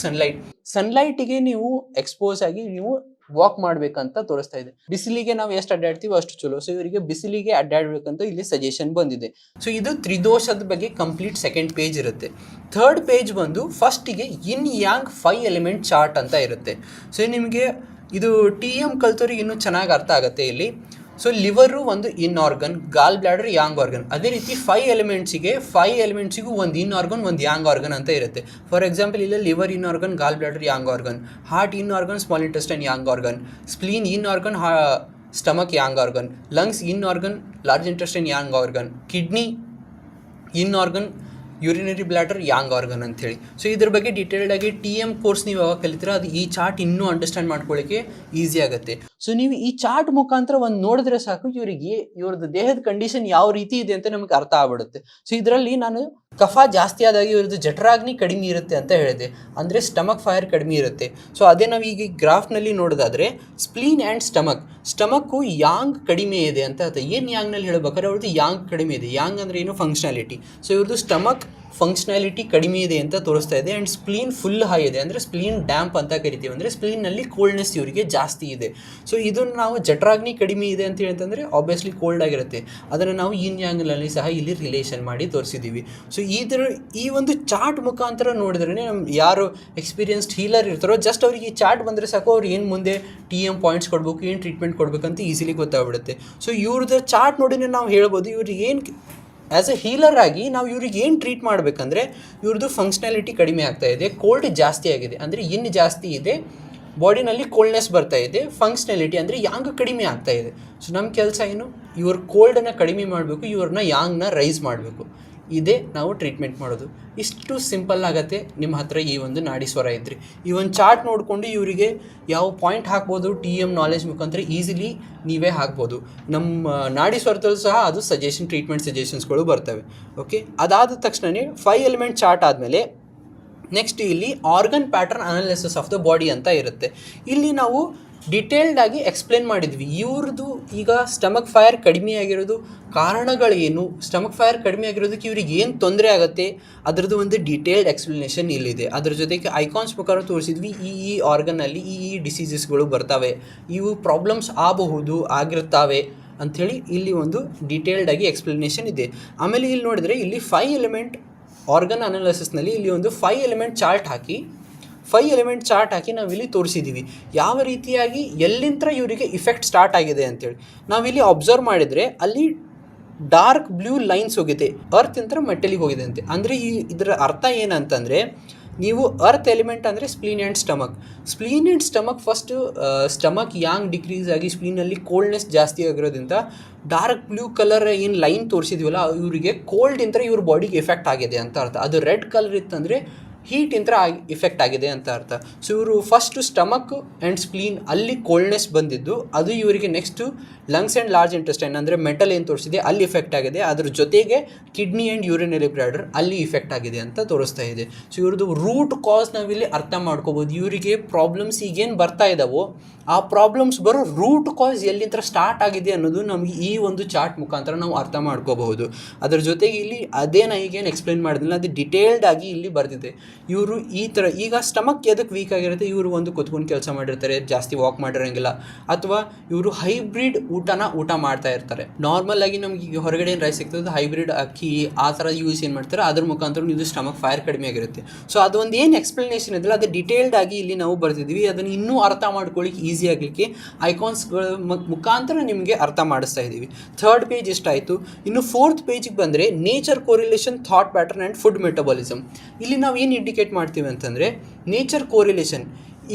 ಸನ್ಲೈಟಿಗೆ ನೀವು ಎಕ್ಸ್ಪೋಸ್ ಆಗಿ ನೀವು ವಾಕ್ ಮಾಡಬೇಕಂತ ತೋರಿಸ್ತಾ ಇದೆ. ಬಿಸಿಲಿಗೆ ನಾವು ಎಷ್ಟು ಅಡ್ಡಾಡ್ತೀವೋ ಅಷ್ಟು ಚಲೋ. ಸೊ ಇವರಿಗೆ ಬಿಸಿಲಿಗೆ ಅಡ್ಡಾಡಬೇಕಂತ ಇಲ್ಲಿ ಸಜೆಷನ್ ಬಂದಿದೆ. ಸೊ ಇದು ತ್ರಿದೋಷದ ಬಗ್ಗೆ ಕಂಪ್ಲೀಟ್ ಸೆಕೆಂಡ್ ಪೇಜ್ ಇರುತ್ತೆ. ಥರ್ಡ್ ಪೇಜ್ ಬಂದು ಫಸ್ಟಿಗೆ ಇನ್ ಯಾಂಗ್ 5 ಎಲಿಮೆಂಟ್ ಚಾರ್ಟ್ ಅಂತ ಇರುತ್ತೆ. ಸೊ ನಿಮಗೆ ಇದು TM ಕಲ್ತೋರಿಗೆ ಇನ್ನೂ ಚೆನ್ನಾಗಿ ಅರ್ಥ ಆಗುತ್ತೆ ಇಲ್ಲಿ. ಸೊ ಲಿವರು ಒಂದು yin organ, gall bladder yang organ. ಅದೇ ರೀತಿ 5 ಎಲಿಮೆಂಟ್ಸಿಗೂ ಒಂದು ಇನ್ ಆರ್ಗನ್, ಒಂದು ಯಾಂಗ್ ಆರ್ಗನ್ ಅಂತ ಇರುತ್ತೆ. ಫಾರ್ ಎಕ್ಸಾಂಪಲ್ ಇಲ್ಲಿ liver yin organ, gall bladder yang organ, heart yin organ, small intestine yang organ, spleen yin organ, stomach yang organ, lungs yin organ, large intestine yang organ, kidney yin organ, urinary bladder yang organ ಅಂಥೇಳಿ. So ಇದ್ರ ಬಗ್ಗೆ ಡೀಟೇಲ್ಡಾಗಿ TM course ನೀವು ಯಾವಾಗ ಕಲಿತೀರ ಅದು ಈ chart ಇನ್ನೂ understand ಮಾಡ್ಕೊಳ್ಳಿಕ್ಕೆ easy ಆಗುತ್ತೆ. ಸೊ ನೀವು ಈ ಚಾರ್ಟ್ ಮುಖಾಂತರ ಒಂದು ನೋಡಿದ್ರೆ ಸಾಕು, ಇವ್ರದ್ದು ದೇಹದ ಕಂಡೀಷನ್ ಯಾವ ರೀತಿ ಇದೆ ಅಂತ ನಮಗೆ ಅರ್ಥ ಆಗ್ಬಿಡುತ್ತೆ. ಸೊ ಇದರಲ್ಲಿ ನಾನು ಕಫ ಜಾಸ್ತಿ ಆದಾಗ ಇವ್ರದ್ದು ಜಠರಾಗ್ನಿ ಕಡಿಮೆ ಇರುತ್ತೆ ಅಂತ ಹೇಳಿದೆ, ಅಂದರೆ ಸ್ಟಮಕ್ ಫೈರ್ ಕಡಿಮೆ ಇರುತ್ತೆ. ಸೊ ಅದೇ ನಾವು ಈಗ ಗ್ರಾಫ್ನಲ್ಲಿ ನೋಡೋದಾದರೆ ಸ್ಪ್ಲೀನ್ ಆ್ಯಂಡ್ ಸ್ಟಮಕ್ಕು ಯಾಂಗ್ ಕಡಿಮೆ ಇದೆ ಅಂತ ಹೇಳ್ತಾರೆ. ಏನು ಯಾಂಗ್ನಲ್ಲಿ ಹೇಳ್ಬೇಕಾದ್ರೆ ಅವ್ರದ್ದು ಯಾಂಗ್ ಕಡಿಮೆ ಇದೆ. ಯಾಂಗ್ ಅಂದರೆ ಏನು, ಫಂಕ್ಷನಾಲಿಟಿ. ಸೊ ಇವ್ರದ್ದು ಸ್ಟಮಕ್ ಫಂಕ್ಷನಾಲಿಟಿ ಕಡಿಮೆ ಇದೆ ಅಂತ ತೋರಿಸ್ತಾ ಇದೆ. ಆ್ಯಂಡ್ ಸ್ಪ್ಲೀನ್ ಫುಲ್ ಹೈ ಇದೆ, ಅಂದರೆ ಸ್ಪ್ಲೀನ್ ಡ್ಯಾಂಪ್ ಅಂತ ಕರಿತೀವಿ, ಅಂದರೆ ಸ್ಪ್ಲೀನ್ನಲ್ಲಿ ಕೋಲ್ಡ್ನೆಸ್ ಇವರಿಗೆ ಜಾಸ್ತಿ ಇದೆ. ಸೊ ಇದನ್ನು ನಾವು ಜಠರಾಗ್ನಿ ಕಡಿಮೆ ಇದೆ ಅಂತ ಹೇಳ್ತಂದರೆ ಆಬ್ವಿಯಸ್ಲಿ ಕೋಲ್ಡ್ ಆಗಿರುತ್ತೆ. ಅದನ್ನು ನಾವು ಇನ್ ಯಾಂಗ್ನಲ್ಲಿ ಸಹ ಇಲ್ಲಿ ರಿಲೇಷನ್ ಮಾಡಿ ತೋರಿಸಿದ್ದೀವಿ. ಸೊ ಈ ಒಂದು ಚಾರ್ಟ್ ಮುಖಾಂತರ ನೋಡಿದ್ರೆ ನಮ್ಮ ಯಾರು ಎಕ್ಸ್ಪೀರಿಯನ್ಸ್ಡ್ ಹೀಲರ್ ಇರ್ತಾರೋ ಜಸ್ಟ್ ಅವ್ರಿಗೆ ಈ ಚಾರ್ಟ್ ಬಂದರೆ ಸಾಕು, ಅವ್ರು ಏನು ಮುಂದೆ TM ಪಾಯಿಂಟ್ಸ್ ಕೊಡಬೇಕು, ಏನು ಟ್ರೀಟ್ಮೆಂಟ್ ಕೊಡಬೇಕಂತ ಈಸಿಲಿ ಗೊತ್ತಾಗ್ಬಿಡುತ್ತೆ. ಸೊ ಇವ್ರದ್ದು ಚಾರ್ಟ್ ನೋಡಿನೇ ನಾವು ಹೇಳ್ಬೋದು ಇವ್ರಿಗೆ ಏನು ಆ್ಯಸ್ ಎ ಹೀಲರ್ ಆಗಿ ನಾವು ಇವ್ರಿಗೆ ಏನು ಟ್ರೀಟ್ ಮಾಡಬೇಕಂದ್ರೆ, ಇವ್ರದ್ದು ಫಂಕ್ಷನಾಲಿಟಿ ಕಡಿಮೆ ಆಗ್ತಾ ಇದೆ, ಕೋಲ್ಡ್ ಜಾಸ್ತಿ ಆಗಿದೆ, ಅಂದರೆ ಇನ್ನು ಜಾಸ್ತಿ ಇದೆ, ಬಾಡಿನಲ್ಲಿ ಕೋಲ್ಡ್ನೆಸ್ ಬರ್ತಾ ಇದೆ, ಫಂಕ್ಷನಾಲಿಟಿ ಅಂದರೆ ಯಾಂಗ್ ಕಡಿಮೆ ಆಗ್ತಾ ಇದೆ. ಸೊ ನಮ್ಮ ಕೆಲಸ ಏನು, ಇವ್ರ ಕೋಲ್ಡನ್ನು ಕಡಿಮೆ ಮಾಡಬೇಕು, ಇವ್ರನ್ನ ಯಾಂಗ್ನ ರೈಸ್ ಮಾಡಬೇಕು. ಇದೇ ನಾವು ಟ್ರೀಟ್ಮೆಂಟ್ ಮಾಡೋದು. ಇಷ್ಟು ಸಿಂಪಲ್ ಆಗುತ್ತೆ ನಿಮ್ಮ ಹತ್ರ ಈ ಒಂದು ನಾಡಿ ಸ್ವರ ಇದ್ದರೆ. ಈ ಒಂದು ಚಾರ್ಟ್ ನೋಡಿಕೊಂಡು ಇವರಿಗೆ ಯಾವ ಪಾಯಿಂಟ್ ಹಾಕ್ಬೋದು TM ನಾಲೆಜ್ ಮುಖಾಂತರ ಈಸಿಲಿ ನೀವೇ ಹಾಕ್ಬೋದು. ನಮ್ಮ ನಾಡಿ ಸ್ವರದಲ್ಲೂ ಸಹ ಅದು ಟ್ರೀಟ್ಮೆಂಟ್ ಸಜೆಷನ್ಸ್ಗಳು ಬರ್ತವೆ. ಓಕೆ, ಅದಾದ ತಕ್ಷಣವೇ 5 ಎಲಿಮೆಂಟ್ ಚಾರ್ಟ್ ಆದಮೇಲೆ ನೆಕ್ಸ್ಟ್ ಇಲ್ಲಿ organ pattern analysis of the body ಅಂತ ಇರುತ್ತೆ. ಇಲ್ಲಿ ನಾವು ಡಿಟೇಲ್ಡಾಗಿ ಎಕ್ಸ್ಪ್ಲೇನ್ ಮಾಡಿದ್ವಿ ಇವ್ರದ್ದು ಈಗ ಸ್ಟಮಕ್ ಫೈರ್ ಕಡಿಮೆ ಆಗಿರೋದು ಕಾರಣಗಳೇನು, ಸ್ಟಮಕ್ ಫೈರ್ ಕಡಿಮೆ ಆಗಿರೋದಕ್ಕೆ ಇವ್ರಿಗೆ ಏನು ತೊಂದರೆ ಆಗುತ್ತೆ, ಅದರದ್ದು ಒಂದು ಡೀಟೇಲ್ಡ್ ಎಕ್ಸ್ಪ್ಲನೇಷನ್ ಇಲ್ಲಿದೆ. ಅದ್ರ ಜೊತೆಗೆ ಐಕಾನ್ಸ್ ಮುಖಾಂತರ ತೋರಿಸಿದ್ವಿ ಈ ಆರ್ಗನ್ನಲ್ಲಿ ಈ ಡಿಸೀಸಸ್ಗಳು ಬರ್ತವೆ, ಇವು ಪ್ರಾಬ್ಲಮ್ಸ್ ಆಗಿರುತ್ತವೆ ಅಂಥೇಳಿ ಇಲ್ಲಿ ಒಂದು ಡೀಟೇಲ್ಡಾಗಿ ಎಕ್ಸ್ಪ್ಲನೇಷನ್ ಇದೆ. ಆಮೇಲೆ ಇಲ್ಲಿ ನೋಡಿದರೆ ಇಲ್ಲಿ 5 ಎಲಿಮೆಂಟ್ ಆರ್ಗನ್ ಅನಾಲಿಸಿಸ್ನಲ್ಲಿ ಇಲ್ಲಿ ಒಂದು 5 ಎಲಿಮೆಂಟ್ ಚಾರ್ಟ್ ಹಾಕಿ ನಾವಿಲ್ಲಿ ತೋರಿಸಿದ್ದೀವಿ ಯಾವ ರೀತಿಯಾಗಿ ಎಲ್ಲಿಂದ ಇವರಿಗೆ ಇಫೆಕ್ಟ್ ಸ್ಟಾರ್ಟ್ ಆಗಿದೆ ಅಂತೇಳಿ. ನಾವಿಲ್ಲಿ ಅಬ್ಸರ್ವ್ ಮಾಡಿದರೆ ಅಲ್ಲಿ ಡಾರ್ಕ್ ಬ್ಲೂ ಲೈನ್ಸ್ ಹೋಗಿದೆ, ಅರ್ತ್ ಇಂದ ಮೆಟಲಿಗೆ ಹೋಗಿದೆ ಅಂತೆ. ಅಂದರೆ ಇದರ ಅರ್ಥ ಏನಂತಂದರೆ ನೀವು ಅರ್ತ್ ಎಲಿಮೆಂಟ್ ಅಂದರೆ spleen and stomach first stomach yang decrease ಆಗಿ ಸ್ಪ್ಲೀನಲ್ಲಿ ಕೋಲ್ಡ್ನೆಸ್ ಜಾಸ್ತಿ ಆಗಿರೋದ್ರಿಂದ ಡಾರ್ಕ್ ಬ್ಲೂ ಕಲರ್ ಏನು ಲೈನ್ ತೋರಿಸಿದ್ವಲ್ಲ ಇವರಿಗೆ ಕೋಲ್ಡ್ ಇಂತ್ರ ಇವ್ರ ಬಾಡಿಗೆ ಎಫೆಕ್ಟ್ ಆಗಿದೆ ಅಂತ ಅರ್ಥ. ಅದು ರೆಡ್ ಕಲರ್ ಇತ್ತಂದರೆ ಹೀಟ್ ಇಂತ್ರ ಇಫೆಕ್ಟ್ ಆಗಿದೆ ಅಂತ ಅರ್ಥ. ಸೊ ಇವರು ಫಸ್ಟು ಸ್ಟಮಕ್ ಆ್ಯಂಡ್ ಸ್ಪ್ಲೀನ್ ಅಲ್ಲಿ ಕೋಲ್ಡ್ನೆಸ್ ಬಂದಿದ್ದು, ಅದು ಇವರಿಗೆ next lungs and large intestine ಅಂದರೆ ಮೆಟಲ್ ಏನು ತೋರಿಸಿದೆ ಅಲ್ಲಿ ಇಫೆಕ್ಟ್ ಆಗಿದೆ. ಅದ್ರ ಜೊತೆಗೆ ಕಿಡ್ನಿ ಆ್ಯಂಡ್ ಯೂರಿನರಿ ಬ್ಲಾಡರ್ ಅಲ್ಲಿ ಇಫೆಕ್ಟ್ ಆಗಿದೆ ಅಂತ ತೋರಿಸ್ತಾ ಇದೆ. ಸೊ ಇವ್ರದ್ದು ರೂಟ್ ಕಾಸ್ ನಾವಿಲ್ಲಿ ಅರ್ಥ ಮಾಡ್ಕೋಬೋದು. ಇವರಿಗೆ ಪ್ರಾಬ್ಲಮ್ಸ್ ಈಗೇನು ಬರ್ತಾ ಇದ್ದಾವೋ ಆ ಪ್ರಾಬ್ಲಮ್ಸ್ ಬರೋ ರೂಟ್ ಕಾಸ್ ಎಲ್ಲಿಂದ ಸ್ಟಾರ್ಟ್ ಆಗಿದೆ ಅನ್ನೋದು ನಮಗೆ ಈ ಒಂದು ಚಾರ್ಟ್ ಮುಖಾಂತರ ನಾವು ಅರ್ಥ ಮಾಡ್ಕೋಬಹುದು. ಅದರ ಜೊತೆಗೆ ಇಲ್ಲಿ ಅದೇ ನಾನು ಈಗೇನು ಎಕ್ಸ್ಪ್ಲೈನ್ ಮಾಡಿದ್ನಲ್ಲ ಅದು ಡಿಟೇಲ್ಡ್ ಆಗಿ ಇಲ್ಲಿ ಬರ್ತಿದೆ. ಇವರು ಈ ಥರ ಈಗ ಸ್ಟಮಕ್ ಎದಕ್ಕೆ ವೀಕ್ ಆಗಿರುತ್ತೆ, ಇವರು ಒಂದು ಕುತ್ಕೊಂಡು ಕೆಲಸ ಮಾಡಿರ್ತಾರೆ, ಜಾಸ್ತಿ ವಾಕ್ ಮಾಡಿರೋಂಗಿಲ್ಲ, ಅಥವಾ ಇವರು ಹೈಬ್ರಿಡ್ ಊಟ ಮಾಡ್ತಾ ಇರ್ತಾರೆ. ನಾರ್ಮಲ್ ಆಗಿ ನಮ್ಗೆ ಈಗ ಹೊರಗಡೆ ಏನು ರೈಸ್ ಸಿಗ್ತದೆ ಹೈಬ್ರಿಡ್ ಅಕ್ಕಿ ಆ ಥರ ಯೂಸ್ ಏನು ಮಾಡ್ತಾರೆ, ಅದ್ರ ಮುಖಾಂತರ ಇದು ಸ್ಟಮಕ್ ಫೈರ್ ಕಡಿಮೆ ಆಗಿರುತ್ತೆ. ಸೊ ಅದೊಂದು ಏನು ಎಕ್ಸ್ಪ್ಲನೇಷನ್ ಇದೆಯಲ್ಲ ಅದು ಡಿಟೇಲ್ಡ್ ಆಗಿ ಇಲ್ಲಿ ನಾವು ಬರ್ತಿದ್ವಿ. ಅದನ್ನು ಇನ್ನೂ ಅರ್ಥ ಮಾಡ್ಕೊಳ್ಳಿಕ್ಕೆ ಈಸಿ ಆಗಲಿಕ್ಕೆ ಐಕಾನ್ಸ್ಗಳ ಮುಖಾಂತರ ನಿಮಗೆ ಅರ್ಥ ಮಾಡಿಸ್ತಾ ಇದ್ದೀವಿ. 3rd page ಇಷ್ಟಾಯಿತು. ಇನ್ನು 4th ಪೇಜಿಗೆ ಬಂದರೆ nature correlation, thought pattern and food metabolism. ಇಲ್ಲಿ ನಾವು ಏನು ಇಂಡಿಕೇಟ್ ಮಾಡ್ತೀವಿ ಅಂತಂದರೆ ನೇಚರ್ ಕೋರಿಲೇಷನ್.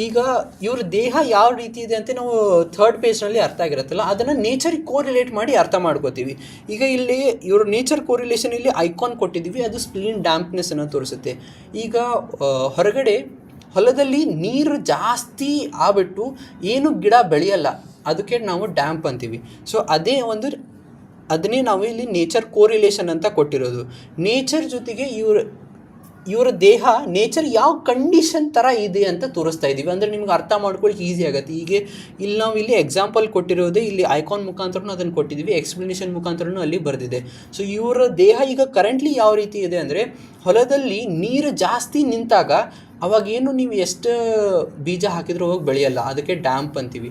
ಈಗ ಇವ್ರ ದೇಹ ಯಾವ ರೀತಿ ಇದೆ ಅಂತ ನಾವು 3rd ಪೇಜ್ನಲ್ಲಿ ಅರ್ಥ ಆಗಿರುತ್ತಲ್ಲ ಅದನ್ನು ನೇಚರಿಗೆ ಕೋರಿಲೇಟ್ ಮಾಡಿ ಅರ್ಥ ಮಾಡ್ಕೋತೀವಿ. ಈಗ ಇಲ್ಲಿ ಇವ್ರ ನೇಚರ್ ಕೋರಿಲೇಷನ್ ಇಲ್ಲಿ ಐಕಾನ್ ಕೊಟ್ಟಿದ್ದೀವಿ, ಅದು ಸ್ಪ್ಲೀನ್ ಡ್ಯಾಂಪ್ನೆಸ್ ಅನ್ನು ತೋರಿಸುತ್ತೆ. ಈಗ ಹೊರಗಡೆ ಹೊಲದಲ್ಲಿ ನೀರು ಜಾಸ್ತಿ ಆಗ್ಬಿಟ್ಟು ಏನು ಗಿಡ ಬೆಳೆಯಲ್ಲ, ಅದಕ್ಕೆ ನಾವು ಡ್ಯಾಂಪ್ ಅಂತೀವಿ. ಸೊ ಅದನ್ನೇ ನಾವು ಇಲ್ಲಿ ನೇಚರ್ ಕೋರಿಲೇಷನ್ ಅಂತ ಕೊಟ್ಟಿರೋದು. ನೇಚರ್ ಜೊತೆಗೆ ಇವರ ದೇಹ ನೇಚರ್ ಯಾವ ಕಂಡೀಷನ್ ಥರ ಇದೆ ಅಂತ ತೋರಿಸ್ತಾ ಇದ್ದೀವಿ. ಅಂದರೆ ನಿಮ್ಗೆ ಅರ್ಥ ಮಾಡ್ಕೊಳ್ಳಿಕ್ಕೆ ಈಸಿ ಆಗುತ್ತೆ. ಹೀಗೆ ಇಲ್ಲಿ ನಾವು ಇಲ್ಲಿ ಎಕ್ಸಾಂಪಲ್ ಕೊಟ್ಟಿರೋದೇ ಇಲ್ಲಿ ಐಕಾನ್ ಮುಖಾಂತರನೂ ಅದನ್ನು ಕೊಟ್ಟಿದ್ದೀವಿ, ಎಕ್ಸ್ಪ್ಲನೇಷನ್ ಮುಖಾಂತರನೂ ಅಲ್ಲಿ ಬರೆದಿದೆ. ಸೊ ಇವರ ದೇಹ ಈಗ ಕರೆಂಟ್ಲಿ ಯಾವ ರೀತಿ ಇದೆ ಅಂದರೆ ಹೊಲದಲ್ಲಿ ನೀರು ಜಾಸ್ತಿ ನಿಂತಾಗ ಅವಾಗೇನು ನೀವು ಎಷ್ಟು ಬೀಜ ಹಾಕಿದ್ರೂ ಹೋಗಿ ಬೆಳೆಯಲ್ಲ, ಅದಕ್ಕೆ ಡ್ಯಾಂಪ್ ಅಂತೀವಿ.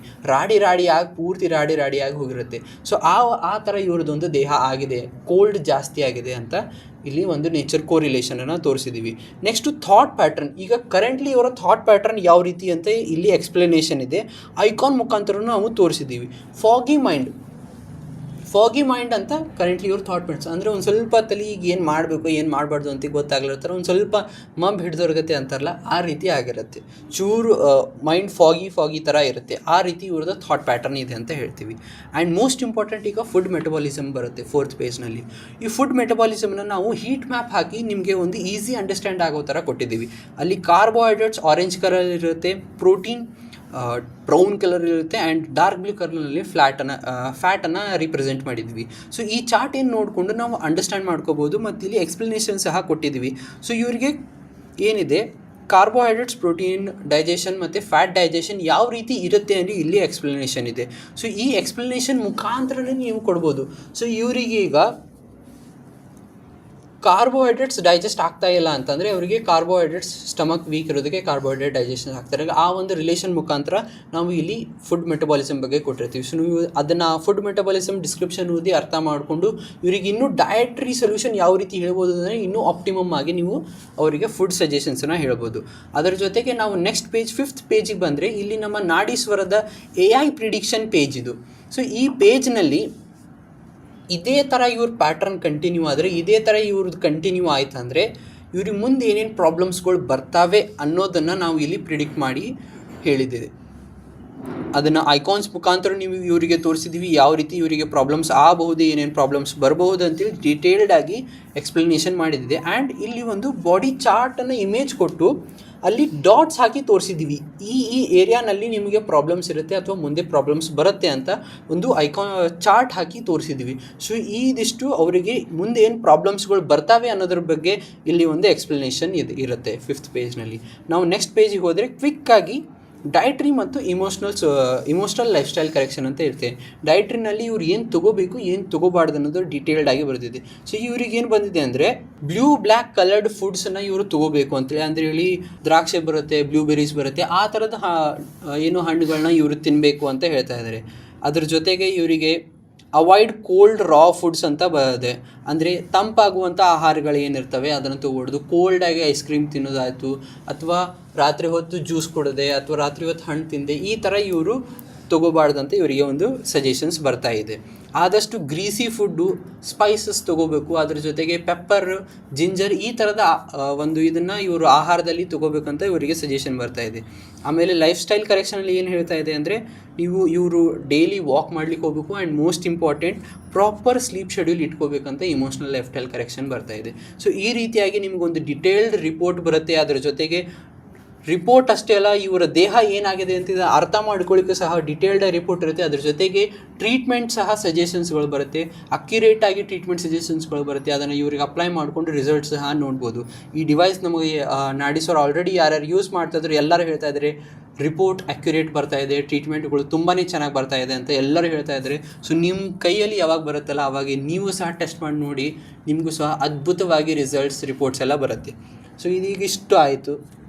ಪೂರ್ತಿ ರಾಡಿಯಾಗಿ ಹೋಗಿರುತ್ತೆ. ಸೊ ಆ ಥರ ಇವ್ರದ್ದೊಂದು ದೇಹ ಆಗಿದೆ, ಕೋಲ್ಡ್ ಜಾಸ್ತಿ ಆಗಿದೆ ಅಂತ ಇಲ್ಲಿ ಒಂದು ನೇಚರ್ ಕೋರಿಲೇಷನನ್ನು ತೋರಿಸಿದ್ದೀವಿ. Next thought pattern. ಈಗ ಕರೆಂಟ್ಲಿ ಇವರ ಥಾಟ್ ಪ್ಯಾಟ್ರನ್ ಯಾವ ರೀತಿ ಅಂತ ಇಲ್ಲಿ ಎಕ್ಸ್ಪ್ಲನೇಷನ್ ಇದೆ, ಐಕಾನ್ ಮುಖಾಂತರ ನಾವು ತೋರಿಸಿದ್ದೀವಿ. ಫಾಗಿ ಮೈಂಡ್ ಅಂತ ಕರೆಂಟ್ಲಿ ಇವ್ರ ಥಾಟ್ ಪ್ಯಾಟ್ರನ್ಸ್ ಅಂದರೆ ಒಂದು ಸ್ವಲ್ಪ ತಲೆ ಈಗ ಏನು ಮಾಡಬೇಕು ಏನು ಮಾಡಬಾರ್ದು ಅಂತ ಗೊತ್ತಾಗ್ಲಿರ್ತಾರೆ, ಒಂದು ಸ್ವಲ್ಪ ಮಬ್ ಹಿಡಿದೋರ್ಗತ್ತೆ ಅಂತಾರಲ್ಲ ಆ ರೀತಿ ಆಗಿರುತ್ತೆ. ಚೂರು ಮೈಂಡ್ ಫಾಗಿ ಥರ ಇರುತ್ತೆ. ಆ ರೀತಿ ಇವ್ರದ್ದು ಥಾಟ್ ಪ್ಯಾಟರ್ನ್ ಇದೆ ಅಂತ ಹೇಳ್ತೀವಿ. ಆ್ಯಂಡ್ ಮೋಸ್ಟ್ ಇಂಪಾರ್ಟೆಂಟ್ ಈಗ ಫುಡ್ ಮೆಟಬಾಲಿಸಮ್ ಬರುತ್ತೆ 4th ಪೇಜ್ನಲ್ಲಿ. ಈ ಫುಡ್ ಮೆಟಬಾಲಿಸಮ್ನ ನಾವು ಹೀಟ್ ಮ್ಯಾಪ್ ಹಾಕಿ ನಿಮಗೆ ಒಂದು ಈಸಿ ಅಂಡರ್ಸ್ಟ್ಯಾಂಡ್ ಆಗೋ ಥರ ಕೊಟ್ಟಿದ್ದೀವಿ. ಅಲ್ಲಿ ಕಾರ್ಬೋಹೈಡ್ರೇಟ್ಸ್ ಆರೆಂಜ್ ಕಲರ್ ಇರುತ್ತೆ, ಪ್ರೋಟೀನ್ ಬ್ರೌನ್ ಕಲರ್ ಇರುತ್ತೆ, ಆ್ಯಂಡ್ ಡಾರ್ಕ್ ಬ್ಲೂ ಕಲರ್ನಲ್ಲಿ ಫ್ಯಾಟನ್ನು ರಿಪ್ರೆಸೆಂಟ್ ಮಾಡಿದ್ವಿ. ಸೊ ಈ ಚಾರ್ಟ್ ಏನು ನೋಡಿಕೊಂಡು ನಾವು ಅಂಡರ್ಸ್ಟ್ಯಾಂಡ್ ಮಾಡ್ಕೋಬೋದು, ಮತ್ತು ಇಲ್ಲಿ ಎಕ್ಸ್ಪ್ಲನೇಷನ್ ಸಹ ಕೊಟ್ಟಿದ್ದೀವಿ. ಸೊ ಇವರಿಗೆ ಏನಿದೆ ಕಾರ್ಬೋಹೈಡ್ರೇಟ್ಸ್, ಪ್ರೋಟೀನ್ ಡೈಜೆಷನ್ ಮತ್ತು ಫ್ಯಾಟ್ ಡೈಜೆಷನ್ ಯಾವ ರೀತಿ ಇರುತ್ತೆ ಅಂದರೆ ಇಲ್ಲಿ ಎಕ್ಸ್ಪ್ಲನೇಷನ್ ಇದೆ. ಸೊ ಈ ಎಕ್ಸ್ಪ್ಲನೇಷನ್ ಮುಖಾಂತರನೇ ನೀವು ಕೊಡ್ಬೋದು. ಸೊ ಇವರಿಗೆ ಈಗ ಕಾರ್ಬೋಹೈಡ್ರೇಟ್ಸ್ ಡೈಜೆಸ್ಟ್ ಆಗ್ತಾ ಇಲ್ಲ ಅಂತಂದರೆ ಅವರಿಗೆ ಕಾರ್ಬೋಹೈಡ್ರೇಟ್ಸ್ ಸ್ಟಮಕ್ ವೀಕ್ ಇರೋದಕ್ಕೆ ಕಾರ್ಬೋಹೈಡ್ರೇಟ್ ಡೈಜೆಷನ್ ಆಗ್ತಾರೆ. ಆ ಒಂದು ರಿಲೇಷನ್ ಮುಖಾಂತರ ನಾವು ಇಲ್ಲಿ ಫುಡ್ ಮೆಟಬಾಲಿಸಮ್ ಬಗ್ಗೆ ಕೊಟ್ಟಿರ್ತೀವಿ. ಸೊ ನೀವು ಅದನ್ನು ಫುಡ್ ಮೆಟಬಾಲಿಸಮ್ ಡಿಸ್ಕ್ರಿಪ್ಷನ್ ಓದಿ ಅರ್ಥ ಮಾಡಿಕೊಂಡು ಇವರಿಗೆ ಇನ್ನೂ ಡಯಟ್ರಿ ಸೊಲ್ಯೂಷನ್ ಯಾವ ರೀತಿ ಹೇಳ್ಬೋದು ಅಂದರೆ ಇನ್ನೂ ಆಪ್ಟಿಮಮ್ ಆಗಿ ನೀವು ಅವರಿಗೆ ಫುಡ್ ಸಜೆಷನ್ಸನ್ನು ಹೇಳ್ಬೋದು. ಅದರ ಜೊತೆಗೆ ನಾವು ನೆಕ್ಸ್ಟ್ ಪೇಜ್ 5th ಪೇಜಿಗೆ ಬಂದರೆ ಇಲ್ಲಿ ನಮ್ಮ ನಾಡೀಶ್ವರದ AI ಪ್ರಿಡಿಕ್ಷನ್ ಪೇಜ್ ಇದು. ಸೊ ಈ ಪೇಜ್ನಲ್ಲಿ ಇದೇ ಥರ ಇವ್ರ ಪ್ಯಾಟ್ರನ್ ಕಂಟಿನ್ಯೂ ಆದರೆ, ಇದೇ ಥರ ಇವ್ರದ್ದು ಕಂಟಿನ್ಯೂ ಆಯ್ತು ಅಂದರೆ ಇವ್ರಿಗೆ ಮುಂದೆ ಏನೇನು ಪ್ರಾಬ್ಲಮ್ಸ್ಗಳು ಬರ್ತಾವೆ ಅನ್ನೋದನ್ನು ನಾವು ಇಲ್ಲಿ ಪ್ರಿಡಿಕ್ಟ್ ಮಾಡಿ ಹೇಳಿದ್ದೇವೆ. ಅದನ್ನು ಐಕಾನ್ಸ್ ಮುಖಾಂತರ ನೀವು ಇವರಿಗೆ ತೋರಿಸಿದ್ದೀವಿ, ಯಾವ ರೀತಿ ಇವರಿಗೆ ಪ್ರಾಬ್ಲಮ್ಸ್ ಆಗಬಹುದು, ಏನೇನು ಪ್ರಾಬ್ಲಮ್ಸ್ ಬರಬಹುದು ಅಂತೇಳಿ ಡೀಟೇಲ್ಡ್ ಆಗಿ ಎಕ್ಸ್ಪ್ಲನೇಷನ್ ಮಾಡಿದ್ದಿದೆ. ಆ್ಯಂಡ್ ಇಲ್ಲಿ ಒಂದು ಬಾಡಿ ಚಾರ್ಟನ್ನು ಇಮೇಜ್ ಕೊಟ್ಟು ಅಲ್ಲಿ ಡಾಟ್ಸ್ ಹಾಕಿ ತೋರಿಸಿದ್ದೀವಿ. ಈ ಏರಿಯಾನಲ್ಲಿ ನಿಮಗೆ ಪ್ರಾಬ್ಲಮ್ಸ್ ಇರುತ್ತೆ ಅಥವಾ ಮುಂದೆ ಪ್ರಾಬ್ಲಮ್ಸ್ ಬರುತ್ತೆ ಅಂತ ಒಂದು ಚಾರ್ಟ್ ಹಾಕಿ ತೋರಿಸಿದ್ದೀವಿ. ಸೊ ಇದಿಷ್ಟು ಅವರಿಗೆ ಮುಂದೆ ಏನು ಪ್ರಾಬ್ಲಮ್ಸ್ಗಳು ಬರ್ತಾವೆ ಅನ್ನೋದ್ರ ಬಗ್ಗೆ ಇಲ್ಲಿ ಒಂದು ಎಕ್ಸ್ಪ್ಲನೇಷನ್ ಇರುತ್ತೆ 5th ಪೇಜ್ನಲ್ಲಿ. ನಾವು ನೆಕ್ಸ್ಟ್ ಪೇಜಿಗೆ ಹೋದರೆ ಕ್ವಿಕ್ಕಾಗಿ ಡಯಟ್ರಿ ಮತ್ತು ಇಮೋಷ್ನಲ್ ಲೈಫ್ ಸ್ಟೈಲ್ ಕರೆಕ್ಷನ್ ಅಂತ ಇರುತ್ತೆ. ಡಯಟ್ರಿನಲ್ಲಿ ಇವ್ರು ಏನು ತೊಗೋಬೇಕು ಏನು ತೊಗೋಬಾರ್ದು ಅನ್ನೋದು ಡೀಟೇಲ್ಡ್ ಆಗಿ ಬರೆದಿದೆ. ಸೊ ಇವ್ರಿಗೆ ಏನು ಬಂದಿದೆ ಅಂದರೆ ಬ್ಲೂ ಬ್ಲ್ಯಾಕ್ ಕಲರ್ಡ್ ಫುಡ್ಸನ್ನು ಇವರು ತೊಗೋಬೇಕು ಅಂತೇಳಿ, ಅಂದರೆ ಹೇಳಿ ದ್ರಾಕ್ಷಿ ಬರುತ್ತೆ, ಬ್ಲೂಬೆರೀಸ್ ಬರುತ್ತೆ, ಆ ಥರದ ಏನು ಹಣ್ಣುಗಳನ್ನ ಇವರು ತಿನ್ನಬೇಕು ಅಂತ ಹೇಳ್ತಾ ಇದ್ದಾರೆ. ಅದ್ರ ಜೊತೆಗೆ ಇವರಿಗೆ ಅವಾಯ್ಡ್ ಕೋಲ್ಡ್ ರಾ ಫುಡ್ಸ್ ಅಂತ ಬರುತ್ತೆ, ಅಂದರೆ ತಂಪಾಗುವಂಥ ಆಹಾರಗಳು ಏನಿರ್ತವೆ ಅದನ್ನು ತೊಗೊಳ್ದು. ಕೋಲ್ಡಾಗಿ ಐಸ್ ಕ್ರೀಮ್ ತಿನ್ನೋದಾಯಿತು, ಅಥವಾ ರಾತ್ರಿ ಹೊತ್ತು ಜ್ಯೂಸ್ ಕೊಡೋದೆ, ಅಥವಾ ರಾತ್ರಿ ಹೊತ್ತು ಹಣ್ಣು ತಿಂದೆ, ಈ ಥರ ಇವರು ತೊಗೋಬಾರ್ದಂತ ಇವರಿಗೆ ಒಂದು ಸಜೆಷನ್ಸ್ ಬರ್ತಾ ಇದೆ. ಆದಷ್ಟು ಗ್ರೀಸಿ ಫುಡ್ಡು, ಸ್ಪೈಸಸ್ ತೊಗೋಬೇಕು, ಅದ್ರ ಜೊತೆಗೆ ಪೆಪ್ಪರ್, ಜಿಂಜರ್ ಈ ಥರದ ಒಂದು ಇದನ್ನು ಇವರು ಆಹಾರದಲ್ಲಿ ತೊಗೋಬೇಕಂತ ಇವರಿಗೆ ಸಜೆಷನ್ ಬರ್ತಾ ಇದೆ. ಆಮೇಲೆ ಲೈಫ್ ಸ್ಟೈಲ್ ಕರೆಕ್ಷನಲ್ಲಿ ಏನು ಹೇಳ್ತಾ ಇದೆ ಅಂದರೆ, ಇವರು ಡೈಲಿ ವಾಕ್ ಮಾಡ್ಲಿಕ್ಕೆ ಹೋಗಬೇಕು, and most important proper sleep schedule ಇಟ್ಕೋಬೇಕಂತ ಇಮೋಷ್ನಲ್ ಲೈಫ್ ಸ್ಟೈಲ್ ಕರೆಕ್ಷನ್ ಬರ್ತಾ ಇದೆ. ಸೊ ಈ ರೀತಿಯಾಗಿ ನಿಮಗೊಂದು ಡಿಟೇಲ್ಡ್ ರಿಪೋರ್ಟ್ ಬರುತ್ತೆ. ಅದರ ಜೊತೆಗೆ ರಿಪೋರ್ಟ್ ಅಷ್ಟೇ ಅಲ್ಲ, ಇವರ ದೇಹ ಏನಾಗಿದೆ ಅಂತ ಅರ್ಥ ಮಾಡ್ಕೊಳ್ಳಿಕ್ಕೆ ಸಹ ಡಿಟೇಲ್ಡ್ ರಿಪೋರ್ಟ್ ಇರುತ್ತೆ. ಅದ್ರ ಜೊತೆಗೆ ಟ್ರೀಟ್ಮೆಂಟ್ ಸಹ ಸಜೆಷನ್ಸ್ಗಳು ಬರುತ್ತೆ, ಅಕ್ಯುರೇಟಾಗಿ ಟ್ರೀಟ್ಮೆಂಟ್ ಸಜೆಷನ್ಸ್ಗಳು ಬರುತ್ತೆ. ಅದನ್ನು ಇವ್ರಿಗೆ ಅಪ್ಲೈ ಮಾಡಿಕೊಂಡು ರಿಸಲ್ಟ್ ಸಹ ನೋಡ್ಬೋದು. ಈ ಡಿವೈಸ್ ನಮಗೆ ನಾಡಿಸೋರು ಆಲ್ರೆಡಿ ಯಾರ್ಯಾರು ಯೂಸ್ ಮಾಡ್ತಾಯಿದ್ರು ಎಲ್ಲರೂ ಹೇಳ್ತಾ ಇದ್ದಾರೆ ರಿಪೋರ್ಟ್ ಅಕ್ಯುರೇಟ್ ಬರ್ತಾ ಇದೆ, ಟ್ರೀಟ್ಮೆಂಟ್ಗಳು ತುಂಬಾ ಚೆನ್ನಾಗಿ ಬರ್ತಾ ಇದೆ ಅಂತ ಎಲ್ಲರೂ ಹೇಳ್ತಾ ಇದ್ದಾರೆ. ಸೊ ನಿಮ್ಮ ಕೈಯಲ್ಲಿ ಯಾವಾಗ ಬರುತ್ತಲ್ಲ ಆವಾಗ ನೀವು ಸಹ ಟೆಸ್ಟ್ ಮಾಡಿ ನೋಡಿ, ನಿಮಗೂ ಸಹ ಅದ್ಭುತವಾಗಿ ರಿಸಲ್ಟ್ಸ್ ರಿಪೋರ್ಟ್ಸ್ ಎಲ್ಲ ಬರುತ್ತೆ. ಸೊ ಇದೀಗ ಇಷ್ಟು ಆಯಿತು,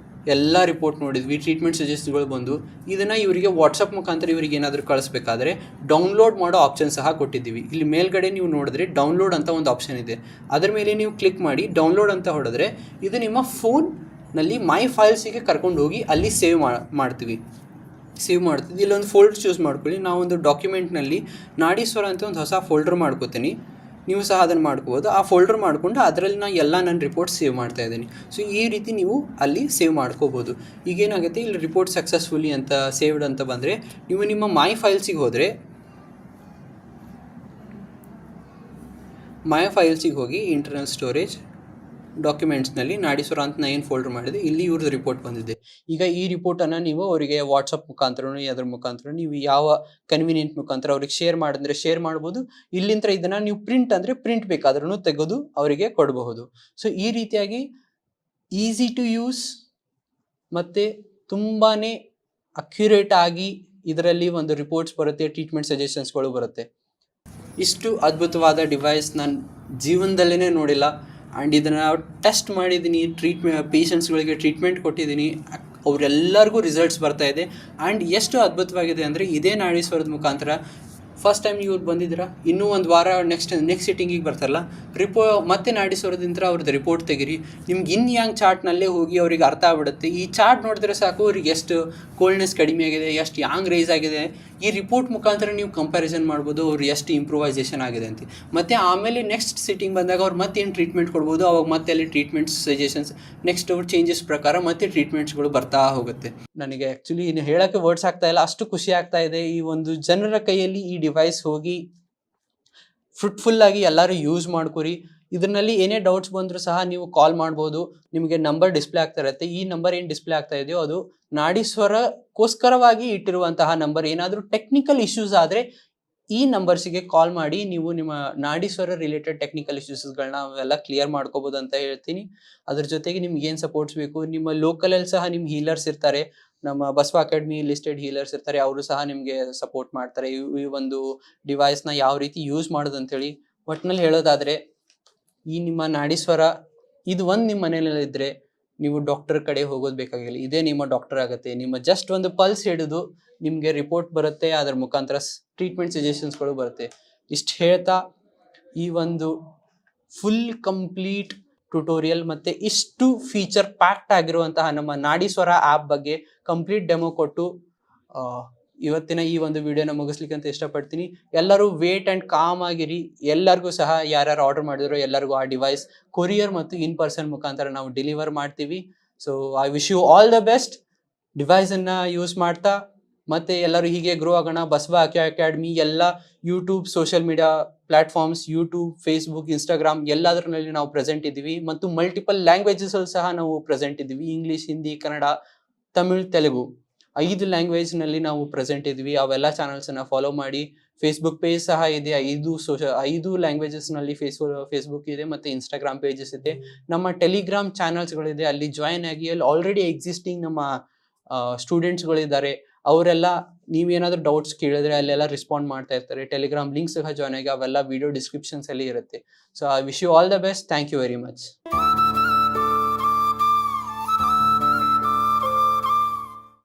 ಎಲ್ಲ ರಿಪೋರ್ಟ್ ನೋಡಿದ್ವಿ, ಟ್ರೀಟ್ಮೆಂಟ್ ಸಜೆಸ್ಟ್ಗಳು ಬಂದು ಇದನ್ನು ಇವರಿಗೆ ವಾಟ್ಸಪ್ ಮುಖಾಂತರ ಇವರಿಗೆ ಏನಾದರೂ ಕಳಿಸ್ಬೇಕಾದ್ರೆ ಡೌನ್ಲೋಡ್ ಮಾಡೋ ಆಪ್ಷನ್ ಸಹ ಕೊಟ್ಟಿದ್ದೀವಿ. ಇಲ್ಲಿ ಮೇಲ್ಗಡೆ ನೀವು ನೋಡಿದ್ರೆ ಡೌನ್ಲೋಡ್ ಅಂತ ಒಂದು ಆಪ್ಷನ್ ಇದೆ, ಅದರ ಮೇಲೆ ನೀವು ಕ್ಲಿಕ್ ಮಾಡಿ ಡೌನ್ಲೋಡ್ ಅಂತ ಹೊಡೆದ್ರೆ ಇದು ನಿಮ್ಮ ಫೋನ್ನಲ್ಲಿ ಮೈ ಫೈಲ್ಸಿಗೆ ಕರ್ಕೊಂಡು ಹೋಗಿ ಅಲ್ಲಿ ಸೇವ್ ಮಾಡ್ತೀವಿ. ಇಲ್ಲೊಂದು ಫೋಲ್ಡರ್ ಚೂಸ್ ಮಾಡ್ಕೊಳ್ಳಿ. ನಾವೊಂದು ಡಾಕ್ಯುಮೆಂಟ್ನಲ್ಲಿ ನಾಡೀಶ್ವರ ಅಂತ ಒಂದು ಹೊಸ ಫೋಲ್ಡರ್ ಮಾಡ್ಕೋತೀನಿ, ನೀವು ಸಹ ಅದನ್ನು ಮಾಡ್ಕೋಬೋದು. ಆ ಫೋಲ್ಡರ್ ಮಾಡಿಕೊಂಡು ಅದರಲ್ಲಿ ನನ್ನ ರಿಪೋರ್ಟ್ ಸೇವ್ ಮಾಡ್ತಾ ಇದ್ದೀನಿ. ಸೊ ಈ ರೀತಿ ನೀವು ಅಲ್ಲಿ ಸೇವ್ ಮಾಡ್ಕೋಬೋದು. ಈಗೇನಾಗುತ್ತೆ, ಇಲ್ಲಿ ರಿಪೋರ್ಟ್ ಸಕ್ಸಸ್ಫುಲಿ ಅಂತ ಸೇವ್ಡ್ ಅಂತ ಬಂದರೆ ನೀವು ನಿಮ್ಮ ಮೈ ಫೈಲ್ಸಿಗೆ ಹೋದರೆ, ಮೈ ಫೈಲ್ಸಿಗೆ ಹೋಗಿ ಇಂಟರ್ನಲ್ ಸ್ಟೋರೇಜ್ ಡಾಕ್ಯುಮೆಂಟ್ಸ್ನಲ್ಲಿ ನಾಡೀಶ್ವರ ಅಂತ ನಾನು ಏನು ಫೋಲ್ಡರ್ ಮಾಡಿದೆ, ಇಲ್ಲಿ ಇವ್ರದ್ದು ರಿಪೋರ್ಟ್ ಬಂದಿದೆ. ಈಗ ಈ ರಿಪೋರ್ಟನ್ನು ನೀವು ಅವರಿಗೆ ವಾಟ್ಸಪ್ ಮುಖಾಂತರ ಅದರ ಮುಖಾಂತರ ನೀವು ಯಾವ ಕನ್ವೀನಿಯಂಟ್ ಮುಖಾಂತರ ಅವ್ರಿಗೆ ಶೇರ್ ಮಾಡಿದ್ರೆ ಶೇರ್ ಮಾಡ್ಬೋದು. ಇಲ್ಲಿಂದ ಇದನ್ನು ನೀವು ಪ್ರಿಂಟ್ ಅಂದರೆ ಪ್ರಿಂಟ್ ಬೇಕಾದ್ರೂ ತೆಗೆದು ಅವರಿಗೆ ಕೊಡಬಹುದು. ಸೊ ಈ ರೀತಿಯಾಗಿ ಈಸಿ ಟು ಯೂಸ್ ಮತ್ತು ತುಂಬಾ ಅಕ್ಯುರೇಟ್ ಆಗಿ ಇದರಲ್ಲಿ ಒಂದು ರಿಪೋರ್ಟ್ಸ್ ಬರುತ್ತೆ, ಟ್ರೀಟ್ಮೆಂಟ್ ಸಜೆಷನ್ಸ್ಗಳು ಬರುತ್ತೆ. ಇಷ್ಟು ಅದ್ಭುತವಾದ ಡಿವೈಸ್ ನಾನು ಜೀವನದಲ್ಲೇ ನೋಡಿಲ್ಲ. ಆ್ಯಂಡ್ ಇದನ್ನು ಟೆಸ್ಟ್ ಮಾಡಿದ್ದೀನಿ, ಪೇಷಂಟ್ಸ್ಗಳಿಗೆ ಟ್ರೀಟ್ಮೆಂಟ್ ಕೊಟ್ಟಿದ್ದೀನಿ, ಅವರೆಲ್ಲರಿಗೂ ರಿಸಲ್ಟ್ಸ್ ಬರ್ತಾ ಇದೆ. ಆ್ಯಂಡ್ ಎಷ್ಟು ಅದ್ಭುತವಾಗಿದೆ ಅಂದರೆ, ಇದೇ ನಾಡೀಶ್ವರದ ಮುಖಾಂತರ ಫಸ್ಟ್ ಟೈಮ್ ಇವ್ರು ಬಂದಿದ್ದೀರಾ, ಇನ್ನೂ ಒಂದು ವಾರ ನೆಕ್ಸ್ಟ್ ಸಿಟ್ಟಿಂಗಿಗೆ ಬರ್ತಾರಲ್ಲ, ಮತ್ತೆ ನಾಡೀಶ್ವರದಿಂದ ಅವ್ರದ್ದು ರಿಪೋರ್ಟ್ ತೆಗೀರಿ. ನಿಮ್ಗೆ ಯಾಂಗ್ ಚಾರ್ಟ್ನಲ್ಲೇ ಹೋಗಿ ಅವ್ರಿಗೆ ಅರ್ಥ ಆಗ್ಬಿಡುತ್ತೆ. ಈ ಚಾರ್ಟ್ ನೋಡಿದ್ರೆ ಸಾಕು ಅವ್ರಿಗೆ ಎಷ್ಟು ಕೋಲ್ಡ್ನೆಸ್ ಕಡಿಮೆ ಆಗಿದೆ, ಎಷ್ಟು ಯಾಂಗ್ ರೈಸ್ ಆಗಿದೆ. ಈ ರಿಪೋರ್ಟ್ ಮುಖಾಂತರ ನೀವು ಕಂಪ್ಯಾರಿಸನ್ ಮಾಡ್ಬೋದು ಅವ್ರು ಎಷ್ಟು ಇಂಪ್ರೂವೈಸೇಷನ್ ಆಗಿದೆ ಅಂತ. ಮತ್ತು ಆಮೇಲೆ ನೆಕ್ಸ್ಟ್ ಸಿಟ್ಟಿಂಗ್ ಬಂದಾಗ ಅವ್ರು ಮತ್ತೇನು ಟ್ರೀಟ್ಮೆಂಟ್ ಕೊಡ್ಬೋದು, ಅವಾಗ ಮತ್ತೆ ಅಲ್ಲಿ ಟ್ರೀಟ್ಮೆಂಟ್ಸ್ ಸಜೆಷನ್ಸ್ ನೆಕ್ಸ್ಟ್ ಅವ್ರ ಚೇಂಜಸ್ ಪ್ರಕಾರ ಮತ್ತೆ ಟ್ರೀಟ್ಮೆಂಟ್ಸ್ಗಳು ಬರ್ತಾ ಹೋಗುತ್ತೆ. ನನಗೆ ಆ್ಯಕ್ಚುಲಿ ಇನ್ನು ಹೇಳೋಕ್ಕೆ ವರ್ಡ್ಸ್ ಆಗ್ತಾ ಇಲ್ಲ, ಅಷ್ಟು ಖುಷಿ ಆಗ್ತಾ ಇದೆ. ಈ ಒಂದು ಜನರ ಕೈಯಲ್ಲಿ ಈ ಡಿವೈಸ್ ಹೋಗಿ ಫ್ರೂಟ್ಫುಲ್ಲಾಗಿ ಎಲ್ಲರೂ ಯೂಸ್ ಮಾಡ್ಕೊರಿ. ಇದರಲ್ಲಿ ಏನೇ ಡೌಟ್ಸ್ ಬಂದರೂ ಸಹ ನೀವು ಕಾಲ್ ಮಾಡ್ಬೋದು, ನಿಮಗೆ ನಂಬರ್ ಡಿಸ್ಪ್ಲೇ ಆಗ್ತಾ ಇರುತ್ತೆ. ಈ ನಂಬರ್ ಏನು ಡಿಸ್ಪ್ಲೇ ಆಗ್ತಾ ಇದೆಯೋ ಅದು ನಾಡೀಶ್ವರಕ್ಕೋಸ್ಕರವಾಗಿ ಇಟ್ಟಿರುವಂತಹ ನಂಬರ್. ಏನಾದರೂ ಟೆಕ್ನಿಕಲ್ ಇಶ್ಯೂಸ್ ಆದರೆ ಈ ನಂಬರ್ಸಿಗೆ ಕಾಲ್ ಮಾಡಿ ನೀವು ನಿಮ್ಮ ನಾಡೀಶ್ವರ ರಿಲೇಟೆಡ್ ಟೆಕ್ನಿಕಲ್ ಇಶ್ಯೂಸ್ಗಳನ್ನ ಅವೆಲ್ಲ ಕ್ಲಿಯರ್ ಮಾಡ್ಕೋಬೋದು ಅಂತ ಹೇಳ್ತೀನಿ. ಅದ್ರ ಜೊತೆಗೆ ನಿಮ್ಗೆ ಏನು ಸಪೋರ್ಟ್ಸ್ ಬೇಕು, ನಿಮ್ಮ ಲೋಕಲಲ್ಲಿ ಸಹ ನಿಮ್ಮ ಹೀಲರ್ಸ್ ಇರ್ತಾರೆ, ನಮ್ಮ ಬಸವ ಅಕಾಡೆಮಿ ಲಿಸ್ಟೆಡ್ ಹೀಲರ್ಸ್ ಇರ್ತಾರೆ, ಅವರು ಸಹ ನಿಮಗೆ ಸಪೋರ್ಟ್ ಮಾಡ್ತಾರೆ. ಈ ಒಂದು ಡಿವೈಸ್ನ ಯಾವ ರೀತಿ ಯೂಸ್ ಮಾಡೋದು ಅಂತೇಳಿ ಒಟ್ಟಿನಲ್ಲಿ ಹೇಳೋದಾದರೆ, ಈ ನಿಮ್ಮ ನಾಡೀಶ್ವರ ಇದು ನಿಮ್ಮ ಮನೆಯಲ್ಲಿದ್ದರೆ ನೀವು ಡಾಕ್ಟರ್ ಕಡೆ ಹೋಗೋದು ಬೇಕಾಗಿಲ್ಲ, ಇದೇ ನಿಮ್ಮ ಡಾಕ್ಟರ್ ಆಗುತ್ತೆ. ನಿಮ್ಮ ಜಸ್ಟ್ ಒಂದು ಪಲ್ಸ್ ಹಿಡಿದು ನಿಮಗೆ ರಿಪೋರ್ಟ್ ಬರುತ್ತೆ, ಅದರ ಮುಖಾಂತರ ಟ್ರೀಟ್ಮೆಂಟ್ ಸಜೆಷನ್ಸ್ಗಳು ಬರುತ್ತೆ. ಇಷ್ಟು ಹೇಳ್ತಾ ಈ ಒಂದು ಫುಲ್ ಕಂಪ್ಲೀಟ್ ಟ್ಯುಟೋರಿಯಲ್ ಮತ್ತು ಇಷ್ಟು ಫೀಚರ್ ಪ್ಯಾಕ್ಟ್ ಆಗಿರುವಂತಹ ನಮ್ಮ ನಾಡೀಶ್ವರ ಆ್ಯಪ್ ಬಗ್ಗೆ ಕಂಪ್ಲೀಟ್ ಡೆಮೋ ಕೊಟ್ಟು ಇವತ್ತಿನ ಈ ಒಂದು ವಿಡಿಯೋನ ಮುಗಿಸ್ಲಿಕ್ಕೆ ಅಂತ ಇಷ್ಟಪಡ್ತೀನಿ. ಎಲ್ಲರೂ ವೇಟ್ ಆ್ಯಂಡ್ ಕಾಮ್ ಆಗಿರಿ. ಎಲ್ಲರಿಗೂ ಸಹ ಯಾರ್ಯಾರು ಆರ್ಡರ್ ಮಾಡಿದ್ರು ಎಲ್ಲರಿಗೂ ಆ ಡಿವೈಸ್ ಕೊರಿಯರ್ ಮತ್ತು ಇನ್ ಪರ್ಸನ್ ಮುಖಾಂತರ ನಾವು ಡೆಲಿವರ್ ಮಾಡ್ತೀವಿ. So I wish you all the best. ಡಿವೈಸನ್ನು ಯೂಸ್ ಮಾಡ್ತಾ ಮತ್ತು ಎಲ್ಲರೂ ಹೀಗೆ ಗ್ರೋ ಆಗೋಣ. ಬಸವ ಅಕಾಡೆಮಿ ಎಲ್ಲ YouTube, social media platforms, YouTube, Facebook, Instagram ಎಲ್ಲದರಲ್ಲಿ ನಾವು ಪ್ರೆಸೆಂಟ್ ಇದ್ದೀವಿ. ಮತ್ತು ಮಲ್ಟಿಪಲ್ ಲ್ಯಾಂಗ್ವೇಜಸಲ್ಲಿ ಸಹ ನಾವು ಪ್ರೆಸೆಂಟ್ ಇದ್ದೀವಿ. ಇಂಗ್ಲೀಷ್, ಹಿಂದಿ, ಕನ್ನಡ, ತಮಿಳ್, ತೆಲುಗು 5 ಲ್ಯಾಂಗ್ವೇಜ್ನಲ್ಲಿ ನಾವು ಪ್ರೆಸೆಂಟ್ ಇದ್ವಿ. ಅವೆಲ್ಲ ಚಾನಲ್ಸನ್ನು ಫಾಲೋ ಮಾಡಿ. ಫೇಸ್ಬುಕ್ ಪೇಜ್ ಸಹ ಇದೆ, 5 ಲ್ಯಾಂಗ್ವೇಜಸ್ನಲ್ಲಿ ಫೇಸ್ಬುಕ್ ಇದೆ ಮತ್ತು ಇನ್ಸ್ಟಾಗ್ರಾಮ್ ಪೇಜಸ್ ಇದೆ. ನಮ್ಮ ಟೆಲಿಗ್ರಾಮ್ ಚಾನಲ್ಸ್ಗಳಿದೆ, ಅಲ್ಲಿ ಜಾಯ್ನ್ ಆಗಿ. ಅಲ್ಲಿ ಆಲ್ರೆಡಿ ಎಕ್ಸಿಸ್ಟಿಂಗ್ ನಮ್ಮ ಸ್ಟೂಡೆಂಟ್ಸ್ಗಳಿದ್ದಾರೆ, ಅವರೆಲ್ಲ ನೀವೇನಾದರೂ ಡೌಟ್ಸ್ ಕೇಳಿದ್ರೆ ಅಲ್ಲೆಲ್ಲ ರೆಸ್ಪಾಂಡ್ ಮಾಡ್ತಾ ಇರ್ತಾರೆ. ಟೆಲಿಗ್ರಾಮ್ ಲಿಂಕ್ ಸಹ ಜಾಯ್ನ್ ಆಗಿ, ಅವೆಲ್ಲ ವಿಡಿಯೋ ಡಿಸ್ಕ್ರಿಪ್ಷನ್ಸಲ್ಲಿ ಇರುತ್ತೆ. So I wish you all the best. Thank you very much.